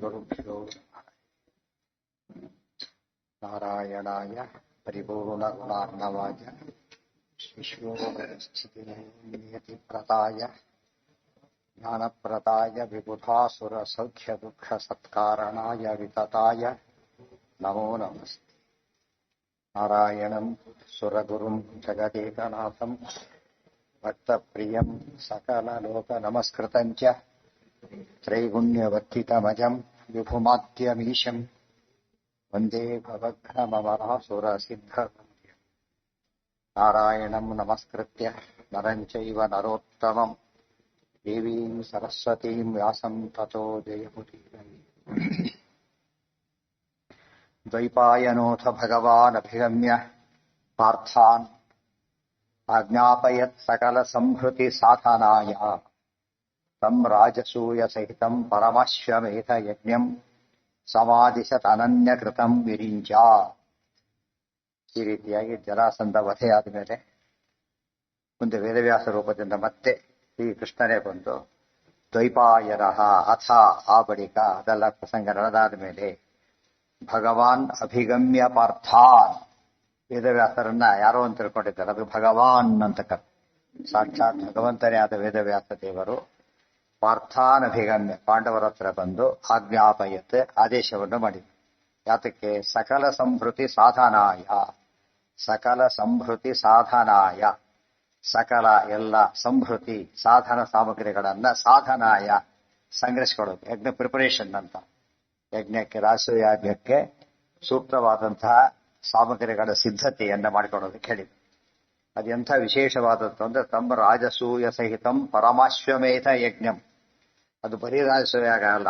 ಶ್ರೀಗುರುಭ್ಯೋ ನಾರಾಯಣಾಯ ಪರಿಪೂರ್ಣಗುಣಾರ್ಣವಾಯ ಶಿಶೋಸ್ಥಿತಿನಿಯತಿಪ್ರದಾಯ ಜ್ಞಾನಪ್ರದಾಯ ವಿಬುಧಾಸುರಸೌಖ್ಯದುಃಖಸತ್ಕಾರಣಾಯ ವಿತತಾಯ ನಮೋ ನಮಸ್ತೆ. ನಾರಾಯಣಂ ಸುರಗುರುಂ ಜಗದೇಕನಾಥಂ ಭಕ್ತಪ್ರಿಯಂ ಸಕಲಲೋಕನಮಸ್ಕೃತಂಚ ತ್ರೈಗುಣ್ಯವರ್ತಿತಮಜಂ ವಿಭುಮಾದ್ಯಮೀಶಂ ವಂದೇ ಭವಘ್ನಮರಾಸುರಸಿದ್ಧ. ನಾರಾಯಣಂ ನಮಸ್ಕೃತ್ಯ ನರಂ ಚೈವ ನರೋತ್ತಮಂ ದೇವೀಂ ಸರಸ್ವತೀಂ ವ್ಯಾಸಂ ತತೋ ಜಯಮುದೀರಯೇ. ದ್ವೈಪಾಯನೋಥ ಭಗವಾನಭಿಗಮ್ಯ ಪಾರ್ಥಾನ್ ಆಜ್ಞಾಪಯತ್ ಸಕಲ ಸಂಹೃತಿ ಸಾಧನಾಯ ತಂ ರಾಜಸೂಯ ಸಹಿತಂ ಪರಮಾಶ್ವಮೇಧ ಯಜ್ಞಂ ಸಮಾದಿಶತ್ ಅನನ್ಯಕೃತಂ ವಿರಿಂಚ. ಈ ರೀತಿಯಾಗಿ ಜರಾಸಂಧ ವಧೆಯಾದ ಮೇಲೆ ಮುಂದೆ ವೇದವ್ಯಾಸ ರೂಪದಿಂದ ಮತ್ತೆ ಶ್ರೀಕೃಷ್ಣನೇ ಬಂದು ದ್ವೈಪಾಯನಃ ಅಥ ಆ ಬಳಿಕ ಅದೆಲ್ಲ ಪ್ರಸಂಗ ನಡೆದಾದ ಮೇಲೆ ಭಗವಾನ್ ಅಭಿಗಮ್ಯ ಪಾರ್ಥಾನ್, ವೇದವ್ಯಾಸರನ್ನ ಯಾರೋ ಅಂತ ತಿಳ್ಕೊಂಡಿದ್ದಾರೆ, ಅದು ಭಗವಾನ್ ಅಂತ ಸಾಕ್ಷಾತ್ ಭಗವಂತನೇ ಆದ ವೇದವ್ಯಾಸ ದೇವರು ಪಾರ್ಥಾನ್ ಅಭಿಗಮ್ಯ ಪಾಂಡವರ ಹತ್ರ ಬಂದು ಆಜ್ಞಾಪಯತ್ ಆದೇಶವನ್ನು ಮಾಡಿದರು. ಯಾತಕ್ಕೆ? ಸಕಲ ಸಂಹೃತಿ ಸಾಧನಾಯ, ಸಕಲ ಸಂಹೃತಿ ಸಾಧನಾಯ, ಸಕಲ ಎಲ್ಲ ಸಂಹೃತಿ ಸಾಧನ ಸಾಮಗ್ರಿಗಳನ್ನ ಸಾಧನಾಯ ಸಂಗ್ರಹಿಸಿಕೊಳ್ಳೋದು, ಯಜ್ಞ ಪ್ರಿಪರೇಷನ್ ಅಂತ. ಯಜ್ಞಕ್ಕೆ ರಾಸಯಾಜ್ಞಕ್ಕೆ ಸೂಕ್ತವಾದಂತಹ ಸಾಮಗ್ರಿಗಳ ಸಿದ್ಧತೆಯನ್ನ ಮಾಡಿಕೊಳ್ಳೋದಕ್ಕೆ ಹೇಳಿದ್ರು. ಅದೆಂಥ ವಿಶೇಷವಾದದ್ದು ಅಂದ್ರೆ ತಮ್ಮ ರಾಜಸೂಯ ಸಹಿತಂ ಪರಮಾಶ್ವಮೇಧ ಯಜ್ಞಂ. ಅದು ಬರೀ ರಾಜಸೂಯಾಗ ಅಲ್ಲ,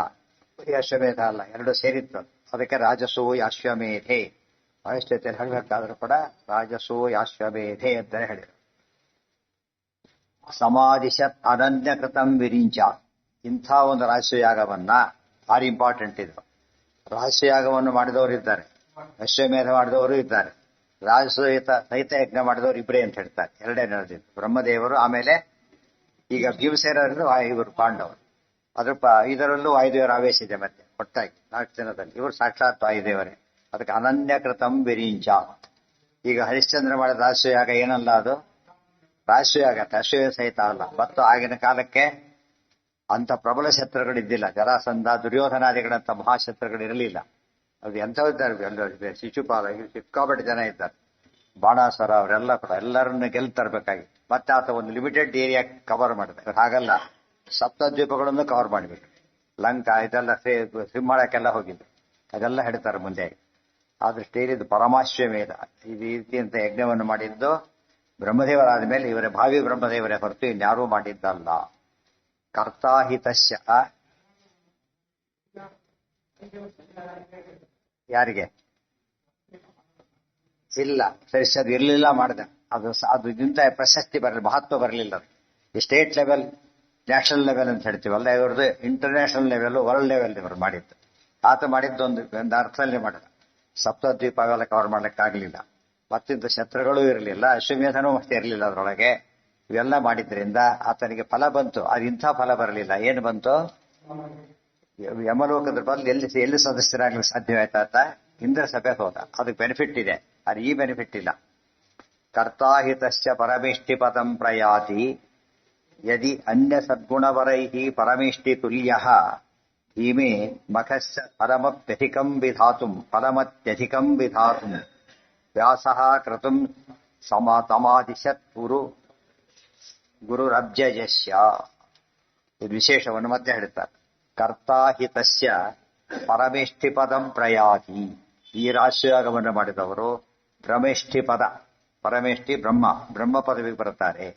ಬರೀ ಅಶ್ವಮೇಧ ಅಲ್ಲ, ಎರಡು ಸೇರಿತ್ತು. ಅದಕ್ಕೆ ರಾಜಸೂಯ ಅಶ್ವಮೇಧೆ ಅವಶ್ಯಕತೆ ಹೇಳಬೇಕಾದ್ರೂ ಕೂಡ ರಾಜಸೂಯ ಅಶ್ವಮೇಧೆ ಅಂತಾನೆ ಹೇಳಿದರು. ಸಮಾಧಿಶತ್ ಅನನ್ಯಕೃತಂ ವಿರಿಂಚ, ಇಂಥ ಒಂದು ರಾಜಸೂಯಾಗವನ್ನ ಭಾರಿ ಇಂಪಾರ್ಟೆಂಟ್ ಇದು. ರಾಜಸೂಯಾಗವನ್ನು ಮಾಡಿದವರು ಇದ್ದಾರೆ, ಅಶ್ವಮೇಧ ಮಾಡಿದವರು ಇದ್ದಾರೆ, ರಾಜಸೂಹಿತ ಸಹಿತ ಯಜ್ಞ ಮಾಡಿದವರು ಇಬ್ಬರೇ ಅಂತ ಹೇಳ್ತಾರೆ. ಎರಡೇ ನಡೆದಿದ್ದು, ಬ್ರಹ್ಮದೇವರು, ಆಮೇಲೆ ಈಗ ಭೀಮಸೇನರು, ಇವರು ಪಾಂಡವರು. ಅದ್ರ ಇದರಲ್ಲೂ ವಾಯುದೇವರ ಆವೇಶ ಇದೆ. ಮತ್ತೆ ಒಟ್ಟಾಗಿ 4 ದಿನದಲ್ಲಿ ಇವರು ಸಾಕ್ಷಾತ್ ವಾಯುದೇವರೇ. ಅದಕ್ಕೆ ಅನನ್ಯಕೃತಂ ವಿರಿಂಚ. ಈಗ ಹರಿಶ್ಚಂದ್ರ ಮಾಡಿದ ರಾಜಸೂಯಾಗ ಏನಲ್ಲ, ಅದು ರಾಜಸೂಯಾಗ ಅಶ್ವಮೇಧ ಸಹಿತ ಅಲ್ಲ. ಮತ್ತು ಆಗಿನ ಕಾಲಕ್ಕೆ ಅಂತ ಪ್ರಬಲ ಶತ್ರುಗಳಿದ್ದಿಲ್ಲ. ಜರಾಸಂಧ ದುರ್ಯೋಧನಾದಿಗಳಂತ ಮಹಾಶತ್ರುಗಳಿರಲಿಲ್ಲ. ಅದು ಎಂಥವಿದ್ದಾರೆ, ಶಿಶುಪಾಲ, ಸಿಕ್ಕಾಪಟ್ಟೆ ಜನ ಇದ್ದಾರೆ, ಬಾಣಾಸುರ, ಅವರೆಲ್ಲ ಕೂಡ ಎಲ್ಲರನ್ನ ಗೆದ್ದು ತರಬೇಕಾಗಿತ್ತು. ಮತ್ತೆ ಆತ ಒಂದು ಲಿಮಿಟೆಡ್ ಏರಿಯಾ ಕವರ್ ಮಾಡಿದ. ಹಾಗಲ್ಲ, ಸಪ್ತದ್ವೀಪಗಳನ್ನು ಕವರ್ ಮಾಡಿಬಿಟ್ಟು ಲಂಕಾ ಇದೆಲ್ಲ ಸಿಂಹಳಕ್ಕೆಲ್ಲ ಹೋಗಿದ್ರು. ಅದೆಲ್ಲ ಹೇಳ್ತಾರೆ ಮುಂದೆ. ಆ ದೃಷ್ಟಿಯಲ್ಲಿ ಇದು ಪರಮಾಶ್ವಮೇಧ ಈ ರೀತಿ ಅಂತ ಯಜ್ಞವನ್ನು ಮಾಡಿದ್ದು ಬ್ರಹ್ಮದೇವರಾದ ಮೇಲೆ ಇವರೇ, ಭಾವಿ ಬ್ರಹ್ಮದೇವರೇ ಹೊರತು ಇನ್ಯಾರೂ ಮಾಡಿದ್ದಲ್ಲ. ಕರ್ತಾಹಿತಸ್ಯ ಯಾರಿಗೆ ಇಲ್ಲ, ಸರಿ ಅದು ಇರಲಿಲ್ಲ ಮಾಡಿದೆ. ಅದು ಇಂಥ ಪ್ರಶಸ್ತಿ ಬರಲಿಲ್ಲ, ಮಹತ್ವ ಬರಲಿಲ್ಲ. ಸ್ಟೇಟ್ ಲೆವೆಲ್, ನ್ಯಾಷನಲ್ ಲೆವೆಲ್ ಅಂತ ಹೇಳ್ತೀವಲ್ಲ, ಇವ್ರದ್ದು ಇಂಟರ್ನ್ಯಾಷನಲ್ ಲೆವೆಲ್, ವರ್ಲ್ಡ್ ಲೆವೆಲ್ ಇವರು ಮಾಡಿದ್ದು. ಆತ ಮಾಡಿದ್ದು ಒಂದು ಅರ್ಥದಲ್ಲಿ ಮಾಡಿದ. ಸಪ್ತದ್ವೀಪ ಅವೆಲ್ಲ ಕವರ್ ಮಾಡ್ಲಿಕ್ಕಾಗಲಿಲ್ಲ. ಮತ್ತಿಂತ ಶತ್ರುಗಳೂ ಇರಲಿಲ್ಲ, ಅಶ್ವಮೇಧನೂ ಮತ್ತೆ ಇರಲಿಲ್ಲ ಅದರೊಳಗೆ. ಇವೆಲ್ಲ ಮಾಡಿದ್ರಿಂದ ಆತನಿಗೆ ಫಲ ಬಂತು. ಅದು ಇಂಥ ಫಲ ಬರಲಿಲ್ಲ. ಏನು ಬಂತು? ಯಮಲೋಕದ ಬದಲು ಎಲ್ಲಿ ಸದಸ್ಯರಾಗಲಿಕ್ಕೆ ಸಾಧ್ಯವಾಯ್ತಾತ? ಇಂದ್ರ ಸಭೆ ಹೋದ. ಅದಕ್ಕೆ ಬೆನಿಫಿಟ್ ಇದೆ, ಅದು ಈ ಬೆನಿಫಿಟ್ ಇಲ್ಲ. ಕರ್ತಾಹಿತಶ್ಚ ಪರಮೇಷ್ಠಿ ಪದಂ ಪ್ರಯಾತಿ ಯದಿ ಅನ್ಯ ಸದ್ಗುಣವರೈಹಿ ಪರಮೇಷ್ಠಿ ತುಲ್ಯಃ ಧೀಮೆ ಮಖಶ್ಚ ಫಲಮತ್ಯಧಿಕಂ ವಿಧಾತುಂ ವ್ಯಾಸಃ ಕ್ರತುಂ ತಮಾದಿಶತ್ ಗುರುರಬ್ಜಯಸ್ಯ. ಇದು ವಿಶೇಷವನ್ನು ಮತ್ತೆ ಹೇಳ್ತಾರೆ. ಕರ್ತಾಹಿತಸ್ಯ ಪರಮೇಷ್ಠಿ ಪದಂ ಪ್ರಯಾತಿ. ಈ ರಾಜಸೂಯಾಗವನ್ನು ಮಾಡಿದವರು ಬ್ರಹ್ಮೇಷ್ಠಿ ಪದ, ಪರಮೇಷ್ಠಿ ಬ್ರಹ್ಮ ಪದವಿಗೆ ಬರುತ್ತಾರೆ.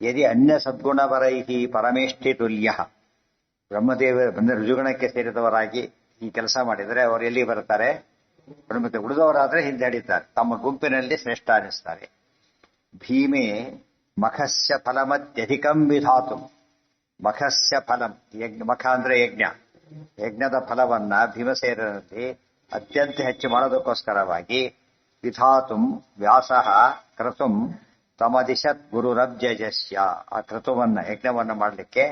ಯದಿ ಅನ್ಯ ಸದ್ಗುಣವರೈಹಿ ಪರಮೇಷ್ಠಿ ತುಲ್ಯ, ಬ್ರಹ್ಮದೇವ ಋಜುಗಣಕ್ಕೆ ಸೇರಿದವರಾಗಿ ಈ ಕೆಲಸ ಮಾಡಿದರೆ ಅವರು ಎಲ್ಲಿ ಬರ್ತಾರೆ? ಬ್ರಹ್ಮತೆ. ಉಳಿದವರಾದ್ರೆ ಹಿಂದೆ ಹಿಡಿತಾರೆ, ತಮ್ಮ ಗುಂಪಿನಲ್ಲಿ ಶ್ರೇಷ್ಠ ಅನಿಸ್ತಾರೆ. ಭೀಮೆ ಮಖಸ್ಯ ಫಲಮತ್ಯಧಿಕಂ ವಿಧಾತು. ಮಖಸ್ಯ ಫಲಂ, ಮಖ ಅಂದ್ರೆ ಯಜ್ಞ, ಯಜ್ಞದ ಫಲವನ್ನ ಭೀಮಸೇನರಲ್ಲಿ ಅತ್ಯಂತ ಹೆಚ್ಚು ಮಾಡೋದಕ್ಕೋಸ್ಕರವಾಗಿ ವಿಧಾತುಂ ವ್ಯಾಸಃ ಕ್ರತುಂ ತಮದಿಶತ್ ಗುರುರಬ್ಜಯಸ್ಯ. ಆ ಕ್ರತುವನ್ನ ಯಜ್ಞವನ್ನ ಮಾಡಲಿಕ್ಕೆ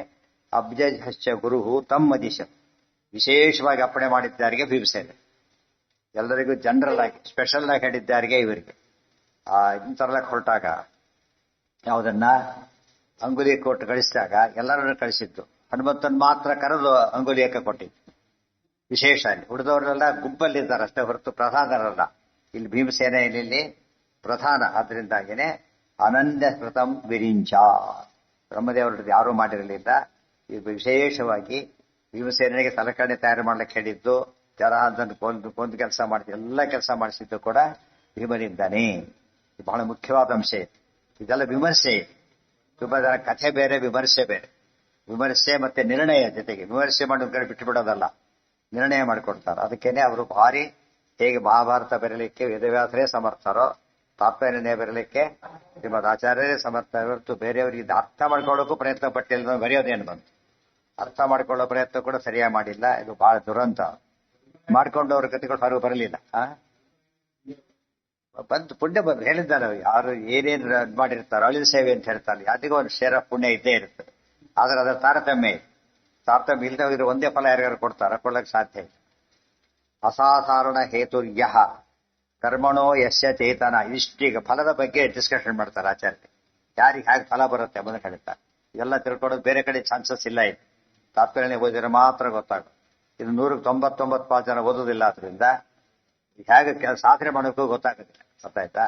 ಅಬ್ಜಯಸ್ಯ ಗುರು ತಮ್ಮದಿಶತ್, ವಿಶೇಷವಾಗಿ ಅಪ್ಪಣೆ ಮಾಡಿದ್ದಾರಿಗೆ ಭೀಮಸೇನೆ, ಎಲ್ಲರಿಗೂ ಜನರಲ್ ಆಗಿ ಸ್ಪೆಷಲ್ ಆಗಿ ಹೇಳಿದ್ದಾರಿಗೆ ಇವರಿಗೆ. ಇಂಥರೆಲ್ಲ ಹೊರಟಾಗ ಯಾವುದನ್ನ ಅಂಗುಲಿ ಕೊಟ್ಟು ಕಳಿಸಿದಾಗ ಎಲ್ಲರನ್ನು ಕಳಿಸಿದ್ದು, ಹನುಮಂತನ್ ಮಾತ್ರ ಕರೆದು ಅಂಗುಲಿಯಕ್ಕೆ ಕೊಟ್ಟಿದ್ದು ವಿಶೇಷ. ಅಲ್ಲಿ ಉಳಿದವರೆಲ್ಲ ಗುಂಪಲ್ಲಿದ್ದಾರೆ ಅಷ್ಟೇ ಹೊರತು ಪ್ರಧಾನರಲ್ಲ. ಇಲ್ಲಿ ಭೀಮಸೇನೆ ಇಲ್ಲಿ ಪ್ರಧಾನ. ಆದ್ರಿಂದಾಗೇನೆ ಅನನ್ಯ ಕೃತಂ ವಿರಿಂಚ, ಬ್ರಹ್ಮದೇವರದ್ದು ಯಾರೂ ಮಾಡಿರಲಿಲ್ಲ. ಇದು ವಿಶೇಷವಾಗಿ ಭೀಮಸೇನಿಗೆ ಸಲಕರಣೆ ತಯಾರು ಮಾಡ್ಲಿಕ್ಕೆ ಹೇಳಿದ್ದು, ಜರಾಸಂಧನ ಕೊಂದು ಕೆಲಸ ಮಾಡಿದ್ದು, ಎಲ್ಲ ಕೆಲಸ ಮಾಡಿಸಿದ್ದು ಕೂಡ ಭೀಮನಿಂದಾನೇ. ಇದು ಬಹಳ ಮುಖ್ಯವಾದ ಅಂಶ ಇದೆ. ಇದೆಲ್ಲ ವಿಮರ್ಶೆ. ತುಂಬಾ ಜನ ಕಥೆ ಬೇರೆ, ವಿಮರ್ಶೆ ಬೇರೆ. ವಿಮರ್ಶೆ ಮತ್ತೆ ನಿರ್ಣಯ ಜೊತೆಗೆ. ವಿಮರ್ಶೆ ಮಾಡೋದ್ ಕಡೆ ಬಿಟ್ಟು ಬಿಡೋದಲ್ಲ, ನಿರ್ಣಯ ಮಾಡಿಕೊಡ್ತಾರೆ. ಅದಕ್ಕೇನೆ ಅವರು ಭಾರಿ ಹೇಗೆ ಮಹಾಭಾರತ ಬರಲಿಕ್ಕೆ ವೇದವ್ಯಾಸರೇ ಸಮರ್ಥರೋ, ತಾತ್ಪರ್ಯ ಬರಲಿಕ್ಕೆ ಶ್ರೀಮದ್ ಆಚಾರ್ಯರೇ ಸಮರ್ಥ ಹೊರತು ಬೇರೆಯವರಿಗೆ ಇದು ಅರ್ಥ ಮಾಡ್ಕೊಳ್ಳೋಕ್ಕೂ ಪ್ರಯತ್ನ ಪಟ್ಟಿಲ್ಲ. ಬರೆಯೋದೇನು ಬಂತು, ಅರ್ಥ ಮಾಡ್ಕೊಳ್ಳೋ ಪ್ರಯತ್ನ ಕೂಡ ಸರಿಯಾಗಿ ಮಾಡಿಲ್ಲ. ಇದು ಬಹಳ ದುರಂತ. ಮಾಡ್ಕೊಂಡವ್ರ ಕಥೆಗಳು ಹೊರಗೆ ಬರಲಿಲ್ಲ. ಬಂತು ಪುಣ್ಯ ಬಂದು ಹೇಳಿದ್ದಾರೆ. ಯಾರು ಏನೇನು ಮಾಡಿರ್ತಾರೋ ಅಳಿದ ಸೇವೆ ಅಂತ ಹೇಳ್ತಾರೆ, ಯಾರಿಗೂ ಒಂದು ಶೇರ ಪುಣ್ಯ ಇದ್ದೇ ಇರ್ತದೆ. ಆದ್ರೆ ಅದರ ತಾರತಮ್ಯ ಇದೆ. ತಾರತಮ್ಯ ಇಲ್ಲದೆ ಇದ್ರೆ ಒಂದೇ ಫಲ ಯಾರ್ಯಾರು ಕೊಡ್ತಾರ, ಕೊಡ್ಲಕ್ಕೆ ಸಾಧ್ಯ ಇಲ್ಲ. ಅಸಾಧಾರಣ ಹೇತುರ್ಯ ಕರ್ಮಣೋ ಯಸ್ಯ ಚೇತನ. ಇಷ್ಟೀಗ ಫಲದ ಬಗ್ಗೆ ಡಿಸ್ಕಷನ್ ಮಾಡ್ತಾರೆ ಆಚಾರ್ಯ. ಯಾರಿಗೆ ಹೇಗೆ ಫಲ ಬರುತ್ತೆ ಎಂಬುದನ್ನು ಹೇಳ್ತಾರೆ. ಇದೆಲ್ಲ ತಿಳ್ಕೊಳ್ಳೋದು ಬೇರೆ ಕಡೆ ಚಾನ್ಸಸ್ ಇಲ್ಲ. ಇದೆ ತಾತ್ಪರ್ಯ ಓದಿದ್ರೆ ಮಾತ್ರ ಗೊತ್ತಾಗುತ್ತೆ. ಇದು 199 ಜನ ಓದೋದಿಲ್ಲ. ಆದ್ರಿಂದ ಹೇಗೆ ಸಾಧನೆ ಮಾಡೋಕ್ಕೂ ಗೊತ್ತಾಗುತ್ತೆ. ಗೊತ್ತಾಯ್ತಾ?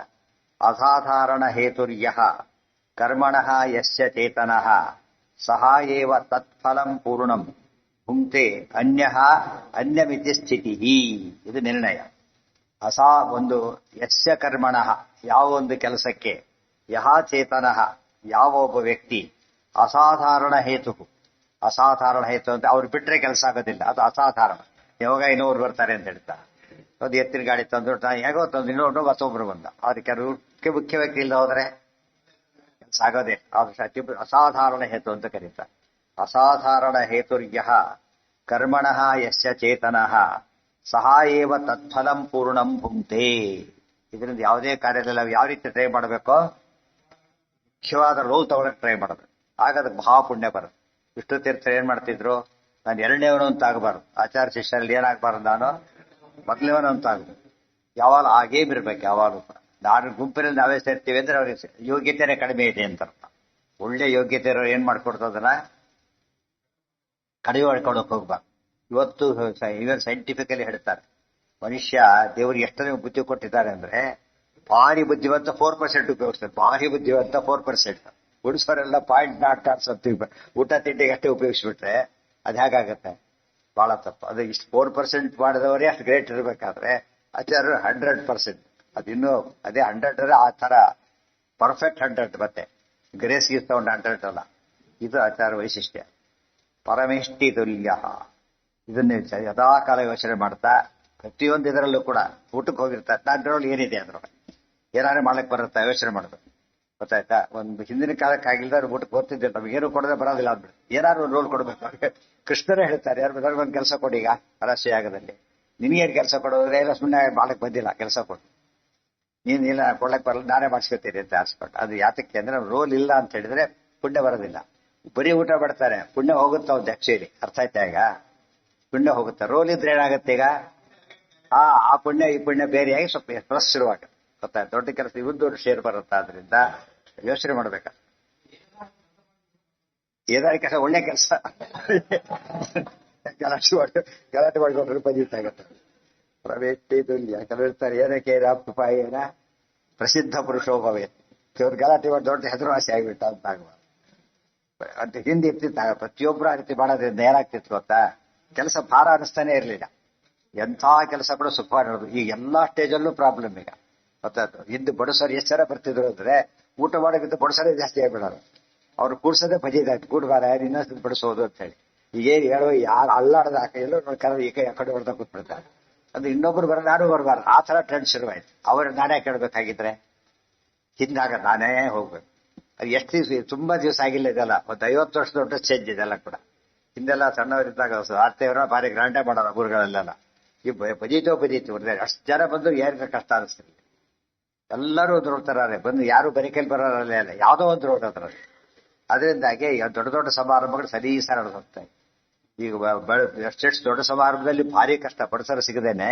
ಅಸಾಧಾರಣ ಹೇತುರ್ಯ ಕರ್ಮಣಃ ಯಸ್ಯ ಚೇತನಃ ಸಹ ಏವ ತತ್ಫಲಂ ಪೂರ್ಣಂ ಭುಂಕ್ತೆ ಅನ್ಯಮಿತಿ ಸ್ಥಿತಿ. ಇದು ನಿರ್ಣಯ. ಒಂದು ಯಸ್ಯ ಕರ್ಮಣಃ, ಯಾವ ಒಂದು ಕೆಲಸಕ್ಕೆ, ಯಹ ಚೇತನಃ, ಯಾವ ಒಬ್ಬ ವ್ಯಕ್ತಿ, ಅಸಾಧಾರಣ ಹೇತು. ಅಸಾಧಾರಣ ಹೇತು ಅಂತ ಅವ್ರು ಬಿಟ್ರೆ ಕೆಲಸ ಆಗೋದಿಲ್ಲ, ಅದು ಅಸಾಧಾರಣ. ಯಾವಾಗ ಇನ್ನೊಬ್ರು ಬರ್ತಾರೆ ಅಂತ ಹೇಳ್ತಾರೆ. ಒಂದು ಎತ್ತಿನ ಗಾಡಿ ತಂದು ಹೇಗೋ ತಂದು ಇನ್ನೊಬ್ರು ಮತ್ತೊಬ್ರು ಬಂದ, ಅದಕ್ಕೆ ಮುಖ್ಯ ವ್ಯಕ್ತಿ ಇಲ್ಲ ಹೋದ್ರೆ ಕೆಲಸ ಆಗೋದೇ. ಅಸಾಧಾರಣ ಹೇತು ಅಂತ ಕರೀತಾರೆ. ಅಸಾಧಾರಣ ಹೇತುರ್ಯ ಕರ್ಮಣಃ ಯಸ್ಯ ಚೇತನಃ ಸಹ ಏವ ತತ್ಫಲಂ ಪೂರ್ಣಂ ಭುಂಕ್ತೆ. ಇದರಿಂದ ಯಾವುದೇ ಕಾರ್ಯದಲ್ಲಿ ನಾವು ಯಾವ ರೀತಿ ಟ್ರೈ ಮಾಡಬೇಕೋ ಮುಖ್ಯವಾದ ರೋಲ್ ತಗೊಳಕ್ ಟ್ರೈ ಮಾಡಬೇಕು. ಆಗ ಅದಕ್ಕೆ ಮಹಾಪುಣ್ಯ ಬರುತ್ತೆ. ವಿಷ್ಣು ತೀರ್ಥರು ಏನ್ ಮಾಡ್ತಿದ್ರು, ನಾನು ಎರಡನೇವನು ಅಂತ ಆಗಬಾರ್ದು. ಆಚಾರ್ಯ ಶಿಷ್ಯರಲ್ಲಿ ಏನಾಗಬಾರ್ದು, ನಾನು ಮೊದಲನೇವನು ಅಂತ ಆಗಬೇಕು. ಯಾವಾಗ ಆ ಗೇಮ್ ಇರ್ಬೇಕು. ಯಾವಾಗಲೂ ಕೂಡ ನಾನು ಗುಂಪಿನಲ್ಲಿ ನಾವೇ ಸೇರ್ತೀವಿ ಅಂದ್ರೆ ಅವ್ರಿಗೆ ಯೋಗ್ಯತೆನೇ ಕಡಿಮೆ ಇದೆ ಅಂತ ಅರ್ಥ. ಒಳ್ಳೆ ಯೋಗ್ಯತೆ ಇರೋರು ಏನ್ ಮಾಡ್ಕೊಡ್ತದನ್ನ ಕಡಿಮೆ ಮಾಡ್ಕೊಳಕ್ ಹೋಗ್ಬಾರ್ದು. ಇವತ್ತು ಇವನ್ ಸೈಂಟಿಫಿಕಲಿ ಹೇಳ್ತಾರೆ, ಮನುಷ್ಯ ದೇವರಿಗೆ ಎಷ್ಟನೇ ಬುದ್ಧಿ ಕೊಟ್ಟಿದ್ದಾರೆ ಅಂದ್ರೆ ಭಾರಿ ಬುದ್ಧಿವಂತ 4% ಉಪಯೋಗಿಸ್ತಾರೆ. ಭಾರಿ ಬುದ್ಧಿವಂತ 4%. ಉಳಿಸೋರೆಲ್ಲ 0.0 ಊಟ ತಿಂಡಿಗೆ ಅಷ್ಟೇ ಉಪಯೋಗಿಸ್ಬಿಟ್ರೆ ಅದು ಹೇಗಾಗತ್ತೆ? ಬಹಳ ತಪ್ಪು. ಅದು ಇಷ್ಟು 4% ಮಾಡಿದವರೇ ಅಷ್ಟು ಗ್ರೇಟ್ ಇರಬೇಕಾದ್ರೆ ಆಚಾರ್ಯರು 100%. ಅದಿನ್ನೂ ಅದೇ 100 ಆ ತರ ಪರ್ಫೆಕ್ಟ್ 100. ಮತ್ತೆ ಗ್ರೇಸ್ ಗೀಸ್ ತಗೊಂಡು 100 ಅಲ್ಲ. ಇದು ಆಚಾರ ವೈಶಿಷ್ಟ್ಯ. ಪರಮೇಷ್ಠಿ ತುಲ್ಯ. ಇದನ್ನೇ ಯಥಾಕಾಲ ಯೋಚನೆ ಮಾಡ್ತಾ ಪ್ರತಿಯೊಂದು ಇದರಲ್ಲೂ ಕೂಡ ಊಟಕ್ಕೆ ಹೋಗಿರ್ತಾರೆ. ಅದ್ರೊಳಗೆ ಏನಿದೆ ಅದ್ರೊಳಗೆ ಏನಾದ್ರು ಮಾಡಕ್ ಬರುತ್ತಾ ಯೋಚನೆ ಮಾಡ್ಬೇಕು. ಗೊತ್ತಾಯ್ತಾ? ಒಂದು ಹಿಂದಿನ ಕಾಲಕ್ಕೆ ಆಗಿಲ್ದ ಊಟಕ್ಕೆ ಗೊತ್ತಿದ್ದಿಲ್ಲ, ನಮ್ಗೆ ಏನು ಕೊಡದೆ ಬರೋದಿಲ್ಲ ಅಂದ್ಬಿಟ್ಟು ಏನಾದ್ರು ಒಂದು ರೋಲ್ ಕೊಡ್ಬೇಕು. ಅವ್ರಿಗೆ ಕೃಷ್ಣರೇ ಹೇಳ್ತಾರೆ, ಯಾರು ಬೇಕಾದ್ರೆ ಒಂದು ಕೆಲಸ ಕೊಡಿ. ಈಗ ರಹಸ್ಯಯಾಗದಲ್ಲಿ ನಿನಗೇನು ಕೆಲಸ ಕೊಡೋದ್ರೆ ಎಲ್ಲ ಸುಮ್ಮನೆ ಮಾಡಕ್ ಬಂದಿಲ್ಲ, ಕೆಲಸ ಕೊಡು, ನೀನ್ ಇಲ್ಲ ಕೊಡ್ಲಕ್ ಬರಲ್ಲ, ನಾನೇ ಮಾಡಿಸ್ಕೊತೀನಿ ಅಂತ ಆರಿಸ್ಕೊಂಡು. ಅದು ಯಾತಕ್ಕೆ ಅಂದ್ರೆ ರೋಲ್ ಇಲ್ಲ ಅಂತ ಹೇಳಿದ್ರೆ ಪುಣ್ಯ ಬರೋದಿಲ್ಲ. ಬರೀ ಊಟ ಬಿಡ್ತಾರೆ, ಪುಣ್ಯ ಹೋಗುತ್ತೆ ಅವ್ದು. ಆಕ್ಚುಲಿ ಅರ್ಥ ಆಯ್ತಾ? ಈಗ ಪುಣ್ಯ ಹೋಗುತ್ತೆ. ರೋಲ್ ಇದ್ರೆ ಏನಾಗುತ್ತೆ? ಈಗ ಆ ಪುಣ್ಯ ಈ ಪುಣ್ಯ ಬೇರೆಯಾಗಿ ಸ್ವಲ್ಪ ಪ್ಲಸ್ ಶುರುವಾಗ. ಗೊತ್ತಾಯ್ತು? ದೊಡ್ಡ ಕೆಲಸ ಇವತ್ತು ದೊಡ್ಡ ಶೇರ್ ಬರುತ್ತೆ. ಆದ್ರಿಂದ ಯೋಚನೆ ಮಾಡ್ಬೇಕ. ಏನಾದ್ರು ಕೆಲಸ ಒಳ್ಳೆ ಕೆಲಸ ಗಲಾಟೆ ಮಾಡ್ಕೊಂಡ್ರೆ ಪದೀತಾಗತ್ತೆ. ಪ್ರವೇಶಿ ತುಲ್ಯ ಕಲಿರ್ತಾರೆ. ಏನಕ್ಕೆ ರಾಪ್ಪಾಯೇನ ಪ್ರಸಿದ್ಧ ಪುರುಷೋಭವೇ. ಇವ್ರು ಗಲಾಟೆ ಮಾಡಿ ದೊಡ್ಡ ಹೆಸರುವಾಸಿ ಆಗಿಬಿಟ್ಟ ಅಂತ ಆಗುವ ಅಂತ ಹಿಂದೆ ಇರ್ತಿತ್ತ. ಪ್ರತಿಯೊಬ್ಬರು ಆ ರೀತಿ ಮಾಡೋದ್ರಿಂದ ಏನಾಗ್ತಿತ್ತು ಗೊತ್ತಾ? ಕೆಲಸ ಭಾರ ಅನಿಸ್ತಾನೆ ಇರಲಿಲ್ಲ. ಎಂಥ ಕೆಲಸ ಕೂಡ ಸುಖವಾಗಿ ನೋಡೋದು. ಈಗ ಎಲ್ಲಾ ಸ್ಟೇಜಲ್ಲೂ ಪ್ರಾಬ್ಲಮ್. ಈಗ ಗೊತ್ತಾಯ್ತು? ಹಿಂದೆ ಬಡಸರು ಎಷ್ಟು ಜನ ಬರ್ತಿದ್ರು ಅಂದ್ರೆ ಊಟ ಮಾಡೋಕ್ಕಿಂತ ಬಡಸರೇ ಜಾಸ್ತಿ ಆಗಿಬಿಡೋರು. ಅವ್ರು ಕೂಡ್ಸೋದೇ ಭಜಿದಾಯ್ತು, ಕೂಡ್ಬಾರ ಇನ್ನೊಂದು ಬಡಿಸೋದು ಅಂತ ಹೇಳಿ. ಈಗೇನು ಹೇಳೋ ಯಾರು ಅಲ್ಲಾಡದ ಎಲ್ಲೋ ನೋಡ್ತಾರೆ, ಈ ಕೈ ಆ ಕಡೆ ಹೊಡೆದ ಕೂತ್ಬಿಡ್ತಾರೆ. ಅದು ಇನ್ನೊಬ್ರು ಬರೋ ನಾನು ಬರಬಾರ್ದು, ಆ ತರ ಟ್ರೆಂಡ್ ಶುರುವಾಯ್ತು. ಅವ್ರು ನಾನೇ ಕೇಳಬೇಕಾಗಿದ್ರೆ ಹಿಂದಾಗ ನಾನೇ ಹೋಗ್ಬೇಕು. ಅದು ಎಷ್ಟು ದಿವಸ, ತುಂಬಾ ದಿವಸ ಆಗಿಲ್ಲ ಇದೆಲ್ಲ. ಒಂದು 50 ವರ್ಷ ದೊಡ್ಡ ಚೇಂಜ್ ಇದೆಲ್ಲ ಕೂಡ. ಹಿಂದೆಲ್ಲ ಸಣ್ಣವರಿದ್ದಾಗ ಆರ್ತೇವ್ರ ಭಾರಿ ಗ್ರಾಂಡೇ ಮಾಡೋಣ ಊರುಗಳಲ್ಲೆಲ್ಲ. ಈ ಬಜೀತು ಅಷ್ಟು ಜನ ಬಂದು ಯಾರಿಗ ಕಷ್ಟ ಅನಿಸ್ತಿರ್ಲಿ. ಎಲ್ಲರೂ ನೋಡ್ತಾರೆ ಬಂದು, ಯಾರು ಬರಿಕೈಲಿ ಬರೋರಲ್ಲೇ ಅಲ್ಲ, ಯಾವುದೋ ಒಂದು ರೋಡ್ ಹತ್ರ. ಅದರಿಂದಾಗಿ ದೊಡ್ಡ ದೊಡ್ಡ ಸಮಾರಂಭಗಳು ಸರಿ ನಡೆದು ಹೋಗ್ತಾ ಇದೆ. ಈಗ ಎಷ್ಟೆಷ್ಟು ದೊಡ್ಡ ಸಮಾರಂಭದಲ್ಲಿ ಭಾರಿ ಕಷ್ಟ ಬಡಸರ ಸಿಗದೇನೆ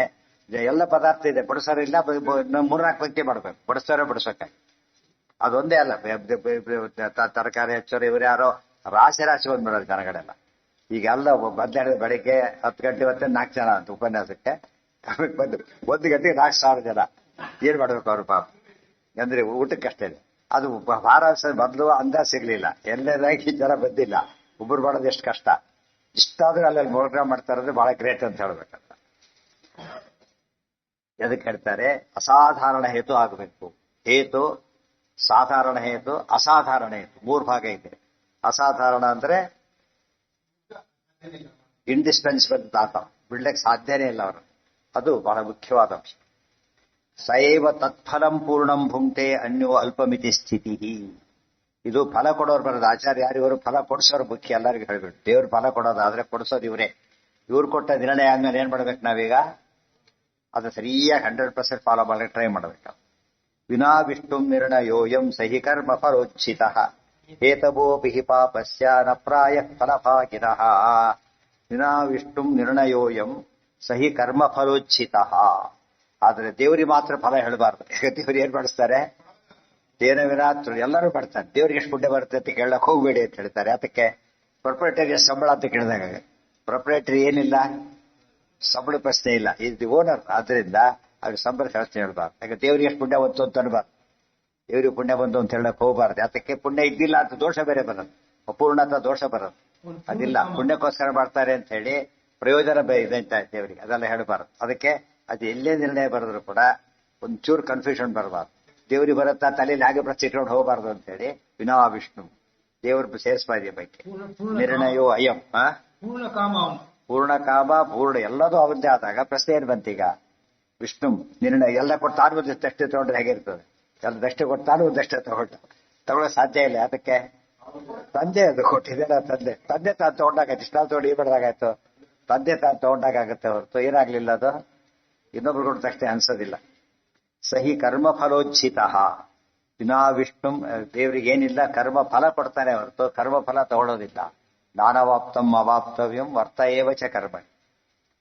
ಎಲ್ಲ ಪದಾರ್ಥ ಇದೆ, ಬಡಸರ ಇಲ್ಲ, 3-4 ಪಂಕ್ತಿ ಮಾಡ್ಬೇಕು, ಬಡಸರ ಬಡಿಸ್ಬೇಕಾಗಿ. ಅದೊಂದೇ ಅಲ್ಲ, ತರಕಾರಿ ಹೆಚ್ಚೋರು ಇವ್ರು ಯಾರೋ ರಾಶಿ ಬಂದ್ಬಿಡೋದು ಜನಗಳೆಲ್ಲ. ಈಗ ಎಲ್ಲ ಮಧ್ಯಾಹ್ನದ ಬೆಳಿಗ್ಗೆ 10 ಗಂಟೆ ಹೊತ್ತೆ 4 ಜನ ಅಂತ ಉಪನ್ಯಾಸಕ್ಕೆ ಬಂದು 1 ಗಂಟೆಗೆ 4,000 ಜನ. ಏನ್ ಮಾಡ್ಬೇಕು ಅವ್ರು ಪಾಪ, ಅಂದ್ರೆ ಊಟಕ್ಕಷ್ಟೇ. ಅದು ಭಾರ ಮೊದಲು ಅಂದಾಜ್ ಸಿಗ್ಲಿಲ್ಲ, ಎಲ್ಲದಾಗಿ ಜನ ಬಂದಿಲ್ಲ, ಒಬ್ರು ಮಾಡೋದು ಎಷ್ಟು ಕಷ್ಟ. ಇಷ್ಟಾದ್ರೂ ಅಲ್ಲಿ ಪ್ರೋಗ್ರಾಮ್ ಮಾಡ್ತಾರಂದ್ರೆ ಬಹಳ ಗ್ರೇಟ್ ಅಂತ ಹೇಳ್ಬೇಕಂತ. ಎದಕ್ಕೆ ಹೇಳ್ತಾರೆ? ಅಸಾಧಾರಣ ಹೇತು ಆಗಬೇಕು. ಹೇತು ಸಾಧಾರಣ ಹೇತು, ಅಸಾಧಾರಣ ಹೇತು, 3 ಭಾಗ ಇದೆ. ಅಸಾಧಾರಣ ಅಂದ್ರೆ ಇಂಡಿಸ್ಪೆನ್ಸಿಬಲ್ ದಾತ, ಬಿಡ್ಲಿಕ್ಕೆ ಸಾಧ್ಯನೇ ಇಲ್ಲ ಅವರು, ಅದು ಬಹಳ ಮುಖ್ಯವಾದ ಅಂಶ. ಸೈವ ತತ್ಫಲಂ ಪೂರ್ಣಂ ಭುಂಕ್ತೆ ಅನ್ಯೋ ಅಲ್ಪಮಿತಿ ಸ್ಥಿತಿ. ಇದು ಫಲ ಕೊಡೋರು ಬರೋದು. ಆಚಾರ್ಯ ಯಾರಿವರು ಫಲ ಕೊಡಿಸೋರು ಮುಖ್ಯ, ಎಲ್ಲರಿಗೂ ಹೇಳ್ಬಿಟ್ಟು ದೇವ್ರು ಫಲ ಕೊಡೋದಾದ್ರೆ ಕೊಡಿಸೋದು ಇವರೇ. ಇವ್ರು ಕೊಟ್ಟ ನಿರ್ಣಯ ಆದ್ಮೇಲೆ ಏನ್ ಮಾಡ್ಬೇಕು ನಾವೀಗ? ಅದು ಸರಿಯಾಗಿ 100% ಫಾಲೋ ಮಾಡಲಿಕ್ಕೆ ಟ್ರೈ ಮಾಡ್ಬೇಕು. ವಿನಾ ವಿಷ್ಣು ನಿರ್ಣಯೋಯಂ ಸಹಿ ಕರ್ಮ ಫಲೋಚ್ಛಿತ ಹೇತವೋಪಿ ಪಾಪಸ್ಯ ನ ಪ್ರಾಯ ಫಲಭಾಗಿನಃ. ವಿನಾ ವಿಷ್ಣು ನಿರ್ಣಯೋಯಂ ಸಹಿ ಕರ್ಮ ಫಲೋಚ್ಛಿತ. ಆದ್ರೆ ದೇವರಿಗೆ ಮಾತ್ರ ಫಲ ಹೇಳಬಾರ್ದು. ಈಗ ದೇವ್ರು ಏನ್ ಮಾಡಿಸ್ತಾರೆ? ದೇನ ವಿರಾತ್ ಎಲ್ಲರೂ ಮಾಡ್ತಾರೆ. ದೇವ್ರಿಗೆ ಎಷ್ಟು ಪುಣ್ಯ ಬರುತ್ತೆ ಅಂತ ಕೇಳಕ್ ಹೋಗ್ಬೇಡಿ ಅಂತ ಹೇಳ್ತಾರೆ. ಅದಕ್ಕೆ ಪ್ರೊಪ್ರೈಟರಿ ಸಂಬಳ ಅಂತ ಕೇಳಿದಾಗ, ಪ್ರೊಪ್ರೈಟರಿ ಏನಿಲ್ಲ, ಸಂಬಳ ಪ್ರಶ್ನೆ ಇಲ್ಲ, ಇದು ಓನರ್. ಆದ್ರಿಂದ ಅವ್ರಿಗೆ ಸಂಬಳ ಪ್ರಶ್ನೆ ಹೇಳ್ಬಾರ್ದು. ಯಾಕೆ ದೇವ್ರಿಗೆ ಎಷ್ಟು ಪುಣ್ಯ ಬಂತು ಅಂತ ಅನ್ಬಾರ್ದು, ದೇವ್ರಿಗೆ ಪುಣ್ಯ ಬಂತು ಅಂತ ಹೇಳಕ್ ಹೋಗ್ಬಾರ್ದು. ಅದಕ್ಕೆ ಪುಣ್ಯ ಇದ್ದಿಲ್ಲ ಅಂತ ದೋಷ ಬೇರೆ ಬರೋದು, ಅಪೂರ್ಣತ ದೋಷ ಬರೋದು. ಅದಿಲ್ಲ, ಪುಣ್ಯಕ್ಕೋಸ್ಕರ ಮಾಡ್ತಾರೆ ಅಂತ ಹೇಳಿ ಪ್ರಯೋಜನ ಇದೆ ಅಂತ ದೇವರಿಗೆ ಅದೆಲ್ಲ ಹೇಳಬಾರ್ದು. ಅದಕ್ಕೆ ಅದು ಎಲ್ಲೇ ನಿರ್ಣಯ ಬರೆದ್ರು ಕೂಡ ಒಂಚೂರು ಕನ್ಫ್ಯೂಷನ್ ಬರಬಾರ್ದು. ದೇವ್ರಿಗೆ ಬರುತ್ತಾ ತಲೆಯಲ್ಲಿ ಹಾಗೆ ಪ್ರಶ್ನೆ ಇಟ್ಕೊಂಡು ಹೋಗಬಾರ್ದು ಅಂತ ಹೇಳಿ ವಿನಾ ವಿಷ್ಣು ದೇವ್ರ ಸೇರಿಸ್ಬಾ ಇದೆ ಬಗ್ಗೆ. ನಿರ್ಣಯೋ ಅಯಂ ಪೂರ್ಣ ಕಾಮ ಪೂರ್ಣ ಎಲ್ಲದೂ ಅವರದ್ದೇ ಆದಾಗ ಪ್ರಶ್ನೆ ಏನ್ ಬಂತೀಗ? ವಿಷ್ಣು ನಿರ್ಣಯ ಎಲ್ಲ ಕೊಟ್ಟು ತಾನು ದಷ್ಟೇ ತಗೊಂಡ್ರೆ ಹೇಗಿರ್ತದೆ? ಎಲ್ಲ ದಷ್ಟೇ ಕೊಟ್ಟು ತಾನು ದಷ್ಟೇ ತಗೊಳ್ಳೋ ಸಾಧ್ಯ ಇಲ್ಲ. ಅದಕ್ಕೆ ತಂದೆ ಅದು ಕೊಟ್ಟಿದ್ದೇನೆ, ತಂದೆ ತಾನು ತಗೊಂಡಾಗಾಯ್ತು. ಇಷ್ಟ ತಗೊಂಡು ಈ ಬಡ್ದಾಗಾಯ್ತು, ತಂದೆ ತಾನು ತಗೊಂಡಾಗತ್ತೆ ಹೊರತು ಏನಾಗ್ಲಿಲ್ಲ, ಅದು ಇನ್ನೊಬ್ರು ಕೊಟ್ಟ ತಕ್ಷಣ ಅನ್ಸೋದಿಲ್ಲ. ಸಹಿ ಕರ್ಮ ಫಲೋಚ್ಛಿತ. ವಿನಾ ವಿಷ್ಣು ದೇವರಿಗೆ ಏನಿಲ್ಲ, ಕರ್ಮ ಫಲ ಕೊಡ್ತಾನೆ ಹೊರತು ಕರ್ಮ ಫಲ ತಗೊಳ್ಳೋದಿಲ್ಲ. ನಾನವಾಪ್ತಂ ಅವಾಪ್ತವ್ಯಂ ವರ್ತ ಏವ ಚ ಕರ್ಮ.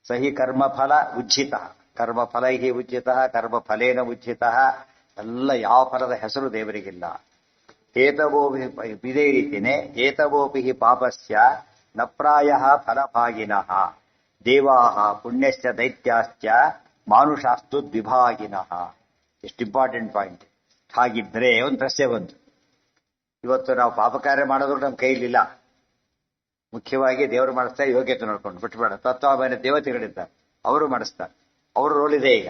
ಸಹಿ ಕರ್ಮ ಫಲ ಉಜ್ಜಿತ. ಕರ್ಮ ಫಲೈ ಉಜ್ಜಿತ, ಕರ್ಮ ಫಲೇನ ಉಜ್ಜಿತ. ಎಲ್ಲ ಯಾವ ಫಲದ ಹೆಸರು ದೇವರಿಗಿಲ್ಲ. ಹೇತವೋಪಿ ಇದೇ ರೀತಿನೇ ಹೇತವೋಪಿ ಪಾಪಸ್ಯ ನ ಪ್ರಾಯ ಫಲಭಾಗಿನಃ ದೇವಾಹ ಪುಣ್ಯಶ್ಚ ದೈತ್ಯಾಶ್ಚ ಮಾನುಷಾಸ್ತು ದ್ವಿಭಾಗಿನಃ. ಎಷ್ಟು ಇಂಪಾರ್ಟೆಂಟ್ ಪಾಯಿಂಟ್. ಹಾಗಿದ್ರೆ ಒಂದು ಪ್ರಶ್ನೆ ಬಂತು, ಇವತ್ತು ನಾವು ಪಾಪ ಕಾರ್ಯ ಮಾಡೋದ್ರು ನಮ್ಮ ಕೈಲಿಲ್ಲ. ಮುಖ್ಯವಾಗಿ ದೇವರು ಮಾಡಿಸ್ತಾರೆ, ಯೋಗ್ಯತೆ ನೋಡ್ಕೊಂಡು ಬಿಟ್ಬೇಡ. ತತ್ವಾಭಿಮಾನಿ ದೇವತೆಗಳಿದ್ದಾರೆ, ಅವರು ಮಾಡಿಸ್ತಾರೆ, ಅವ್ರ ರೋಲ್ ಇದೆ. ಈಗ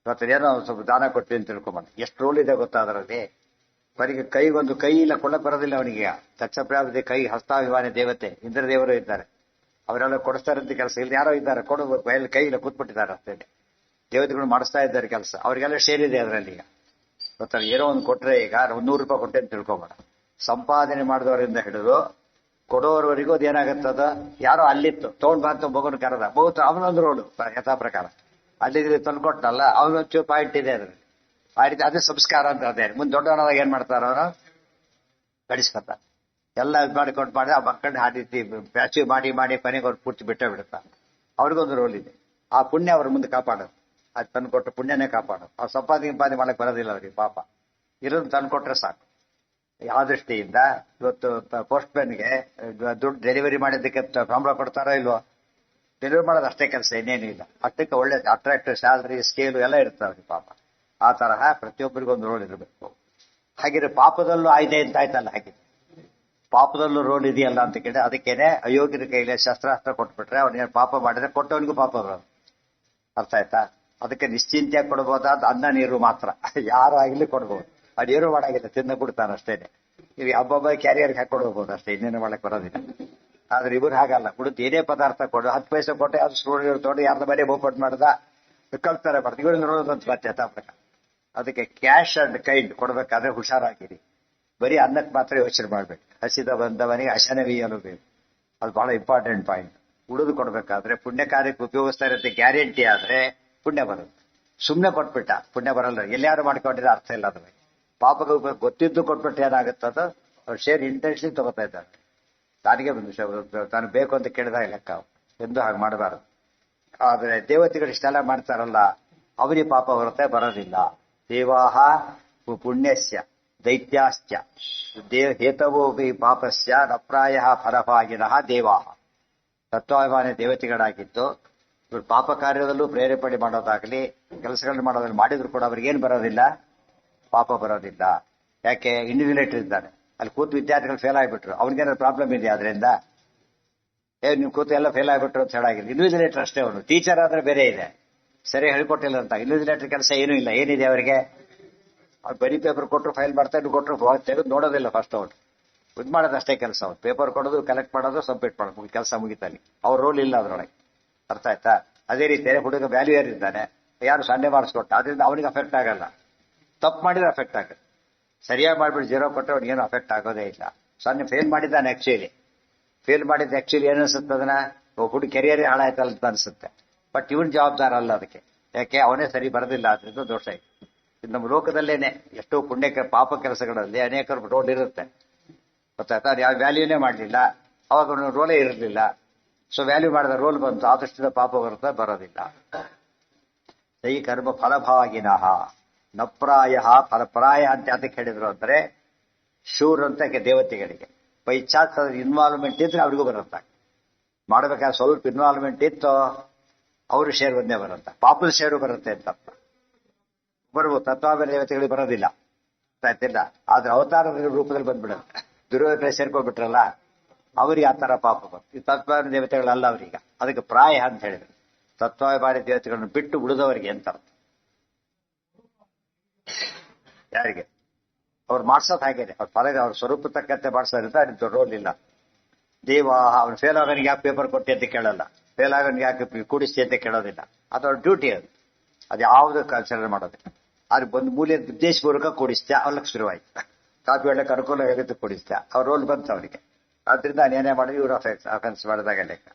ಇವತ್ತೇನೋ ಸ್ವಲ್ಪ ದಾನ ಕೊಟ್ವಿ ಅಂತ ತಿಳ್ಕೊಂಬ, ಎಷ್ಟು ರೋಲ್ ಇದೆ ಗೊತ್ತಾ ಅದರಲ್ಲಿ. ಅವನಿಗೆ ಕೈಗೊಂದು ಕೈ ಇಲ್ಲ, ಕೊಳ್ಳಕ್ ಬರೋದಿಲ್ಲ ಅವನಿಗೆ. ತತ್ಸಪ್ರಾಪ್ತಿ ಕೈ ಹಸ್ತಾಭಿಮಾನಿ ದೇವತೆ ಇಂದ್ರದೇವರು ಇದ್ದಾರೆ, ಅವರೆಲ್ಲ ಕೊಡಿಸ್ತಾರಂತ ಕೆಲಸ. ಇಲ್ಲಿ ಯಾರೋ ಇದ್ದಾರೆ ಕೊಡಬೇಕು, ಎಲ್ಲಿ ಕೈ ಇಲ್ಲ ಕೂತ್ಬಿಟ್ಟಿದ್ದಾರೆ ಅಷ್ಟೇ. ದೇವತೆಗಳು ಮಾಡಿಸ್ತಾ ಇದ್ದಾರೆ ಕೆಲಸ, ಅವ್ರಿಗೆಲ್ಲ ಶೇರ್ ಇದೆ ಅದರಲ್ಲಿ. ಈಗ ಗೊತ್ತಾ, ಏನೋ ಒಂದು ಕೊಟ್ರೆ, ಈಗ 100 ರೂಪಾಯಿ ಕೊಟ್ಟೆ ಅಂತ ತಿಳ್ಕೊಬೇಡ, ಸಂಪಾದನೆ ಮಾಡಿದವರಿಂದ ಹಿಡಿದು ಕೊಡೋರವರೆಗೂ ಅದೇನಾಗತ್ತದ, ಯಾರೋ ಅಲ್ಲಿತ್ತು ತಗೊಂಡ್ ಬಂತು ಮಗುನ ಕರೆದ, ಬಹುದು ಅವನೊಂದು ರೋಡು ಯಥಾ ಪ್ರಕಾರ ಅಲ್ಲಿ ತಂದ್ಕೊಟ್ಟಲ್ಲ, ಅವನೊಂಚೂರು ಪಾಯಿಂಟ್ ಇದೆ ಅದ್ರಲ್ಲಿ. ಆ ರೀತಿ ಅದೇ ಸಂಸ್ಕಾರ ಅಂತ ಅದೇ. ಮುಂದೆ ದೊಡ್ಡವನಾದಾಗ ಏನ್ ಮಾಡ್ತಾರ ಅವರು? ಕಡಿಸ್ಕೊತಾರೆ ಎಲ್ಲ ಮಾಡಿಕೊಂಡು ಮಾಡಿ ಆ ಮಕ್ಕಳನ್ನ ಆ ರೀತಿ ಪ್ಯಾಚು ಮಾಡಿ ಮಾಡಿ ಕೊನೆಗೆ ಅವ್ರು ಪೂರ್ತಿ ಬಿಟ್ಟೇ ಬಿಡುತ್ತಾ. ಅವ್ರಿಗೊಂದು ರೋಲ್ ಇದೆ. ಆ ಪುಣ್ಯ ಅವ್ರ ಮುಂದೆ ಕಾಪಾಡೋದು, ಅದು ತಂದ್ಕೊಟ್ಟು ಪುಣ್ಯನೇ ಕಾಪಾಡೋದು. ಅವ್ರು ಸಂಪಾದನೆ ಮಾಡಕ್ ಬರೋದಿಲ್ಲ ಅವ್ರಿಗೆ, ಪಾಪ ಇರೋದು ತಂದ್ಕೊಟ್ರೆ ಸಾಕು. ಯಾವ ದೃಷ್ಟಿಯಿಂದ ಇವತ್ತು ಪೋಸ್ಟ್ ಮ್ಯಾನ್ಗೆ ದುಡ್ಡು ಡೆಲಿವರಿ ಮಾಡಿದ್ದಕ್ಕೆ ಸಂಬಳ ಕೊಡ್ತಾರೋ ಇಲ್ವೋ? ಡೆಲಿವರಿ ಮಾಡೋದು ಅಷ್ಟೇ ಕೆಲಸ, ಇನ್ನೇನು ಇಲ್ಲ. ಅಷ್ಟಕ್ಕೆ ಒಳ್ಳೆ ಅಟ್ರಾಕ್ಟಿವ್ ಸ್ಯಾಲರಿ ಸ್ಕೇಲು ಎಲ್ಲ ಇರುತ್ತೆ ಅವ್ರಿಗೆ ಪಾಪ. ಆ ತರಹ ಪ್ರತಿಯೊಬ್ಬರಿಗೊಂದು ರೋಲ್ ಇರಬೇಕು. ಹಾಗಿದ್ರೆ ಪಾಪದಲ್ಲೂ ಆಯ್ದೆ ಅಂತ ಆಯ್ತಲ್ಲ, ಹಾಗೆ ಪಾಪದಲ್ಲೂ ರೋಲ್ ಇದೆಯಲ್ಲ ಅಂತ ಕೇಳಿ ಅದಕ್ಕೇನೆ ಅಯೋಗ್ಯರ ಕೈಲಿ ಶಸ್ತ್ರಾಸ್ತ್ರ ಕೊಟ್ಬಿಟ್ರೆ ಅವನಿಗೆ ಪಾಪ ಮಾಡಿದ್ರೆ ಕೊಟ್ಟವನಿಗೂ ಪಾಪ ಬರೋದು. ಅರ್ಥ ಆಯ್ತಾ? ಅದಕ್ಕೆ ನಿಶ್ಚಿಂತೆಯಾಗಿ ಕೊಡ್ಬೋದಾದ ಅನ್ನ ನೀರು ಮಾತ್ರ, ಯಾರಾಗ್ಲಿ ಕೊಡ್ಬೋದು. ಅದೇನು ಮಾಡಾಗಿಲ್ಲ, ತಿಂದ ಬಿಡ್ತಾನೆ ಅಷ್ಟೇನೆ. ಈಗ ಹಬ್ಬ ಕ್ಯಾರಿಯರ್ಗೆ ಹಾಕೊಂಡು ಹೋಗ್ಬೋದು ಅಷ್ಟೇ, ಇನ್ನೇನು ಮಾಡಕ್ ಬರೋದಿಲ್ಲ. ಆದ್ರೆ ಇವ್ರು ಹಾಗಲ್ಲ, ಕುಡಿದು ಏನೇ ಪದಾರ್ಥ ಕೊಡು, 10 ಪೈಸೆ ಕೊಟ್ಟೆ ಅದು ಸ್ಟೂಡೆಂಟ್ ತೊಗೊಂಡು ಯಾರ್ದ ಬರೀ ಬೋಪಟ್ ಮಾಡ್ದ ಕಲ್ತಾರೆ ಮಾಡ್ದು, ಇವ್ರು ನೋಡೋದಂತ ಮತ್ತೆ ಯಥಾಪ್ರಕಾರ. ಅದಕ್ಕೆ ಕ್ಯಾಶ್ ಅಂಡ್ ಕೈಂಡ್ ಕೊಡ್ಬೇಕಾದ್ರೆ ಹುಷಾರಾಗಿರಿ. ಬರೀ ಅನ್ನಕ್ಕೆ ಮಾತ್ರ ಯೋಚನೆ ಮಾಡ್ಬೇಕು. ಹಸಿದ ಬಂದವನಿಗೆ ಅಶನವೀಯಲು ಬೇಕು, ಅದು ಬಹಳ ಇಂಪಾರ್ಟೆಂಟ್ ಪಾಯಿಂಟ್. ಉಳಿದು ಕೊಡ್ಬೇಕಾದ್ರೆ ಪುಣ್ಯ ಕಾರ್ಯಕ್ಕೆ ಉಪಯೋಗಿಸ್ತಾ ಇರುತ್ತೆ ಗ್ಯಾರಂಟಿ ಆದ್ರೆ ಪುಣ್ಯ ಬರುತ್ತೆ. ಸುಮ್ನೆ ಕೊಟ್ಬಿಟ್ಟ ಪುಣ್ಯ ಬರಲ್ಲ. ಎಲ್ಲಾರು ಮಾಡ್ಕೊಂಡಿದ್ರೆ ಅರ್ಥ ಇಲ್ಲ. ಅದ್ರ ಪಾಪಕ್ಕೆ ಗೊತ್ತಿದ್ದು ಕೊಟ್ಬಿಟ್ಟು ಏನಾಗುತ್ತದ, ಅವ್ರು ಶೇರ್ ಇಂಟೆನ್ಸ್ಲಿ ತಗೋತಾ ಇದ್ದಾರೆ. ತಾನಿಗೆ ತಾನು ಬೇಕು ಅಂತ ಕೇಳಿದಾಗ ಲೆಕ್ಕ ಎಂದು ಹಾಗೆ ಮಾಡಬಾರದು. ಆದರೆ ದೇವತೆಗಳು ಇಷ್ಟೆಲ್ಲ ಮಾಡ್ತಾರಲ್ಲ, ಅವರಿಗೆ ಪಾಪ ಹೊರತೆ ಬರೋದಿಲ್ಲ. ದೇವಾಹ ಪುಣ್ಯಸ್ಯ ದೈತ್ಯಾಶ್ಚ ಹೇತವೋ ಪಾಪಸ್ಯ ನ ಪ್ರಾಯ ಫಲಭಾಗಿನಃ ದೇವಾಹ. ತತ್ವಾಭಿಮಾನಿ ದೇವತೆಗಳಾಗಿದ್ದು ಇವರು ಪಾಪ ಕಾರ್ಯದಲ್ಲೂ ಪ್ರೇರೇಪಣೆ ಮಾಡೋದಾಗ್ಲಿ ಕೆಲಸಗಳನ್ನು ಮಾಡೋದ್ರಲ್ಲಿ ಮಾಡಿದ್ರು ಕೂಡ ಅವ್ರಿಗೇನು ಬರೋದಿಲ್ಲ, ಪಾಪ ಬರೋದಿಲ್ಲ. ಯಾಕೆ? ಇನ್ವಿಜಿಲೇಟರ್ ಇದ್ದಾನೆ, ಅಲ್ಲಿ ಕೂತು ವಿದ್ಯಾರ್ಥಿಗಳು ಫೇಲ್ ಆಗಿಬಿಟ್ರು, ಅವ್ನಿಗೇನಾದ್ರು ಪ್ರಾಬ್ಲಮ್ ಇದೆಯಾ ಅದರಿಂದ? ನೀವು ಕೂತು ಎಲ್ಲ ಫೇಲ್ ಆಗಿಬಿಟ್ರು ಅಂತ ಹೇಳಾಗಿಲ್ಲ. ಇನ್ವಿಜಿಲೇಟರ್ ಅಷ್ಟೇ. ಅವನು ಟೀಚರ್ ಆದ್ರೆ ಬೇರೆ ಇದೆ, ಸರಿ ಹೇಳ್ಕೊಟ್ಟಿಲ್ಲ ಅಂತ. ಇನ್ವಿಜಿಲೇಟರ್ ಕೆಲಸ ಏನೂ ಇಲ್ಲ. ಏನಿದೆ ಅವರಿಗೆ? ಅವ್ರು ಬರೀ ಪೇಪರ್ ಕೊಟ್ಟರು, ಫೈಲ್ ಮಾಡ್ತಾ ಇದ್ದು ಕೊಟ್ಟರು, ತೆಗೆದು ನೋಡೋದಿಲ್ಲ ಫಸ್ಟ್. ಅವ್ರು ಇದು ಮಾಡೋದು ಅಷ್ಟೇ ಕೆಲಸ. ಅವ್ರು ಪೇಪರ್ ಕೊಡೋದು, ಕಲೆಕ್ಟ್ ಮಾಡೋದು, ಸಬ್ಮಿಟ್ ಮಾಡೋದು, ಕೆಲಸ ಮುಗಿತಾನೆ. ಅವ್ರ ರೋಲ್ ಇಲ್ಲ ಅದರೊಳಗೆ. ಅರ್ಥ ಆಯ್ತಾ? ಅದೇ ರೀತಿ ಹುಡುಗ ವ್ಯಾಲ್ಯೂ ಇದ್ದಾನೆ, ಯಾರು ಸಂಡೆ ಮಾರ್ಕ್ಸ್ ಕೊಟ್ಟ, ಅದರಿಂದ ಅವನಿಗೆ ಅಫೆಕ್ಟ್ ಆಗಲ್ಲ. ತಪ್ಪು ಮಾಡಿದ್ರೆ ಅಫೆಕ್ಟ್ ಆಗುತ್ತೆ. ಸರಿಯಾಗಿ ಮಾಡ್ಬಿಟ್ಟು 0 ಕೊಟ್ಟರೆ ಅವ್ನಿಗೇನು ಅಫೆಕ್ಟ್ ಆಗೋದೇ ಇಲ್ಲ. ಸೊನ್ನೆ ಫೇಲ್ ಮಾಡಿದ್ದಾನೆ. ಫೇಲ್ ಮಾಡಿದ್ದು ಆಕ್ಚುಲಿ ಏನು ಅನ್ಸುತ್ತೆ, ಅದನ್ನ ಹುಡುಗ ಕೆರಿಯರೇ ಹಾಳಾಯ್ತಲ್ಲ ಅಂತ ಅನ್ಸುತ್ತೆ. ಬಟ್ ಇವನ್ ಜವಾಬ್ದಾರ ಅಲ್ಲ ಅದಕ್ಕೆ. ಯಾಕೆ? ಅವನೇ ಸರಿ ಬರೋದಿಲ್ಲ, ಆದ್ರಿಂದ ದೋಷ ಇದೆ. ಇದು ನಮ್ಮ ಲೋಕದಲ್ಲೇನೆ ಎಷ್ಟೋ ಪುಣ್ಯಕ್ಕೆ ಪಾಪ ಕೆಲಸಗಳಲ್ಲಿ ಅನೇಕರು ರೋಲ್ ಇರುತ್ತೆ. ಗೊತ್ತಾಯ್ತಾ? ಯಾವ ವ್ಯಾಲ್ಯೂನೇ ಮಾಡಲಿಲ್ಲ, ಅವಾಗ ರೋಲೇ ಇರಲಿಲ್ಲ. ಸೊ ವ್ಯಾಲ್ಯೂ ಮಾಡಿದ ರೋಲ್ ಬಂತು, ಆದಷ್ಟು ಪಾಪ ಬರೋದಿಲ್ಲ. ದೈ ಕರ್ಮ ಫಲಭಾಗಿನಃ ನ ಪ್ರಾಯ ಫಲಪ್ರಾಯ ಅಂತ ಅದಕ್ಕೆ ಹೇಳಿದ್ರು ಅಂದ್ರೆ ಶೂರ್ ಅಂತ ದೇವತೆಗಳಿಗೆ ಬೈ ಚಾನ್ಸ್ ಅದ್ರ ಇನ್ವಾಲ್ವ್ಮೆಂಟ್ ಇದ್ರೆ ಅವ್ರಿಗೂ ಬರುತ್ತೆ. ಮಾಡಬೇಕಾದ್ರೆ ಸ್ವಲ್ಪ ಇನ್ವಾಲ್ವ್ಮೆಂಟ್ ಇತ್ತು, ಅವರು ಶೇರ್ ಒಂದೇ ಬರುತ್ತೆ, ಪಾಪದ ಶೇರು ಬರುತ್ತೆ ಅಂತ ಬರ್ಬೋದು. ತತ್ವಾಭಿಮಾನಿ ದೇವತೆಗಳಿಗೆ ಬರೋದಿಲ್ಲ, ಆಯ್ತಿಲ್ಲ. ಆದ್ರೆ ಅವತಾರದ ರೂಪದಲ್ಲಿ ಬಂದ್ಬಿಡುತ್ತೆ. ದುರ್ಯೋಧನ ಸೇರ್ಕೊಂಡ್ಬಿಟ್ರಲ್ಲ, ಅವ್ರಿಗೆ ಆ ತರ ಪಾಪ ಬಂತು. ಈ ತತ್ವಾಭಿಮಾನಿ ದೇವತೆಗಳಲ್ಲ ಅವ್ರೀಗ. ಅದಕ್ಕೆ ಪ್ರಾಯ ಅಂತ ಹೇಳಿದ್ರು. ತತ್ವಾಭಿಮಾನಿ ದೇವತೆಗಳನ್ನು ಬಿಟ್ಟು ಉಳಿದವರಿಗೆ ಅಂತ. ಯಾರಿಗೆ? ಅವ್ರು ಮಾಡ್ಸೋದು ಹಾಗೇನೆ, ಅವ್ರ ಫಲ ಅವ್ರ ಸ್ವರೂಪ ತಕ್ಕಂತೆ ಮಾಡ್ಸೋದ್ರಿಂದ ಅದು ರೋಲ್ ಇಲ್ಲ. ದೇವ ಅವ್ನು ಫೇಲ್ ಆಗೋನಿಗೆ ಯಾಕೆ ಪೇಪರ್ ಕೊಟ್ಟಿ ಅಂತ ಕೇಳಲ್ಲ, ಫೇಲ್ ಆಗೋನಿಗೆ ಯಾಕೆ ಕೂಡಿಸ್ತಿ ಅಂತ ಕೇಳೋದಿಲ್ಲ. ಅದು ಅವ್ರ ಡ್ಯೂಟಿ. ಅದು ಯಾವುದು ಕನ್ಸಿಡರ್ ಮಾಡೋದಿಲ್ಲ. ಆದ್ರೆ ಒಂದು ಮೂಲೆ ಉದ್ದೇಶಪೂರ್ವಕ ಕೂಡಿಸ್ತೆ, ಅವ್ರಿಗೆ ಶುರುವಾಯ್ತು. ಕಾಪಿ ಒಳ್ಳೆಕ್ಕೆ ಅನುಕೂಲ ಆಗುತ್ತೆ, ಕೂಡಿಸ್ತೆ, ಅವ್ರ ರೋಲ್ ಬಂತು ಅವರಿಗೆ. ಆದ್ರಿಂದ ಏನೇ ಮಾಡಿದ್ರು ಇವರು ಅಫೆನ್ಸ್ ಮಾಡಿದಾಗ ಲೆಕ್ಕ.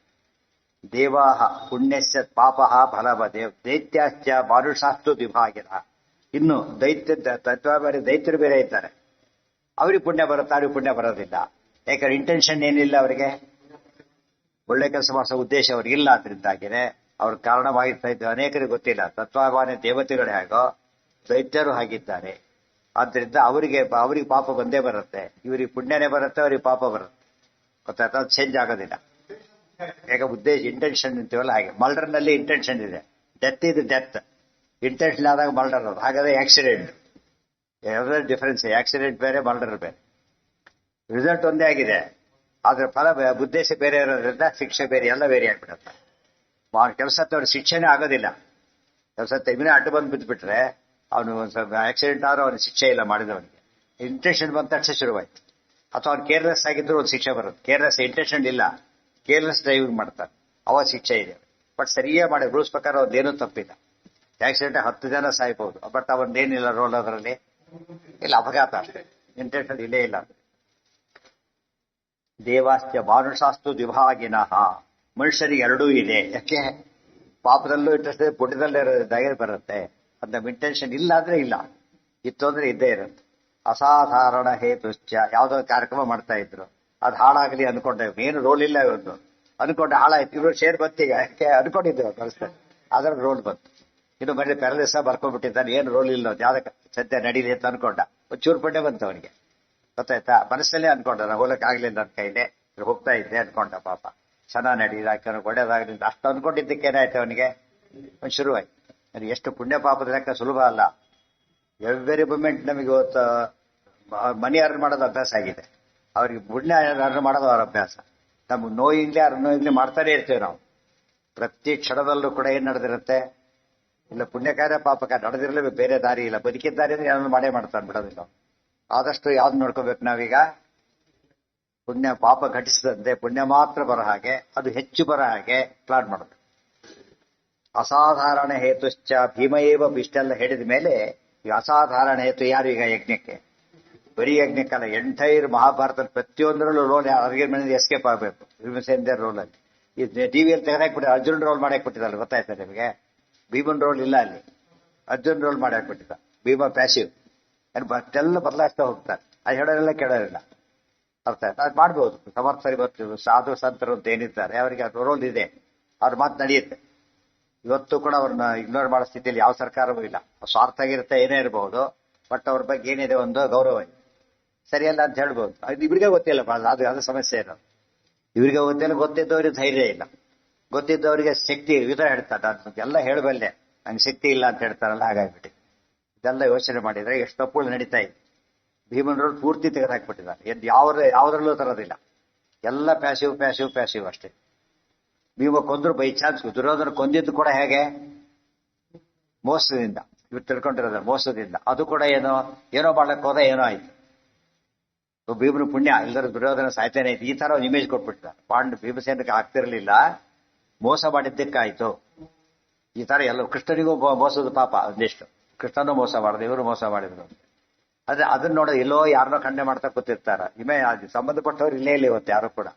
ದೇವಾಹ ಪುಣ್ಯಸ್ಯ ಪಾಪಃ ಫಲವ ದೈತ್ಯಾಶ್ಚ ಮಾನುಷಾಸ್ತು ವಿಭಾಗಿನ. ಇನ್ನು ತತ್ವಾಭಿಮಾನಿ ದೈತ್ಯರು ಬೇರೆ ಇದ್ದಾರೆ. ಅವ್ರಿಗೆ ಪುಣ್ಯ ಬರುತ್ತೆ, ಅವ್ರಿಗೆ ಪುಣ್ಯ ಬರೋದಿಲ್ಲ. ಯಾಕಂದ್ರೆ ಇಂಟೆನ್ಷನ್ ಏನಿಲ್ಲ ಅವರಿಗೆ, ಒಳ್ಳೆ ಕೆಲಸ ಮಾಡಿಸೋ ಉದ್ದೇಶ ಅವ್ರಿಗಿಲ್ಲ. ಆದ್ರಿಂದಾಗಿನೇ ಅವ್ರ ಕಾರಣವಾಗಿರ್ತಾ ಇದ್ದು ಅನೇಕರಿಗೆ ಗೊತ್ತಿಲ್ಲ. ತತ್ವಾಭಿಮಾನಿ ದೇವತೆಗಳು ಹೇಗೋ ದೈತ್ಯರು ಹಾಗಿದ್ದಾರೆ. ಆದ್ರಿಂದ ಅವರಿಗೆ ಪಾಪ ಬಂದೇ ಬರುತ್ತೆ. ಇವರಿಗೆ ಪುಣ್ಯನೇ ಬರುತ್ತೆ, ಅವ್ರಿಗೆ ಪಾಪ ಬರುತ್ತೆ. ಗೊತ್ತಾಯ್ತಾ? ಅದು ಚೇಂಜ್ ಆಗೋದಿಲ್ಲ. ಈಗ ಉದ್ದೇಶ ಇಂಟೆನ್ಷನ್ ಅಂತೀವಲ್ಲ ಹಾಗೆ. ಮರ್ಡರ್ ನಲ್ಲಿ ಇಂಟೆನ್ಷನ್ ಇದೆ, ಡೆತ್ ಇದು ಡೆತ್. ಇಂಟೆನ್ಷನ್ ಆದಾಗ ಮರ್ಡರ್ ಅದು, ಹಾಗಾದ್ರೆ ಆಕ್ಸಿಡೆಂಟ್. ಯಾವುದೇ ಡಿಫರೆನ್ಸ್, ಆಕ್ಸಿಡೆಂಟ್ ಬೇರೆ, ಮರ್ಡರ್ ಬೇರೆ. ರಿಸಲ್ಟ್ ಒಂದೇ ಆಗಿದೆ, ಆದ್ರೆ ಫಲ ಉದ್ದೇಶ ಬೇರೆ ಇರೋದ್ರಿಂದ ಶಿಕ್ಷೆ ಬೇರೆ, ಎಲ್ಲ ಬೇರೆ ಆಗ್ಬಿಡುತ್ತೆ. ಕೆಲಸ ಅವ್ರ ಶಿಕ್ಷೆನೇ ಆಗೋದಿಲ್ಲ. ಕೆಲಸ ಇವನೇ ಅಡ್ಡು ಬಂದು ಬಿದ್ದುಬಿಟ್ರೆ ಅವನು ಒಂದು ಸ್ವಲ್ಪ ಆಕ್ಸಿಡೆಂಟ್ ಆದ್ರೂ ಅವನಿಗೆ ಶಿಕ್ಷೆ ಇಲ್ಲ ಮಾಡಿದವನಿಗೆ. ಇಂಟೆನ್ಷನ್ ಬಂದ ತಕ್ಷಣ ಶುರುವಾಯ್ತು. ಅಥವಾ ಅವ್ನು ಕೇರ್ಲೆಸ್ ಆಗಿದ್ರು ಒಂದು ಶಿಕ್ಷೆ ಬರುತ್ತೆ. ಕೇರ್ಲೆಸ್ ಇಂಟೆನ್ಷನ್ ಇಲ್ಲ, ಕೇರ್ಲೆಸ್ ಡ್ರೈವಿಂಗ್ ಮಾಡ್ತಾರೆ, ಅವಾಗ ಶಿಕ್ಷೆ ಇದೆ. ಬಟ್ ಸರಿಯೇ ಮಾಡಿ ರೂಲ್ಸ್ ಪ್ರಕಾರ ಅವ್ರದ್ದೇನೂ ತಪ್ಪಿಲ್ಲ. ಆಕ್ಸಿಡೆಂಟ್ 10 ಜನ ಸಾಯ್ಬಹುದು, ಬಟ್ ಅವನ್ನೇನಿಲ್ಲ ರೋಲ್ ಅದರಲ್ಲಿ ಇಲ್ಲ, ಅಪಘಾತ ಅಷ್ಟೇ, ಇಂಟೆನ್ಷನ್ ಇಲ್ಲೇ ಇಲ್ಲ. ದೇವಾಸ್ತ್ಯ ಮಾನುಷಾಸ್ತು ವಿಭಾಗಿನಃ. ಮನುಷ್ಯರಿಗೆ ಎರಡೂ ಇದೆ. ಯಾಕೆ? ಪಾಪದಲ್ಲೂ ಇಂಟ್ರೆಸ್ಟ್ ಇದೆ, ಪುಣ್ಯದಲ್ಲೇ ಇರೋದಾಗೆ ಬರುತ್ತೆ. ಅಂತ ಇಂಟೆನ್ಷನ್ ಇಲ್ಲ ಅಂದ್ರೆ ಇಲ್ಲ, ಇತ್ತು ಅಂದ್ರೆ ಇದ್ದೇ ಇರುತ್ತೆ. ಅಸಾಧಾರಣ ಹೇತುಶ್ಚ. ಯಾವುದೋ ಕಾರ್ಯಕ್ರಮ ಮಾಡ್ತಾ ಇದ್ರು, ಅದು ಹಾಳಾಗಲಿ ಅನ್ಕೊಂಡೆ, ಏನು ರೋಲ್ ಇಲ್ಲ ಇವತ್ತು ಅನ್ಕೊಂಡೆ, ಹಾಳಾಯ್ತು. ಇವರು ಶೇರ್ ಬಂತೀಗ, ಯಾಕೆ ಅನ್ಕೊಂಡಿದ್ದೇವೆ ಕಳಿಸ್ತಾರೆ, ಅದರ ರೋಲ್ ಬಂತು. ಇನ್ನು ಮನೆ ಪೆರಲಿಸ ಬರ್ಕೊಂಡ್ಬಿಟ್ಟಿದ್ದಾನೆ, ಏನು ರೋಲ್ ಇಲ್ಲ, ಯಾವ್ದಕ್ಕೆ ಸದ್ಯ ನಡೀಲಿ ಅಂತ ಅನ್ಕೊಂಡ, ಒಂಚೂರು ಪುಣ್ಯ ಬಂತು ಅವನಿಗೆ. ಗೊತ್ತಾಯ್ತಾ? ಮನಸ್ಸಲ್ಲೇ ಅನ್ಕೊಂಡ, ನಾವು ಹೋಗಕ್ಕೆ ಆಗ್ಲಿಲ್ಲ ನನ್ನ ಕೈಲೇ, ಹೋಗ್ತಾ ಇದ್ದೆ ಅನ್ಕೊಂಡ. ಪಾಪ ಚೆನ್ನಾಗಿ ನಡೀದಾಕ ಒಳ್ಳೇದಾಗಲಿ ಅಷ್ಟು ಅನ್ಕೊಂಡಿದ್ದಕ್ಕೆ ಏನಾಯ್ತು ಅವನಿಗೆ, ಶುರುವಾಯ್ತು. ನನಗೆ ಎಷ್ಟು ಪುಣ್ಯ ಪಾಪದ ಲೆಕ್ಕ ಸುಲಭ ಅಲ್ಲ. ಎವ್ರಿ ಮೂಮೆಂಟ್ ನಮಗೆ ಇವತ್ತು ಮನಿ ಅರ್ನ್ ಮಾಡೋದು ಅಭ್ಯಾಸ ಆಗಿದೆ, ಅವ್ರಿಗೆ ಪುಣ್ಯ ಅರ್ನ್ ಮಾಡೋದು ಅವ್ರ ಅಭ್ಯಾಸ. ನಮ್ಗೆ ನೋಯಿಂಗ್ಲಿ ಅರ್ನೋಯಿಂಗ್ಲಿ ಮಾಡ್ತಾನೆ ಇರ್ತೇವೆ ನಾವು. ಪ್ರತಿ ಕ್ಷಣದಲ್ಲೂ ಕೂಡ ಏನ್ ನಡೆದಿರುತ್ತೆ, ಇಲ್ಲ ಪುಣ್ಯ ಕಾರ್ಯ ಪಾಪ ಕಾರ್ಯ ನಡೆದಿರಲೇ ಬೇರೆ ದಾರಿ ಇಲ್ಲ. ಬದುಕಿದ ದಾರಿ ಅಂದ್ರೆ ಯಾರು ಮಾಡೇ ಮಾಡ್ತಾನೆ, ಬಿಡೋದಿಲ್ಲ. ಆದಷ್ಟು ಯಾವ್ದು ನೋಡ್ಕೋಬೇಕು ನಾವೀಗ, ಪುಣ್ಯ ಪಾಪ ಘಟಿಸದಂತೆ ಪುಣ್ಯ ಮಾತ್ರ ಬರೋ ಹಾಗೆ, ಅದು ಹೆಚ್ಚು ಬರೋ ಹಾಗೆ ಪ್ಲಾನ್ ಮಾಡೋದು. ಅಸಾಧಾರಣ ಹೇತುಶ್ಚ ಭೀಮಯೇವ. ಇಷ್ಟೆಲ್ಲ ಹೇಳಿದ ಮೇಲೆ ಈ ಅಸಾಧಾರಣ ಹೇತು ಯಾರು ಈಗ ಯಜ್ಞಕ್ಕೆ? ಬರೀ ಯಜ್ಞಕ್ಕಲ್ಲ, ಎಂಟೈರ್ ಮಹಾಭಾರತ ಪ್ರತಿಯೊಂದರಲ್ಲೂ ರೋಲ್ ಅರ್ಗೆ ಮೇಲೆ ಎಸ್ಕೇಪ್ ಆಗಬೇಕು. ಭೀಮಸೇನ ರೋಲಲ್ಲಿ ಈ ಟಿವಿಯಲ್ಲಿ ತೆಗೆದಾಕ್ಬಿಟ್ಟು ಅರ್ಜುನ್ ರೋಲ್ ಮಾಡಾಕ್ಬಿಟ್ಟಿದ್ದಲ್ಲ, ಗೊತ್ತಾಯ್ತಾ ನಿಮಗೆ? ಭೀಮನ್ ರೋಲ್ ಇಲ್ಲ ಅಲ್ಲಿ, ಅರ್ಜುನ್ ರೋಲ್ ಮಾಡಾಕ್ಬಿಟ್ಟಿದ್ದ. ಭೀಮ ಪ್ಯಾಸಿವ್, ಅಷ್ಟೆಲ್ಲ ಬದಲಾಯಿಸ್ತಾ ಹೋಗ್ತಾರೆ. ಅದು ಹೇಳೋರೆಲ್ಲ ಕೇಳೋರಿಲ್ಲ. ಅರ್ಥ ಆಯ್ತು, ಅದು ಮಾಡ್ಬೋದು. ಸಮರ್ಥರು ಇವತ್ತು ಸಾಧು ಸಂತರು ಅಂತ ಏನಿದ್ದಾರೆ ಅವರಿಗೆ ಅದು ರೋಲ್ ಇದೆ, ಅವ್ರ ಮಾತು ನಡೆಯುತ್ತೆ. ಇವತ್ತು ಕೂಡ ಅವ್ರನ್ನ ಇಗ್ನೋರ್ ಮಾಡೋ ಸ್ಥಿತಿಯಲ್ಲಿ ಯಾವ ಸರ್ಕಾರವೂ ಇಲ್ಲ. ಸ್ವಾರ್ಥ ಆಗಿರುತ್ತೆ, ಏನೇ ಇರಬಹುದು, ಬಟ್ ಅವ್ರ ಬಗ್ಗೆ ಏನಿದೆ ಒಂದು ಗೌರವ ಇದೆ. ಸರಿಯಲ್ಲ ಅಂತ ಹೇಳ್ಬೋದು. ಅದು ಇವ್ರಿಗೆ ಗೊತ್ತಿಲ್ಲ, ಅದು ಸಮಸ್ಯೆ ಇರೋದು. ಇವ್ರಿಗೆ ಗೊತ್ತಿಲ್ಲ, ಗೊತ್ತಿದ್ದವ್ರಿಗೆ ಧೈರ್ಯ ಇಲ್ಲ, ಗೊತ್ತಿದ್ದವರಿಗೆ ಶಕ್ತಿ ವಿಧ ಹೇಳ್ತಾರೆ. ನಾನು ಎಲ್ಲ ಹೇಳಬಲ್ಲೆ, ನಂಗೆ ಶಕ್ತಿ ಇಲ್ಲ ಅಂತ ಹೇಳ್ತಾರಲ್ಲ, ಹಾಗಾಗ್ಬಿಟ್ಟು ಇದೆಲ್ಲ ಯೋಚನೆ ಮಾಡಿದ್ರೆ ಎಷ್ಟು ತಪ್ಪುಗಳು ನಡೀತಾ ಇದೆ. ಭೀಮನವರು ಪೂರ್ತಿ ತೆಗೆದುಹಾಕ್ಬಿಟ್ಟಿದ್ದಾರೆ. ಯಾವ್ದ್ರಲ್ಲೂ ತರೋದಿಲ್ಲ, ಎಲ್ಲ ಪ್ಯಾಸಿವ್ ಅಷ್ಟೇ. ಭೀಮ ಕೊಂದ್ರು ಬೈ ಚಾನ್ಸ್. ದುರ್ಯೋಧನ ಕೊಂದಿದ್ದು ಕೂಡ ಹೇಗೆ? ಮೋಸದಿಂದ. ಇವ್ರು ತಿಳ್ಕೊಂಡಿರೋದ ಮೋಸದಿಂದ. ಅದು ಕೂಡ ಏನೋ ಮಾಡ್ಲಕ್ಕೆ ಹೋದ, ಏನೋ ಆಯ್ತು. ಭೀಮನ ಪುಣ್ಯ, ಎಲ್ಲರೂ ದುರ್ಯೋಧನ ಸಾಯ್ತೇನೆ ಆಯ್ತು. ಈ ತರ ಒಂದು ಇಮೇಜ್ ಕೊಟ್ಬಿಟ್ಟಿದ್ದಾರೆ. ಭೀಮಸೇನಕ್ಕೆ ಆಗ್ತಿರ್ಲಿಲ್ಲ, ಮೋಸ ಮಾಡಿದ್ದಕ್ಕಾಯ್ತು. ಈ ತರ ಎಲ್ಲ ಕೃಷ್ಣನಿಗೂ ಮೋಸದ ಪಾಪ ಒಂದಿಷ್ಟು. ಕೃಷ್ಣನೂ ಮೋಸ ಮಾಡಿದ್ರು, ಇವರು ಮೋಸ ಮಾಡಿದ್ರು. ಅದೇ ಅದನ್ನ ನೋಡೋದು ಎಲ್ಲೋ ಯಾರನ್ನೋ ಖಂಡನೆ ಮಾಡ್ತಾ ಕೂತಿರ್ತಾರ. ಸಂಬಂಧಪಟ್ಟವ್ರು ಇಲ್ಲೇ ಇಲ್ಲ ಇವತ್ತು ಯಾರು ಕೂಡ.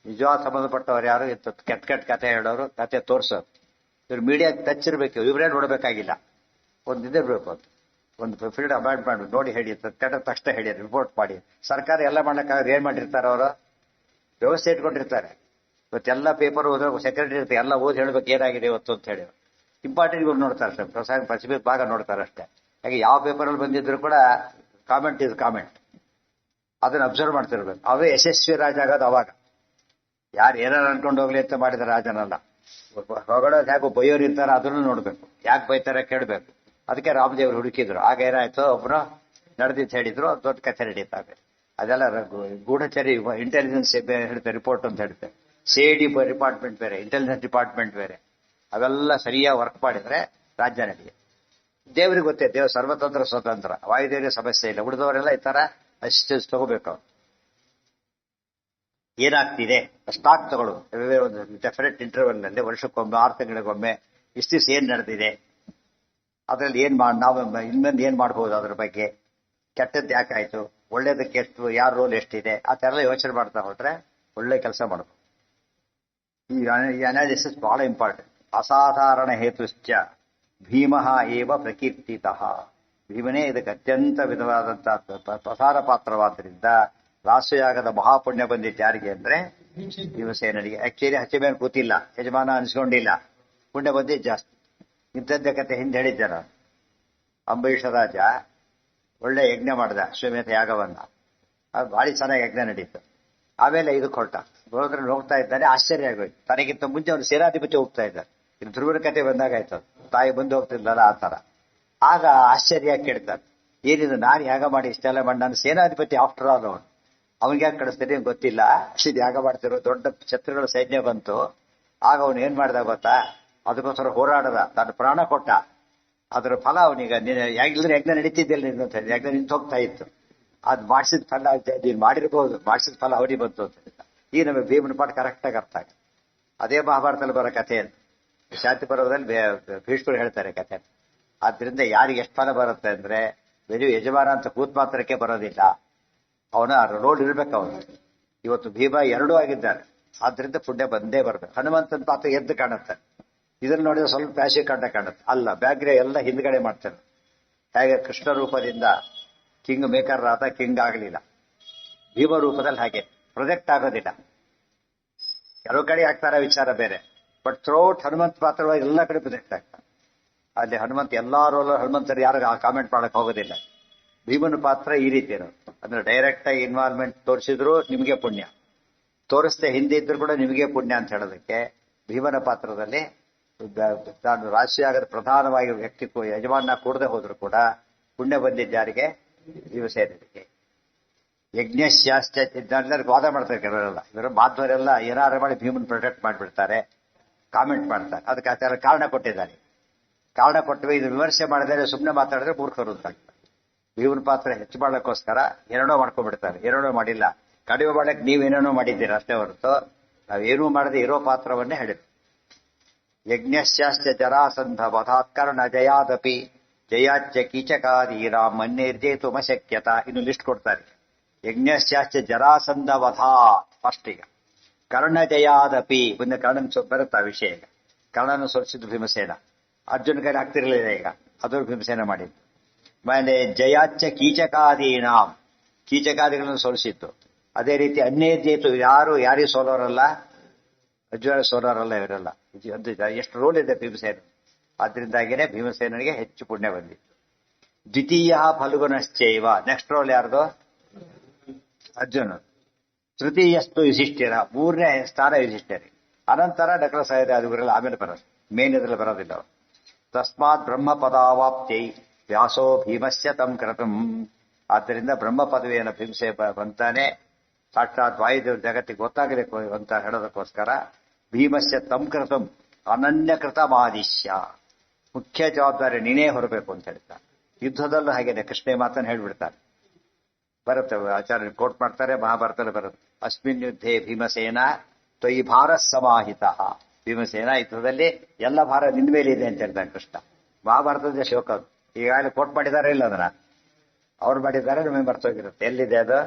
ನಿಜವಾದ ಸಂಬಂಧಪಟ್ಟವ್ರು ಯಾರು ಇತ್ತು? ಕೆಟ್ಟ ಕತೆ ಹೇಳೋರು, ಕತೆ ತೋರ್ಸೋರು. ಇವ್ರು ಮೀಡಿಯಾ ಟಚ್ ಇರಬೇಕು, ಇವರೇ ನೋಡ್ಬೇಕಾಗಿಲ್ಲ. ಒಂದು ಇದಿರ್ಬೇಕು, ಒಂದು ಫೀಲ್ಡ್ ಅವಾಯ್ಡ್ ಮಾಡಿ ನೋಡಿ ಹೇಳಿ, ತಕ್ಷಣ ಹೇಳಿ, ರಿಪೋರ್ಟ್ ಮಾಡಿ. ಸರ್ಕಾರ ಎಲ್ಲ ಮಾಡ್ಲಿಕ್ಕಾಗ ಏನ್ ಮಾಡಿರ್ತಾರೆ ಅವರು? ವ್ಯವಸ್ಥೆ ಇಟ್ಕೊಂಡಿರ್ತಾರೆ. ಇವತ್ತೆಲ್ಲ ಪೇಪರ್ ಓದೋ ಸೆಕ್ರೆಟರಿ ಇರ್ತಾರೆ, ಎಲ್ಲ ಓದಿ ಹೇಳ್ಬೇಕು ಏನಾಗಿದೆ ಇವತ್ತು ಅಂತ ಹೇಳಿ. ಇಂಪಾರ್ಟೆಂಟ್ ಇವ್ರು ನೋಡ್ತಾರೆ ಸರ್, ಪ್ರಸಿದ್ಧ ಭಾಗ ನೋಡ್ತಾರೆ ಅಷ್ಟೇ. ಹಾಗೆ ಯಾವ ಪೇಪರಲ್ಲಿ ಬಂದಿದ್ರು ಕೂಡ ಕಾಮೆಂಟ್ ಇಸ್ ಕಾಮೆಂಟ್, ಅದನ್ನ ಅಬ್ಸರ್ವ್ ಮಾಡ್ತಿರ್ಬೇಕು. ಅವೇ ಯಶಸ್ವಿ ರಾಜ ಆಗೋದು ಅವಾಗ. ಯಾರು ಏನಾರು ಅನ್ಕೊಂಡು ಹೋಗ್ಲಿ ಅಂತ ಮಾಡಿದ ರಾಜನಲ್ಲ. ಹೊಗಳೋದು ಯಾಕೆ ಬೈಯೋರು ಇರ್ತಾರೆ, ಅದನ್ನು ನೋಡ್ಬೇಕು. ಯಾಕೆ ಬೈತಾರೆ ಕೇಳಬೇಕು. ಅದಕ್ಕೆ ರಾಮದೇವರು ಹುಡುಕಿದ್ರು. ಆಗ ಏನಾಯ್ತು, ಒಬ್ರು ನಡೆದಿದ್ದು ಹೇಳಿದ್ರು, ದೊಡ್ಡ ಕಥೆ ನಡೀತಾರೆ. ಅದೆಲ್ಲ ಗೂಢಚರಿ ಇಂಟೆಲಿಜೆನ್ಸ್ ಹೇಳ್ತಾರೆ, ರಿಪೋರ್ಟ್ ಅಂತ ಹೇಳ್ತಾರೆ. ಸಿಐಡಿ ಡಿಪಾರ್ಟ್ಮೆಂಟ್ ಬೇರೆ, ಇಂಟೆಲಿಜೆನ್ಸ್ ಡಿಪಾರ್ಟ್ಮೆಂಟ್ ಬೇರೆ. ಅವೆಲ್ಲ ಸರಿಯಾಗಿ ವರ್ಕ್ ಮಾಡಿದ್ರೆ ರಾಜ್ಯ ನಡೆಯುತ್ತೆ. ದೇವ್ರಿಗೆ ಗೊತ್ತೇ, ದೇವ್ರ ಸರ್ವತಂತ್ರ ಸ್ವತಂತ್ರ, ವಾಯುದೇವರಿಗೆ ಸಮಸ್ಯೆ ಇಲ್ಲ. ಉಳಿದವರೆಲ್ಲ ಈ ತರ ಅಸಿಸ್ಟೆನ್ಸ್ ತಗೋಬೇಕು. ಅವ್ರು ಏನಾಗ್ತಿದೆ ಸ್ಟಾಕ್ ತಗೊಳ್ಳೋದು ಒಂದು ಡೆಫಿನೆಟ್ ಇಂಟರ್ವಲ್ ನಲ್ಲಿ, ವರ್ಷಕ್ಕೊಮ್ಮೆ 6 ತಿಂಗಳಿಗೊಮ್ಮೆ ಇಷ್ಟು ಏನ್ ನಡೆದಿದೆ, ಅದ್ರಲ್ಲಿ ನಾವು ಇನ್ನೊಂದು ಏನ್ ಮಾಡ್ಬೋದು, ಅದ್ರ ಬಗ್ಗೆ ಕೆಟ್ಟದ್ದು ಯಾಕಾಯ್ತು, ಒಳ್ಳೇದಕ್ಕೆ ಎಷ್ಟು, ಯಾರ ರೋಲ್ ಎಷ್ಟಿದೆ, ಆ ತರ ಎಲ್ಲ ಯೋಚನೆ ಮಾಡ್ತಾ ಹೊರಟ್ರೆ ಒಳ್ಳೆ ಕೆಲಸ ಮಾಡಬಹುದು. ಈ ಅನಾಲಿಸಿಸ್ ಬಹಳ ಇಂಪಾರ್ಟೆಂಟ್. ಅಸಾಧಾರಣ ಹೇತುಶ್ಚ ಭೀಮಃ ಏವ ಪ್ರಕೀರ್ತಿತಃ. ಭೀಮನೇ ಇದಕ್ಕೆ ಅತ್ಯಂತ ವಿಧವಾದಂತಹ ಪ್ರಸಾರ ಪಾತ್ರವಾದ್ದರಿಂದ ರಾಸಯಾಗದ ಮಹಾಪುಣ್ಯ ಬಂದಿತ್ತು ಯಾರಿಗೆ ಅಂದ್ರೆ ಭೀಮಸೇನಿಗೆ. ಆಕ್ಚುಲಿ ಹಚ್ಚಿ ಮೇಲೆ ಕೂತಿಲ್ಲ, ಯಜಮಾನ ಅನ್ಸ್ಕೊಂಡಿಲ್ಲ, ಪುಣ್ಯ ಬಂದಿದ್ದು ಜಾಸ್ತಿ. ಇಂಥದ್ದೇ ಕತೆ ಹಿಂದೆ ಹೇಳಿದ್ದೆ ನಾನು. ಅಂಬರೀಷ ರಾಜ ಒಳ್ಳೆ ಯಜ್ಞ ಮಾಡ್ದ, ಅಶ್ವಮೇಧ ಯಾಗವನ್ನ. ಅದು ಭಾರಿ ಚೆನ್ನಾಗಿ ಯಜ್ಞ ನಡೀತು. ಆಮೇಲೆ ಇದಕ್ಕೆ ಹೊರಟ ಹೋಗ್ತಾ ಇದ್ದಾನೆ. ಆಶ್ಚರ್ಯ ಆಗೋಯ್ತು. ತನಗಿಂತ ಮುಂಚೆ ಅವ್ರು ಸೇನಾಧಿಪತಿ ಹೋಗ್ತಾ ಇದ್ದಾರೆ. ಇದು ಧ್ರುವನ ಕತೆ ಬಂದಾಗ ಆಯ್ತು, ತಾಯಿ ಬಂದು ಹೋಗ್ತಿದ್ದಲ್ಲ ಆ ತರ. ಆಗ ಆಶ್ಚರ್ಯ ಕೇಳ್ತಾರೆ, ಏನಿದು ನಾನು ಯಾಗ ಮಾಡಿ ಇಷ್ಟೆಲ್ಲ ಮಾಡಿ, ನಾನು ಸೇನಾಧಿಪತಿ ಆಫ್ಟರ್ ಆಲ್. ಅವನಿಗೆ ಯಾಕೆ ಕಳಿಸ್ತೀನಿ ಗೊತ್ತಿಲ್ಲ. ಇದು ಯಾಗ ಮಾಡ್ತಿರೋ ದೊಡ್ಡ ಶತ್ರುಗಳ ಸೈನ್ಯ ಬಂತು. ಆಗ ಅವನು ಏನ್ ಮಾಡ್ದ ಗೊತ್ತಾ, ಅದಕ್ಕೋಸ್ಕರ ಹೋರಾಡದ, ತನ್ನ ಪ್ರಾಣ ಕೊಟ್ಟ. ಅದರ ಫಲ ಅವನಿಗೆ ಇಲ್ಲದ್ರೆ ಯಜ್ಞ ನಡೀತಿದ್ದಿಲ್ಲ, ಯಜ್ಞ ನಿಂತು ಹೋಗ್ತಾ ಇತ್ತು. ಅದ್ ಮಾಡಿಸಿದ ಫಲ ನೀನ್ ಮಾಡಿರ್ಬೋದು, ಮಾಡಿಸಿದ ಫಲ ಅವನಿಗೆ ಬಂತು ಅಂತ. ಈಗ ನಮಗೆ ಭೀಮನ ಪಾಠ ಕರೆಕ್ಟ್ ಆಗಿ ಅರ್ಥ ಆಗುತ್ತೆ. ಅದೇ ಮಹಾಭಾರತದಲ್ಲಿ ಬರೋ ಕಥೆ ಅಂತ ಶಾಂತಿ ಪರ್ವದಲ್ಲಿ ಭೀಷ್ಮರು ಹೇಳ್ತಾರೆ ಕಥೆ. ಆದ್ರಿಂದ ಯಾರಿಗೆ ಎಷ್ಟು ಫಲ ಬರುತ್ತೆ ಅಂದ್ರೆ ಬರೀ ಯಜಮಾನ ಅಂತ ಕೂತ್ ಮಾತ್ರಕ್ಕೆ ಬರೋದಿಲ್ಲ, ಅವನ ರೋಲ್ ಇರ್ಬೇಕು ಅವನು. ಇವತ್ತು ಭೀಮ ಎರಡೂ ಆಗಿದ್ದಾರೆ, ಆದ್ರಿಂದ ಪುಣ್ಯ ಬಂದೇ ಬರ್ಬೇಕು. ಹನುಮಂತನ ಪಾತ್ರ ಎದ್ದು ಕಾಣುತ್ತೆ, ಇದನ್ನ ನೋಡಿದ್ರೆ ಸ್ವಲ್ಪ ಪ್ಯಾಶಿ ಕಾಣುತ್ತೆ. ಅಲ್ಲ, ಬ್ಯಾಗ್ರೆ ಎಲ್ಲ ಹಿಂದ್ಗಡೆ ಮಾಡ್ತಾರೆ. ಹೇಗೆ ಕೃಷ್ಣ ರೂಪದಿಂದ ಕಿಂಗ್ ಮೇಕರ್ ಆದ, ಕಿಂಗ್ ಆಗಲಿಲ್ಲ. ಭೀಮ ರೂಪದಲ್ಲಿ ಹಾಗೆ ಪ್ರೊಜೆಕ್ಟ್ ಆಗೋದಿಲ್ಲ. ಕೆಲವು ಕಡೆ ಆಗ್ತಾರೆ, ವಿಚಾರ ಬೇರೆ. ಬಟ್ ಥ್ರೂಔಟ್ ಹನುಮಂತ ಪಾತ್ರವಾಗಿ ಎಲ್ಲ ಕಡೆ ಪ್ರೊಜೆಕ್ಟ್ ಆಗ್ತಾರೆ. ಅಲ್ಲಿ ಹನುಮಂತ ಎಲ್ಲಾ ರೋಲ್, ಹನುಮಂತರು ಯಾರು ಕಾಮೆಂಟ್ ಮಾಡಕ್ ಹೋಗೋದಿಲ್ಲ. ಭೀಮನ ಪಾತ್ರ ಈ ರೀತಿ ಇರೋದು. ಅಂದ್ರೆ ಡೈರೆಕ್ಟ್ ಆಗಿ ಇನ್ವಾಲ್ವ್ಮೆಂಟ್ ತೋರಿಸಿದ್ರು ನಿಮಗೆ ಪುಣ್ಯ, ತೋರಿಸದೆ ಹಿಂದೆ ಇದ್ರು ಕೂಡ ನಿಮಗೆ ಪುಣ್ಯ ಅಂತ ಹೇಳೋದಕ್ಕೆ ಭೀಮನ ಪಾತ್ರದಲ್ಲಿ ತಾನು ರಾಶಿಯಾಗದ ಪ್ರಧಾನವಾಗಿ ವ್ಯಕ್ತಿ ಯಜಮಾನ ಕೂಡದೆ ಹೋದ್ರು ಕೂಡ ಪುಣ್ಯ ಬಂದಿದ್ದ ಯಾರಿಗೆ? ಭೀಮಸೇನಿಗೆ. ಯಜ್ಞಶಾಸ್ತ್ರ ವಾದ ಮಾಡ್ತಾರೆ ಕೆಲವರೆಲ್ಲ. ಇವರ ಮಾಧ್ವರೆಲ್ಲ ಏನಾರು ಮಾಡಿ ಭೀಮನ್ ಪ್ರೊಟೆಕ್ಟ್ ಮಾಡಿಬಿಡ್ತಾರೆ, ಕಾಮೆಂಟ್ ಮಾಡ್ತಾರೆ. ಅದಕ್ಕೆ ಆ ಕಾರಣ ಕೊಟ್ಟಿದ್ದಾರೆ. ಕಾರಣ ಕೊಟ್ಟವೆ ಇದು ವಿಮರ್ಶೆ ಮಾಡಿದರೆ ಸುಮ್ಮನೆ ಮಾತಾಡಿದ್ರೆ ಮೂರ್ಖರು ಅಂತಾಗ್ತಾರೆ. ಭೀಮನ ಪಾತ್ರ ಹೆಚ್ಚು ಮಾಡೋಕ್ಕೋಸ್ಕರ ಏನೇನೋ ಮಾಡ್ಕೊಂಡ್ಬಿಡ್ತಾರೆ. ಏನೇನೋ ಮಾಡಿಲ್ಲ, ಕಡಿಮೆ ಮಾಡಕ್ ನೀವೇನೇನೋ ಮಾಡಿದ್ದೀರ ಅಷ್ಟೇ ಹೊರತು ನಾವೇನೂ ಮಾಡದೆ ಇರೋ ಪಾತ್ರವನ್ನೇ ಹೇಳಿದ್ರು. ಯಜ್ಞಶಾಸ್ತ್ರ ಜರಾಸಂಧ ವಧಾತ್ಕರ್ಣ ಜಯಾದಪಿ ಜಯಾಚ್ಯ ಕೀಚಕಾದೀರ ಮನ್ನೇರ್ಜೇತು ಮಶಕ್ಯತ. ಇನ್ನು ಲಿಸ್ಟ್ ಕೊಡ್ತಾರೆ. ಯಜ್ಞಶಾಸ್ತ್ರ ಜರಾಸಂಧ ವಧಾ ಫಸ್ಟ್. ಈಗ ಕರ್ಣ ಜಯಾದಪಿ ಮುಂದೆ ಕರ್ಣನ್ ಬರುತ್ತಾ ವಿಷಯ. ಈಗ ಕರ್ಣನ ಸೋಲಿಸಿದ್ದು ಭೀಮಸೇನ, ಅರ್ಜುನ ಕೈಲಿ ಆಗ್ತಿರ್ಲಿಲ್ಲ. ಈಗ ಅದು ಭೀಮಸೇನ ಮಾಡಿದ್ದು. ಆಮೇಲೆ ಜಯಾಚ್ಯ ಕೀಚಕಾದೀನಾಂ, ಕೀಚಕಾದಿಗಳನ್ನು ಸೋಲಿಸಿತ್ತು. ಅದೇ ರೀತಿ ಅನ್ಯಜೇತು ಯಾರು ಯಾರಿಗೆ ಸೋಲೋರಲ್ಲ, ಅರ್ಜುನ ಸೋಲೋರಲ್ಲ, ಇವರೆಲ್ಲ. ಎಷ್ಟು ರೋಲ್ ಇದೆ ಭೀಮಸೇನ. ಆದ್ರಿಂದಾಗಿನೇ ಭೀಮಸೇನಿಗೆ ಹೆಚ್ಚು ಪುಣ್ಯ ಬಂದಿತ್ತು. ದ್ವಿತೀಯ ಫಲ್ಗುನಶ್ಚೈವ, ನೆಕ್ಸ್ಟ್ ರೋಲ್ ಯಾರ್ದು? ಅರ್ಜುನ. ತೃತೀಯಸ್ತು ಯುಧಿಷ್ಠಿರ, ಮೂರನೇ ಸ್ಥಾನ ಯುಧಿಷ್ಠಿರಿ. ಅನಂತರ ಡಕ್ರ ಸಾಯಿದೆ, ಅದು ಇವರೆಲ್ಲ ಆಮೇಲೆ ಬರೋದು, ಮೇನ್ ಇದ್ರಲ್ಲಿ ಬರೋದಿಲ್ಲ ಅವರು. ತಸ್ಮಾತ್ ಬ್ರಹ್ಮ ಪದಾವಾಪ್ತೈ ವ್ಯಾಸೋ ಭೀಮಸ್ಯ ತಂ ಕ್ರತಂ. ಆದ್ದರಿಂದ ಬ್ರಹ್ಮ ಪದವಿಯನ್ನು ಭೀಮಸೆ ಬಂತಾನೆ, ಸಾಕ್ಷಾತ್ ವಾಯುದೇವ್ರ ಜಗತ್ತಿಗೆ ಗೊತ್ತಾಗಬೇಕು ಅಂತ ಹೇಳೋದಕ್ಕೋಸ್ಕರ ಭೀಮಸ್ಯ ತಂ ಕ್ರತಂ ಅನನ್ಯಕೃತ ಮಾದಿಶ್ಯ, ಮುಖ್ಯ ಜವಾಬ್ದಾರಿ ನೀನೇ ಹೊರಬೇಕು ಅಂತ ಹೇಳ್ತಾರೆ. ಯುದ್ಧದಲ್ಲೂ ಹಾಗೇನೆ ಕೃಷ್ಣ ಮಾತನ್ನು ಹೇಳ್ಬಿಡ್ತಾರೆ. ಬರುತ್ತೆ, ಆಚಾರ್ಯ ಕೋಟ್ ಮಾಡ್ತಾರೆ, ಮಹಾಭಾರತದಲ್ಲಿ ಬರುತ್ತೆ. ಅಸ್ಮಿನ್ ಯುದ್ಧೇ ಭೀಮಸೇನ ತ್ವಯಿ ಭಾರ ಸಮಾಹಿತ. ಭೀಮಸೇನ ಯುದ್ಧದಲ್ಲಿ ಎಲ್ಲ ಭಾರ ನಿನ್ನ ಮೇಲೆ ಇದೆ ಅಂತ ಹೇಳ್ತಾನೆ ಕೃಷ್ಣ. ಮಹಾಭಾರತದ ಶ್ಲೋಕ ಅದು. ಈಗಾಗಲೇ ಕೋಟ್ ಮಾಡಿದ್ದಾರೆ ಇಲ್ಲ ಅದನ್ನ, ಅವ್ರು ಮಾಡಿದ್ದಾರೆ, ನಮಗೆ ಬರ್ತೋಗಿರುತ್ತೆ. ಎಲ್ಲಿದೆ ಅದು?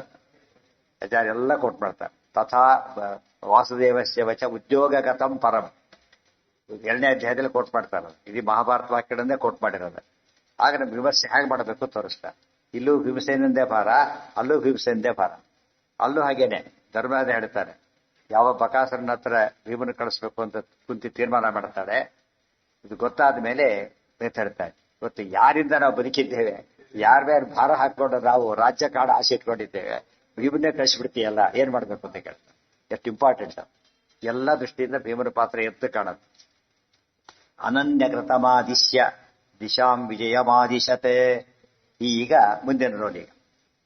ಆಚಾರ್ಯ ಎಲ್ಲ ಕೋಟ್ ಮಾಡ್ತಾರೆ. ತಥಾ ವಾಸುದೇವಸ್ಯ ವಚ ಉದ್ಯೋಗಗತಂ ಪರಂ, 2ನೇ ಅಧ್ಯಾಯದಲ್ಲಿ ಕೋಟ್ ಮಾಡ್ತಾರೆ. ಇದು ಮಹಾಭಾರತ ವಾಕ್ಯಗಳನ್ನೇ ಕೋಟ್ ಮಾಡಿರೋದು. ಆಗ ನಮ್ಗೆ ವಿಮರ್ಶೆ ಹೇಗೆ ಮಾಡಬೇಕು ತೋರಿಸ್ತಾರೆ. ಇಲ್ಲೂ ಭೀಮಸೇನಂದೇ ಭಾರ, ಅಲ್ಲೂ ಭೀಮಸೇನದೇ ಭಾರ. ಅಲ್ಲೂ ಹಾಗೇನೆ ಧರ್ಮರಾಜ ಹೇಳ್ತಾರೆ, ಯಾವ ಬಕಾಸುರನ ಹತ್ರ ಭೀಮನ ಕಳಿಸ್ಬೇಕು ಅಂತ ಕುಂತಿ ತೀರ್ಮಾನ ಮಾಡ್ತಾಳೆ. ಇದು ಗೊತ್ತಾದ ಮೇಲೆ ಹೇಳ್ತಾರೆ, ಇವತ್ತು ಯಾರಿಂದ ನಾವು ಬದುಕಿದ್ದೇವೆ, ಯಾರ್ಯಾರು ಭಾರ ಹಾಕೊಂಡು ನಾವು ರಾಜ್ಯ ಕಾಡ ಆಸೆ ಇಟ್ಕೊಂಡಿದ್ದೇವೆ, ಭೀಮನ್ನೇ ಕಳಿಸ್ಬಿಡ್ತೀಯಲ್ಲ, ಏನ್ ಮಾಡ್ಬೇಕು ಅಂತ ಕೇಳ್ತಾರೆ. ಎಷ್ಟು ಇಂಪಾರ್ಟೆಂಟ್ ಎಲ್ಲ ದೃಷ್ಟಿಯಿಂದ ಭೀಮನ ಪಾತ್ರ ಎದ್ದು ಕಾಣುತ್ತೆ. ಅನನ್ಯ ಕೃತಮಾದಿಶ್ಯ ದಿಶಾಂ ವಿಜಯಮಾದಿಶತೆ. ಈಗ ಮುಂದಿನ ನೋಡಿ,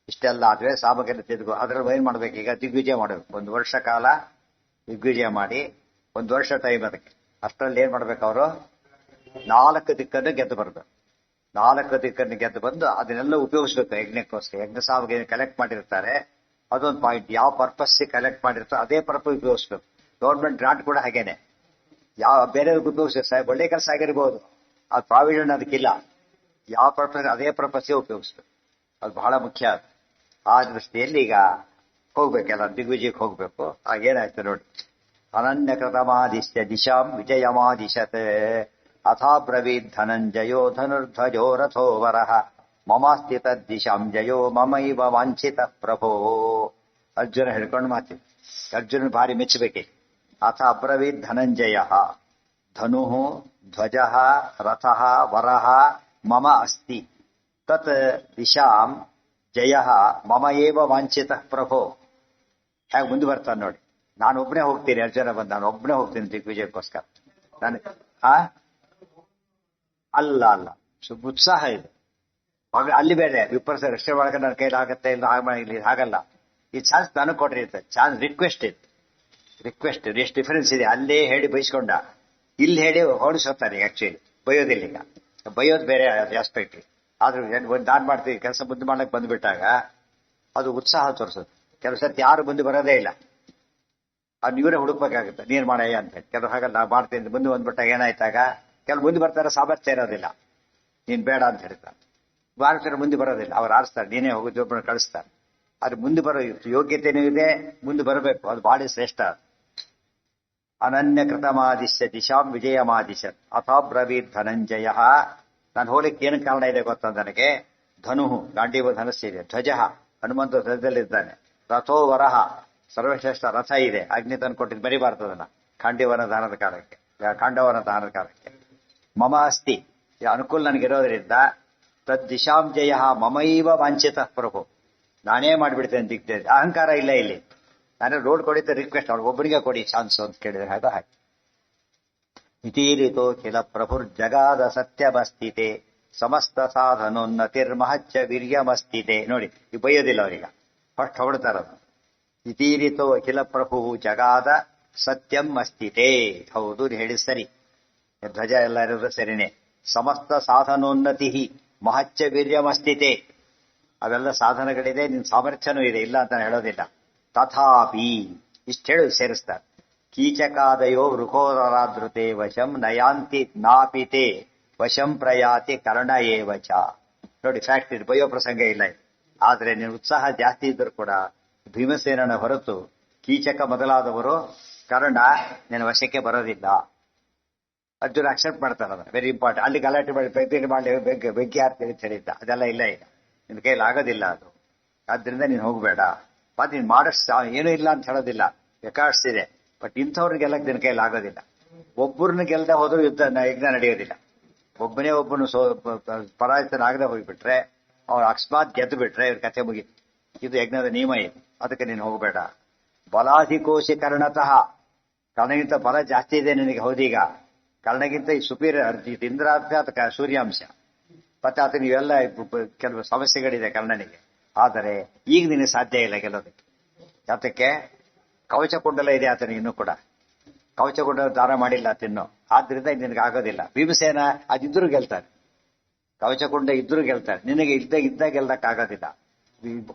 ಇಷ್ಟೆಲ್ಲ ಆದ್ರೆ ಸಾಮಗ್ರಿ ತೆಗೆದು ಅದ್ರಲ್ಲಿ ಏನ್ ಮಾಡ್ಬೇಕು? ಈಗ ದಿಗ್ವಿಜಯ ಮಾಡಬೇಕು. 1 ವರ್ಷ ಕಾಲ ದಿಗ್ವಿಜಯ ಮಾಡಿ, 1 ವರ್ಷ ಟೈಮ್ ಅದಕ್ಕೆ. ಅಷ್ಟರಲ್ಲಿ ಏನ್ ಮಾಡ್ಬೇಕು? ಅವರು 4 ದಿಕ್ಕನ್ನು ಗೆದ್ದು ಬರ್ಬೇಕು. 4 ದಿಕ್ಕನ್ನು ಗೆದ್ದು ಬಂದು ಅದನ್ನೆಲ್ಲ ಉಪಯೋಗಿಸ್ಬೇಕು ಯಜ್ಞಕ್ಕೋಸ್ಕರ. ಯಜ್ಞ ಸಾಮಗ್ರಿ ಕಲೆಕ್ಟ್ ಮಾಡಿರ್ತಾರೆ, ಅದೊಂದು ಪಾಯಿಂಟ್. ಯಾವ ಪರ್ಪಸ್ ಕಲೆಕ್ಟ್ ಮಾಡಿರ್ತಾರೆ ಅದೇ ಪರ್ಪಸ್ ಉಪಯೋಗಿಸ್ಬೇಕು. ಗೌರ್ಮೆಂಟ್ ಗ್ರಾಂಟ್ ಕೂಡ ಹಾಗೇನೆ, ಯಾವ ಬೇರೆ ಉಪಯೋಗಿಸ್ಬೇಕು. ಒಳ್ಳೆ ಕೆಲಸ ಆಗಿರ್ಬೋದು, ಅದು ಪ್ರಾವಿಷನ್ ಅದಕ್ಕಿಲ್ಲ. ಯಾವ ಪರ್ಪಸ್ ಅದೇ ಪರ್ಪಸ್ಗೆ ಉಪಯೋಗಿಸ್ಬೇಕು. ಅದು ಬಹಳ ಮುಖ್ಯ. ಆ ದೃಷ್ಟಿಯಲ್ಲಿ ಈಗ ಹೋಗ್ಬೇಕೆಲ್ಲ ದಿಗ್ವಿಜಯಕ್ಕೆ ಹೋಗ್ಬೇಕು. ಆಗೇನಾಯ್ತು ನೋಡಿ. ಅನನ್ಯ ಕೃತಮಾದಿಶ್ಯ ದಿಶಾಂ ವಿಜಯಮಾದಿಶತೆ. ಅಥಾಬ್ರವೀದ್ ಧನಂಜಯೋ ಧನುರ್ಧ್ವಜೋ ರಥೋ ವರಃ ಮಮಾಸ್ತಿ ತದ್ದಿಶಾಂ ಜಯೋ ಮಮೈವ ವಾಂಛಿತ ಪ್ರಭೋ. ಅರ್ಜುನ ಹೇಳ್ಕೊಂಡು ಮಾತಿ. ಅರ್ಜುನ ಭಾರಿ ಮೆಚ್ಚಬೇಕೆ. ಅಥ ಅಬ್ರವೀದ್ ಧನಂಜಯ ಧನು ಧ್ವಜ ರಥ ವರಃ ಮಮ ಅಸ್ತಿ ತತ್ ದಿಶಾಂ ಜಯ ಮಮ ಏವ ವಾಂಛಿತ ಪ್ರಭೋ. ಹೇಗೆ ಮುಂದೆ ಬರ್ತಾನೆ ನೋಡಿ. ನಾನು ಒಬ್ಬನೇ ಹೋಗ್ತೀನಿ, ಅರ್ಜುನ ಬಂದ, ನಾನು ಒಬ್ಬನೇ ಹೋಗ್ತೀನಿ ದಿಗ್ವಿಜಯಕ್ಕೋಸ್ಕರ. ನಾನು ಅಲ್ಲ ಅಲ್ಲ ಉತ್ಸಾಹ ಇದೆ. ಅಲ್ಲಿ ಬೇರೆ ವಿಪರ್ಸ ರಕ್ಷಣೆ ಒಳಗೆ ನನ್ನ ಕೈಲಾಗತ್ತೆ ಇಲ್ಲ, ಇಲ್ಲಿ ಹಾಗಲ್ಲ. ಈ ಚಾನ್ಸ್ ನನಗೆ ಕೊಟ್ರಿ ಅಂತ ಚಾನ್ಸ್ ರಿಕ್ವೆಸ್ಟ್ ಇತ್ತು. ರಿಕ್ವೆಸ್ಟ್ ಎಷ್ಟು ಡಿಫರೆನ್ಸ್ ಇದೆ. ಅಲ್ಲೇ ಹೇಳಿ ಬಯಸ್ಕೊಂಡ, ಇಲ್ಲಿ ಹೇಳಿ ಹೊಡಿಸೋತಾನೆ. ಆಕ್ಚುಲಿ ಬೈಯೋದಿಲ್ಲ. ಈಗ ಬೈಯೋದು ಬೇರೆ ಆಸ್ಪೆಕ್ಟ್. ಆದ್ರೂ ನಾನ್ ಮಾಡ್ತೀವಿ ಕೆಲಸ ಮುಂದೆ ಮಾಡಕ್ ಬಂದ್ಬಿಟ್ಟಾಗ ಅದು ಉತ್ಸಾಹ ತೋರಿಸೋದು. ಕೆಲವು ಸರ್ತಿ ಯಾರು ಮುಂದೆ ಬರೋದೇ ಇಲ್ಲ, ಅದು ಇವರೇ ಹುಡುಕ್ಬೇಕಾಗುತ್ತೆ. ನೀನ್ ಮಾಡಯ್ಯ ಅಂತ ಹೇಳಿ. ಕೆಲವು ಹಾಗಲ್ಲ, ನಾ ಮಾಡ್ತೀನಿ ಮುಂದೆ ಬಂದ್ಬಿಟ್ಟಾಗ ಏನಾಯ್ತಾಗ ಕೆಲವು ಮುಂದೆ ಬರ್ತಾರೆ, ಸಾಮರ್ಥ್ಯ ಇರೋದಿಲ್ಲ, ನೀನ್ ಬೇಡ ಅಂತ ಹೇಳ್ತಾರೆ. ಭಾರತೀಯರು ಮುಂದೆ ಬರೋದಿಲ್ಲ, ಅವ್ರು ಆರಿಸ್ತಾರೆ, ನೀನೇ ಹೋಗಿ ಒಬ್ಬರನ್ನ ಕಳಿಸ್ತಾರೆ. ಅದು ಮುಂದೆ ಬರೋ ಯೋಗ್ಯತೆನೂ ಇದೆ, ಮುಂದೆ ಬರಬೇಕು, ಅದು ಬಹಳ ಶ್ರೇಷ್ಠ. ಅನನ್ಯ ಕೃತಮಾದಿಶ್ಯ ದಿಶಾಂ ವಿಜಯಮಾದಿಶತ್ ಅಥಾಬ್ರವೀದ್ ಧನಂಜಯ. ನಾನು ಹೋಗ್ಲಿಕ್ಕೆ ಏನು ಕಾರಣ ಇದೆ ಗೊತ್ತ ನನಗೆ? ಧನು ಗಾಂಡೀವ ಧನಸ್ಸಿದೆ, ಧ್ವಜ ಹನುಮಂತ ಧ್ವಜದಲ್ಲಿದ್ದಾನೆ, ರಥೋ ವರಹ ಸರ್ವಶ್ರೇಷ್ಠ ರಥ ಇದೆ, ಅಗ್ನಿ ತಂದು ಕೊಟ್ಟಿದ್ದು ಬರಿಬಾರ್ದದನ್ನ ಖಾಂಡವನ ದಾನದ ಕಾಲಕ್ಕೆ, ಖಾಂಡವನ ದಾನದ ಕಾಲಕ್ಕೆ. ಮಮ ಅಸ್ತಿ ಅನುಕೂಲ ನನಗಿರೋದ್ರಿಂದ ತದ್ ದಿಶಾಂ ಜಯ ಮಮೈವ ವಾಂಛಿತ ಪ್ರಭು, ನಾನೇ ಮಾಡಿಬಿಡ್ತೇನೆ ದಿಗ್ತೇನೆ. ಅಹಂಕಾರ ಇಲ್ಲ ಇಲ್ಲಿ. ನಾನೇ ರೋಡ್ ಕೊಡಿದ್ದೆ ರಿಕ್ವೆಸ್ಟ್, ಅವ್ರು ಒಬ್ಬನಿಗೆ ಕೊಡಿ ಚಾನ್ಸ್ ಅಂತ ಕೇಳಿದ್ರೆ ಹಾಗೆ ಹಾಗೆ. ಇತೀರಿತೋ ಕಿಲ ಪ್ರಭುರ್ ಜಗಾದ ಸತ್ಯಮಸ್ತಿತೆ ಸಮಸ್ತ ಸಾಧನೋನ್ನತಿರ್ಮಹಚ್ಚ ವೀರ್ಯಮಸ್ತಿತೆ. ನೋಡಿ, ಈ ಬೈಯೋದಿಲ್ಲ ಅವ್ರೀಗ, ಫಸ್ಟ್ ಹೊಡ್ತಾರದು. ಇತೀರಿತೋ ಅಖಿಲ ಪ್ರಭು ಜಗಾದ ಸತ್ಯಂ ಅಸ್ತಿತೆ. ಹೌದು, ಹೇಳಿ ಸರಿ, ಧ್ವಜ ಎಲ್ಲ ಇರೋದು ಸರಿನೇ. ಸಮಸ್ತ ಸಾಧನೋನ್ನತಿ ಮಹಚ್ಚ ವೀರ್ಯಮಸ್ತಿತೆ, ಅವೆಲ್ಲ ಸಾಧನಗಳಿದೆ, ನಿನ್ ಸಾಮರ್ಥ್ಯನೂ ಇದೆ, ಇಲ್ಲ ಅಂತ ಹೇಳೋದಿಲ್ಲ. ತಥಾಪಿ ಇಷ್ಟು ಹೇಳಿ ಸೇರಿಸ್ತಾರೆ. ಕೀಚಕಾದಯೋ ವೃಕೋದರಾದೃತೆ ವಶಂ ನಯಾಂತಿ ನಾಪಿತೆ ವಶಂ ಪ್ರಯಾತಿ ಕರ್ಣ ಏವಚ. ನೋಡಿ, ಫ್ಯಾಕ್ಟ್ ಇದು, ಬಯೋ ಪ್ರಸಂಗ ಇಲ್ಲ ಇದು. ಆದ್ರೆ ನೀನು ಉತ್ಸಾಹ ಜಾಸ್ತಿ ಇದ್ರೂ ಕೂಡ ಭೀಮಸೇನನ ಹೊರತು ಕೀಚಕ ಮೊದಲಾದವರು ಕರ್ಣ ನಿನ್ನ ವಶಕ್ಕೆ ಬರೋದಿಲ್ಲ. ಅರ್ಜುನ ಅಕ್ಸೆಪ್ಟ್ ಮಾಡ್ತಾರ, ವೆರಿ ಇಂಪಾರ್ಟೆಂಟ್. ಅಲ್ಲಿ ಗಲಾಟೆ ಮಾಡಿ ಬೆಂಕಿ ಹಾಕ್ತೀನಿ ಅಂತ ಹೇಳಿದ್ದ, ಅದೆಲ್ಲ ಇಲ್ಲ. ಈಗ ನಿನ್ನ ಕೈಲಿ ಆಗೋದಿಲ್ಲ ಅದು. ಆದ್ರಿಂದ ನೀನು ಹೋಗ್ಬೇಡ. ಮತ್ತೆ ನೀನ್ ಮಾಡಿಸ್ತಾ ಏನೂ ಇಲ್ಲ ಅಂತ ಹೇಳೋದಿಲ್ಲ, ಬೇಕಾಷ್ಟಿದೆ. ಬಟ್ ಇಂಥವ್ರನ್ನ ಗೆಲ್ಲಕ್ಕೆ ನಿನ್ನ ಕೈಯಲ್ಲಿ ಆಗೋದಿಲ್ಲ. ಒಬ್ಬರನ್ನ ಗೆಲ್ಲದೆ ಹೋದ್ರೂ ಯಜ್ಞ ನಡೆಯೋದಿಲ್ಲ. ಒಬ್ಬನೇ ಒಬ್ಬನು ಪರಾಜಿತನಾಗದೆ ಹೋಗ್ಬಿಟ್ರೆ, ಅವ್ರು ಅಕಸ್ಮಾತ್ ಗೆದ್ದು ಬಿಟ್ರೆ ಇವ್ರ ಕಥೆ ಮುಗಿತು. ಇದು ಯಜ್ಞದ ನಿಯಮ ಇದು. ಅದಕ್ಕೆ ನೀನು ಹೋಗಬೇಡ. ಬಲಾಧಿಕೋಶಿ ಕರ್ಣತಃ, ಕರ್ಣಗಿಂತ ಬಲ ಜಾಸ್ತಿ ಇದೆ ನಿನಗೆ. ಹೌದೀಗ ಕರ್ಣಗಿಂತ ಈ ಸುಪೀರಿಯರ್ ಇಂದ್ರಾರ್ಥ ಸೂರ್ಯಾಂಶ. ಮತ್ತೆ ಆತ ನೀವೆಲ್ಲ ಕೆಲವು ಸಮಸ್ಯೆಗಳಿದೆ ಕರ್ಣನಿಗೆ. ಆದರೆ ಈಗ ನಿನಗೆ ಸಾಧ್ಯ ಇಲ್ಲ ಗೆಲ್ಲೋದಕ್ಕೆ. ಯಾತಕ್ಕೆ? ಕವಚಕುಂಡಲ ಇದೆ ಆತನಿಗೆ ಇನ್ನೂ ಕೂಡ. ಕವಚಕುಂಡಲ ದಾನ ಮಾಡಿಲ್ಲ ತಿನ್ನು, ಆದ್ರಿಂದ ನಿನಗೆ ಆಗೋದಿಲ್ಲ. ಭೀಮಸೇನ ಅದಿದ್ರು ಗೆಲ್ತಾರೆ, ಕವಚಕುಂಡ ಇದ್ರು ಗೆಲ್ತಾರೆ. ನಿನಗೆ ಇದ್ದಾಗ ಗೆಲ್ಲಕ್ಕಾಗೋದಿಲ್ಲ.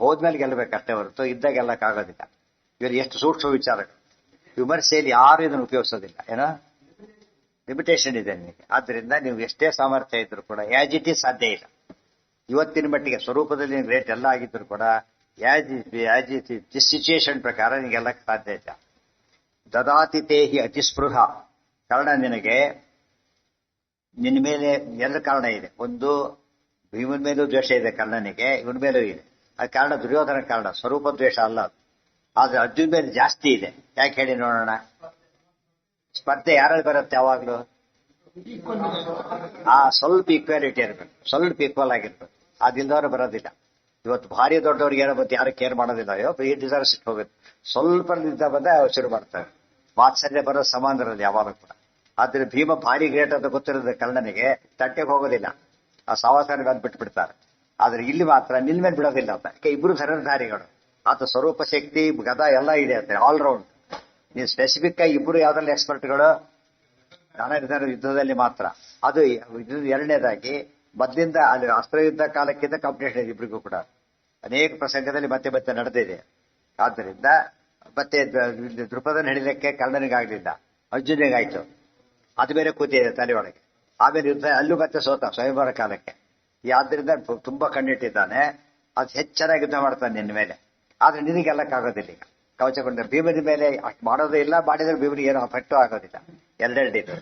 ಹೋದ್ಮೇಲೆ ಗೆಲ್ಲಬೇಕಷ್ಟೇ ಹೊರತು ಇದ್ದಾಗ ಗೆಲ್ಲಕ್ಕಾಗೋದಿಲ್ಲ. ಇವರು ಎಷ್ಟು ಸೂಕ್ಷ್ಮ ವಿಚಾರಗಳು. ವಿಮರ್ಶೆಯಲ್ಲಿ ಯಾರು ಇದನ್ನು ಉಪಯೋಗಿಸೋದಿಲ್ಲ. ಏನೋ ಲಿಮಿಟೇಷನ್ ಇದೆ ನಿಮಗೆ. ಆದ್ರಿಂದ ನೀವು ಎಷ್ಟೇ ಸಾಮರ್ಥ್ಯ ಇದ್ರು ಕೂಡ ಆಸ್ ಇಟ್ ಈಸ್ ಸಾಧ್ಯ ಇಲ್ಲ. ಇವತ್ತಿನ ಮಟ್ಟಿಗೆ ಸ್ವರೂಪದಲ್ಲಿ ರೇಟ್ ಎಲ್ಲ ಆಗಿದ್ರು ಕೂಡ ಆಸ್ ಇಟ್ ಸಿಚುಯೇಷನ್ ಪ್ರಕಾರ ನಿಗೆಲ್ಲಕ್ಕೆ ಸಾಧ್ಯ ಇಲ್ಲ. ದದಾತಿ ತೇಹಿ ಅತಿಸ್ಪೃಹ, ಕಾರಣ ನಿನಗೆ ನಿನ್ನ ಮೇಲೆ ಎರಡು ಕಾರಣ ಇದೆ. ಒಂದು ಭೀಮನ ಮೇಲೂ ದ್ವೇಷ ಇದೆ ಕರ್ಣನಿಗೆ, ಇವನ ಮೇಲೂ ಇದೆ. ಅದು ಕಾರಣ ದುರ್ಯೋಧನ ಕಾರಣ, ಸ್ವರೂಪ ದ್ವೇಷ ಅಲ್ಲ ಅದು. ಆದ್ರೆ ಅರ್ಜುನ್ ಮೇಲೆ ಜಾಸ್ತಿ ಇದೆ. ಯಾಕೆ ಹೇಳಿ ನೋಡೋಣ. ಸ್ಪರ್ಧೆ ಯಾರಲ್ಲಿ ಬರುತ್ತೆ ಯಾವಾಗ್ಲೂ? ಸ್ವಲ್ಪ ಈಕ್ವಾಲಿಟಿ ಇರ್ಬೇಕು, ಸ್ವಲ್ಪ ಈಕ್ವಲ್ ಆಗಿರ್ಬೇಕು. ಅದಿಲ್ದವ್ರು ಬರೋದಿಲ್ಲ. ಇವತ್ತು ಭಾರಿ ದೊಡ್ಡವ್ರಿಗೆ ಏನೋ ಬಂದು ಯಾರು ಕೇರ್ ಮಾಡೋದಿಲ್ಲ. ಅಯ್ಯೋ ಈ ಡಿಸರ್ವ್ಸ್ ಇಟ್ಟು ಹೋಗುತ್ತೆ. ಸ್ವಲ್ಪ ಬಂದ ಶುರು ಮಾಡ್ತಾರೆ. ವಾತ್ಸಲ್ಯ ಬರೋ ಸಮಾನರಲ್ಲಿ ಯಾವಾಗ ಕೂಡ. ಆದ್ರೆ ಭೀಮ ಭಾರಿ ಗ್ರೇಟ್ ಅಂತ ಗೊತ್ತಿರೋದು ಕರ್ಣನಿಗೆ ತಟ್ಟೆಗೆ ಹೋಗೋದಿಲ್ಲ. ಆ ಸವಾಸನ ಬಂದು ಬಿಟ್ಬಿಡ್ತಾರೆ. ಆದ್ರೆ ಇಲ್ಲಿ ಮಾತ್ರ ನಿಲ್ ಮೇಲೆ ಬಿಡೋದಿಲ್ಲ ಅಂತ. ಇಬ್ರು ಧರಧಾರಿಗಳು. ಆತ ಸ್ವರೂಪ ಶಕ್ತಿ ಗದ ಎಲ್ಲ ಇದೆ ಅಂತ ಆಲ್ರೌಂಡ್. ನೀವು ಸ್ಪೆಸಿಫಿಕ್ ಆಗಿ ಇಬ್ರು ಯಾವ್ದ್ರಲ್ಲಿ ಎಕ್ಸ್ಪರ್ಟ್ಗಳು? ನಾನಾ ಯುದ್ಧದಲ್ಲಿ ಮಾತ್ರ. ಅದು ಎರಡನೇದಾಗಿ ಮೊದಲಿಂದ ಅಲ್ಲಿ ಅಸ್ತ್ರಯುದ್ಧ ಕಾಲಕ್ಕಿಂತ ಕಾಂಪಿಟೇಷನ್ ಇದೆ ಇಬ್ಬರಿಗೂ ಕೂಡ. ಅನೇಕ ಪ್ರಸಂಗದಲ್ಲಿ ಮತ್ತೆ ಮತ್ತೆ ನಡೆದಿದೆ. ಆದ್ದರಿಂದ ಮತ್ತೆ ದೃಪದನ ಹಿಡಿಲಿಕ್ಕೆ ಕರ್ಣನಿಗಾಗ್ಲಿಲ್ಲ, ಅರ್ಜುನಿಗಾಯ್ತು. ಅದು ಬೇರೆ ಕೂತಿದೆ ತಲೆಯೊಳಗೆ. ಆಮೇಲೆ ಯುದ್ಧ ಅಲ್ಲೂ ಮತ್ತೆ ಸೋತ ಸ್ವಯಂವರ ಕಾಲಕ್ಕೆ. ಆದ್ರಿಂದ ತುಂಬಾ ಕಣ್ಣಿಟ್ಟಿದ್ದಾನೆ. ಅದು ಹೆಚ್ಚಾಗಿ ಯುದ್ಧ ಮಾಡ್ತಾನೆ ನಿನ್ನ ಮೇಲೆ. ಆದ್ರೆ ನಿನಗೆಲ್ಲಕ್ಕಾಗೋದಿಲ್ಲ. ಈಗ ಕವಚಗೊಂಡ ಭೀಮನ ಮೇಲೆ ಅಷ್ಟು ಮಾಡೋದೇ ಇಲ್ಲ, ಮಾಡಿದ್ರೆ ಭೀಮನಿಗೆ ಏನೋ ಅಫೆಕ್ಟು ಆಗೋದಿಲ್ಲ. ಎರಡೆರಡಿದೆ.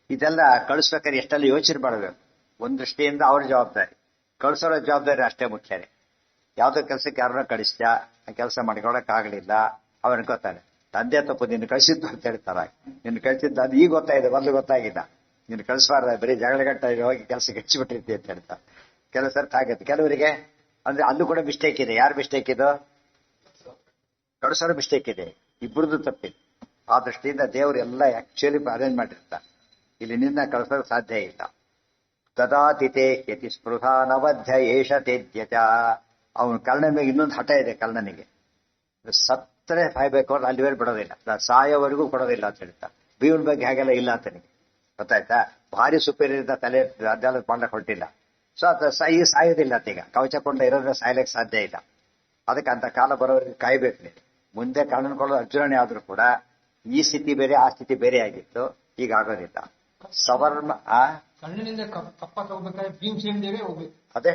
ಇದೆಲ್ಲ ಕಳಿಸ್ಬೇಕಾದ್ರೆ ಎಷ್ಟೆಲ್ಲ ಯೋಚನೆ ಮಾಡಬೇಕು. ಒಂದ್ ದೃಷ್ಟಿಯಿಂದ ಅವ್ರ ಜವಾಬ್ದಾರಿ, ಕಳಿಸೋರ ಜವಾಬ್ದಾರಿ ಅಷ್ಟೇ ಮುಖ್ಯನೇ. ಯಾವ್ದೋ ಕೆಲಸಕ್ಕೆ ಯಾರನ್ನ ಕಳಿಸ್ತಾ ಆ ಕೆಲಸ ಮಾಡ್ಕೊಳಕ್ ಆಗ್ಲಿಲ್ಲ, ಅವನ್ ಗೊತ್ತಾನೆ ತಂದೆ ತಪ್ಪು ನಿನ್ನ ಕಳಿಸಿದ್ದು ಅಂತ ಹೇಳ್ತಾರ. ನಿನ್ನ ಕಳಿಸಿದ್ದು ಅದು ಈಗ ಗೊತ್ತಾಗಿದೆ, ಮೊದಲು ಗೊತ್ತಾಗಿಲ್ಲ. ನಿನ್ನ ಕಳಿಸಬಾರ್ದ, ಬರೀ ಜಗಳಗಟ್ಟ ಹೋಗಿ ಕೆಲಸಕ್ಕೆ ಹೆಚ್ಚಿಬಿಟ್ಟಿರ್ತಿ ಅಂತ ಹೇಳ್ತಾರೆ. ಕೆಲವು ಸರ್ತಿ ಆಗತ್ತೆ ಕೆಲವರಿಗೆ. ಅಂದ್ರೆ ಅಲ್ಲೂ ಕೂಡ ಮಿಸ್ಟೇಕ್ ಇದೆ. ಯಾರು ಮಿಸ್ಟೇಕ್ ಇದು? ಕಳಿಸೋರು ಮಿಸ್ಟೇಕ್ ಇದೆ, ಇಬ್ಬರದು ತಪ್ಪಿದೆ. ಆ ದೃಷ್ಟಿಯಿಂದ ದೇವರು ಎಲ್ಲ ಆಕ್ಚುಲಿ ಅರೇಂಜ್ ಮಾಡಿರ್ತಾರೆ. ಇಲ್ಲಿ ನಿನ್ನ ಕಳಿಸೋಕೆ ಸಾಧ್ಯ ಇಲ್ಲ. ತದಾತಿಥೇ ಯತಿ ಸ್ಪೃಹ ನವಧ್ಯ ಏಷ ತೇದ್ಯತ. ಅವನು ಕರ್ಣನ ಮೇಲೆ ಇನ್ನೊಂದು ಹಠ ಇದೆ ಕರ್ಣನಿಗೆ. ಸತ್ತರೆ ಸಾಯ್ಬೇಕು ಅವ್ರು ಅಲ್ಲಿವರೆಗೆ ಬಿಡೋದಿಲ್ಲ, ಸಾಯೋವರೆಗೂ ಕೊಡೋದಿಲ್ಲ ಅಂತ ಹೇಳ್ತಾ. ಭೀಮನ ಬಗ್ಗೆ ಹಾಗೆಲ್ಲ ಇಲ್ಲ ಅಂತನಿಗೆ ಗೊತ್ತಾಯ್ತಾ. ಭಾರಿ ಸುಪೀರಿಯರ್ ತಲೆ ಅದೆಲ್ಲ ಮಾಡಕ್ ಹೊರಟಿಲ್ಲ. ಸೊ ಅದು ಸಾಯೋದಿಲ್ಲ ಅಂತ. ಈಗ ಕವಚಕೊಂಡ ಇರೋದ್ರೆ ಸಾಯ್ಲಿಕ್ಕೆ ಸಾಧ್ಯ ಇಲ್ಲ. ಅದಕ್ಕೆ ಅಂತ ಕಾಲ ಬರೋರಿಗೆ ಕಾಯ್ಬೇಕು ನೀವು. ಮುಂದೆ ಕರ್ಣನ್ಕೊಳ್ಳೋ ಅರ್ಜುನನೇ ಆದ್ರೂ ಕೂಡ ಈ ಸ್ಥಿತಿ ಬೇರೆ ಆ ಸ್ಥಿತಿ ಬೇರೆ ಆಗಿತ್ತು. ಈಗ ಆಗೋದಿಲ್ಲ. ಸವರ್ಮ ಅದೇ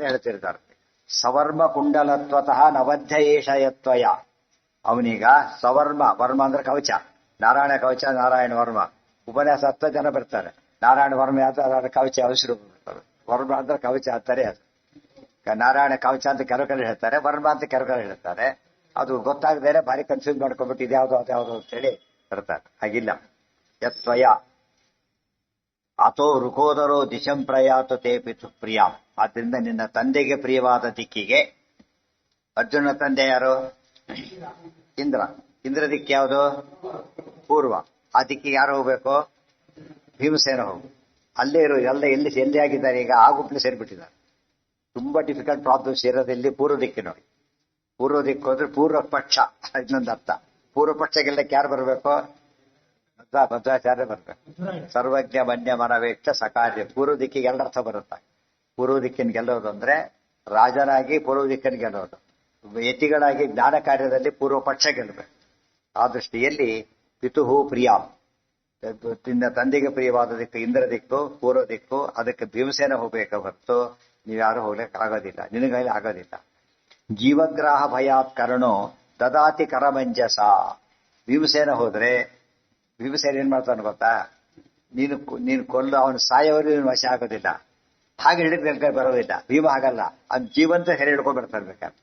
ಹೇಳ್ತಿರ್ತಾರೆ. ಸವರ್ಮ ಕುಂಡಲತ್ವತಃ ನವಧ್ಯ ಏಷಯತ್ವಯ. ಅವನೀಗ ಸವರ್ಮ, ವರ್ಮ ಅಂದ್ರೆ ಕವಚ, ನಾರಾಯಣ ಕವಚ, ನಾರಾಯಣ ವರ್ಮ. ಉಪನ್ಯಾಸ 10 ಜನ ಬರ್ತಾರೆ. ನಾರಾಯಣ ವರ್ಮ ಯಾವ್ದು ಕವಚ ಅವಸರು ಬರ್ತಾರೆ. ವರ್ಮ ಅಂದ್ರೆ ಕವಚ ಅಂತಾರೆ. ಅದು ನಾರಾಯಣ ಕವಚ ಅಂತ ಕೆಲವು ಹೇಳ್ತಾರೆ, ವರ್ಮ ಅಂತ ಕೆಲವು ಹೇಳ್ತಾರೆ. ಅದು ಗೊತ್ತಾಗದೇನೆ ಭಾರಿ ಕನ್ಫ್ಯೂಸ್ ಮಾಡ್ಕೊಂಡ್ಬಿಟ್ಟು ಇದ್ಯಾವ್ದು ಅದ್ಯಾವ್ದು ಅಂತೇಳಿ ಬರ್ತಾರೆ. ಹಾಗಿಲ್ಲ. ಯತ್ವಯ ಅಥೋ ರುಕೋದರೋ ದಿಶಂ ಪ್ರಯಾತು ತೇ ಪಿತು ಪ್ರಿಯಾಂ. ಆದ್ರಿಂದ ನಿನ್ನ ತಂದೆಗೆ ಪ್ರಿಯವಾದ ದಿಕ್ಕಿಗೆ. ಅರ್ಜುನ ತಂದೆ ಯಾರು? ಇಂದ್ರ. ಇಂದ್ರ ದಿಕ್ಕು ಯಾವುದು? ಪೂರ್ವ. ಆ ದಿಕ್ಕಿಗೆ ಯಾರು ಹೋಗ್ಬೇಕು? ಭೀಮಸೇನ ಹೋಗು. ಅಲ್ಲೇ ಇರು. ಎಲ್ಲಿ ಆಗಿದ್ದಾರೆ ಈಗ ಆ ಗುಂಪಲ್ಲಿ ಸೇರ್ಬಿಟ್ಟಿದ್ದಾರೆ. ತುಂಬಾ ಡಿಫಿಕಲ್ಟ್ ಪ್ರಾಬ್ಲಮ್ಸ್ ಇರೋದಲ್ಲಿ ಪೂರ್ವ ದಿಕ್ಕಿ ನೋಡಿ. ಪೂರ್ವ ದಿಕ್ಕು ಅಂದ್ರೆ ಪೂರ್ವ ಪಕ್ಷ. ಇನ್ನೊಂದು ಅರ್ಥ. ಪೂರ್ವ ಪಕ್ಷ ಗೆಲ್ಲಕ್ಕೆ ಯಾರು ಬರಬೇಕು? ಮಧ್ವಾಚಾರ್ಯ ಬರ್ಬೇಕು. ಸರ್ವಜ್ಞ ಮನ್ಯ ಮನವೇಕ್ಷ ಸಕಾರ್ಯ. ಪೂರ್ವ ದಿಕ್ಕಿಗೆ ಎರಡರ್ಥ ಬರುತ್ತೆ. ಪೂರ್ವ ದಿಕ್ಕಿನ ಗೆಲ್ಲೋದು ಅಂದ್ರೆ ರಾಜನಾಗಿ ಪೂರ್ವ ದಿಕ್ಕನ್ನು ಗೆಲ್ಲೋದು, ಯತಿಗಳಾಗಿ ಜ್ಞಾನ ಕಾರ್ಯದಲ್ಲಿ ಪೂರ್ವ ಪಕ್ಷ ಗೆಲ್ಲಬೇಕು. ಆ ದೃಷ್ಟಿಯಲ್ಲಿ ಪಿತುಹು ಪ್ರಿಯ, ನಿನ್ನ ತಂದೆಗೆ ಪ್ರಿಯವಾದ ದಿಕ್ಕು ಇಂದ್ರ ದಿಕ್ಕು, ಪೂರ್ವ ದಿಕ್ಕು. ಅದಕ್ಕೆ ಭೀಮಸೇನ ಹೋಗ್ಬೇಕು ಹೊರತು ನೀವ್ಯಾರು ಹೋಗ್ಲಿಕ್ಕೆ ಆಗೋದಿಲ್ಲ, ನಿನಗೈಲಿ ಆಗೋದಿಲ್ಲ. ಜೀವಗ್ರಾಹ ಭಯಾತ್ ಕರ್ಣೋ ದದಾತಿ ಕರಮಂಜಸ. ಭೀಮಸೇನ ಹೋದ್ರೆ ಭೀಮಸೇನ ಏನ್ ಮಾಡ್ತಾನೆ ಗೊತ್ತಾ? ನೀನು ಕೊಲ್ಲು ಅವನು ಸಾಯೋವರೆಗೂ ನೀನು ವಶ ಆಗೋದಿಲ್ಲ. ಹಾಗೆ ಹಿಡಿದ್ರೆ ಬರೋದಿಲ್ಲ. ಭೀಮ ಹಾಗಲ್ಲ, ಅವ್ನು ಜೀವಂತ ಹೆರೆ ಹಿಡ್ಕೊಂಡ್ ಬರ್ತಾನೆ ಬೇಕಾದ್ರೆ.